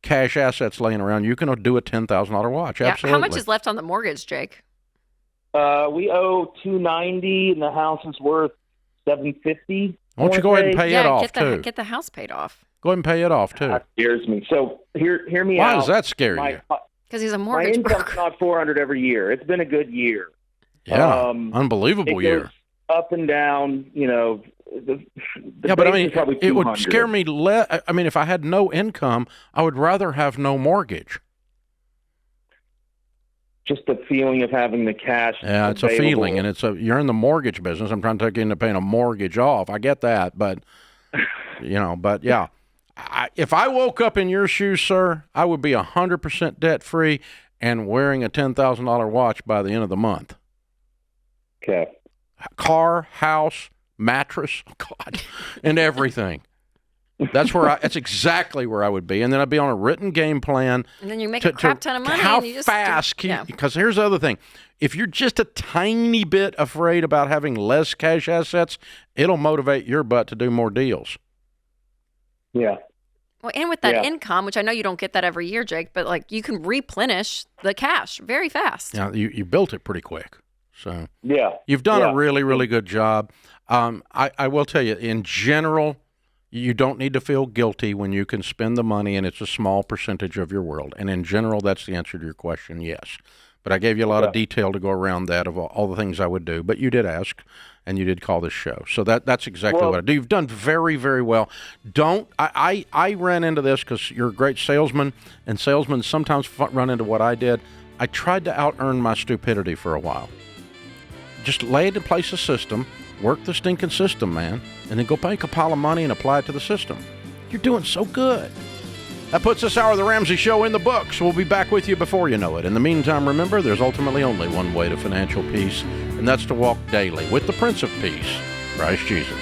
cash assets laying around, you can do a $10,000 watch. Yeah. Absolutely. How much is left on the mortgage, Jake? We owe $290 and the house is worth $750. Why don't you go ahead and pay it off too? Get the house paid off. Go ahead and pay it off too. That scares me. So hear me Why out. does that scare you? Because he's a mortgage broker. My income's not 400 every year. It's been a good year. Yeah, unbelievable year. Goes up and down. The but I mean, probably it would scare me less. I mean, if I had no income, I would rather have no mortgage. Just the feeling of having the cash. Yeah, it's available. a feeling, and you're in the mortgage business. I'm trying to take you into paying a mortgage off. I get that, but but yeah. If I woke up in your shoes, sir, I would be 100% debt free and wearing a $10,000 watch by the end of the month. Okay. Car, house, mattress, God, and everything. That's exactly where I would be, and then I'd be on a written game plan. And then you make a crap ton of money. How and you just fast? Because here's the other thing: if you're just a tiny bit afraid about having less cash assets, it'll motivate your butt to do more deals. Yeah. Well, and with that income, which I know you don't get that every year, Jake, but you can replenish the cash very fast. Yeah, you built it pretty quick. So you've done a really, really good job. I will tell you, in general, you don't need to feel guilty when you can spend the money and it's a small percentage of your world. And in general, that's the answer to your question, yes. But I gave you a lot of detail to go around that of all the things I would do. But you did ask, and you did call this show. So that's exactly what I do. You've done very, very well. I ran into this because you're a great salesman, and salesmen sometimes run into what I did. I tried to out-earn my stupidity for a while. Just lay into place a system, work the stinking system, man, and then go make a pile of money and apply it to the system. You're doing so good. That puts this hour of the Ramsey Show in the books. We'll be back with you before you know it. In the meantime, remember, there's ultimately only one way to financial peace, and that's to walk daily with the Prince of Peace, Christ Jesus.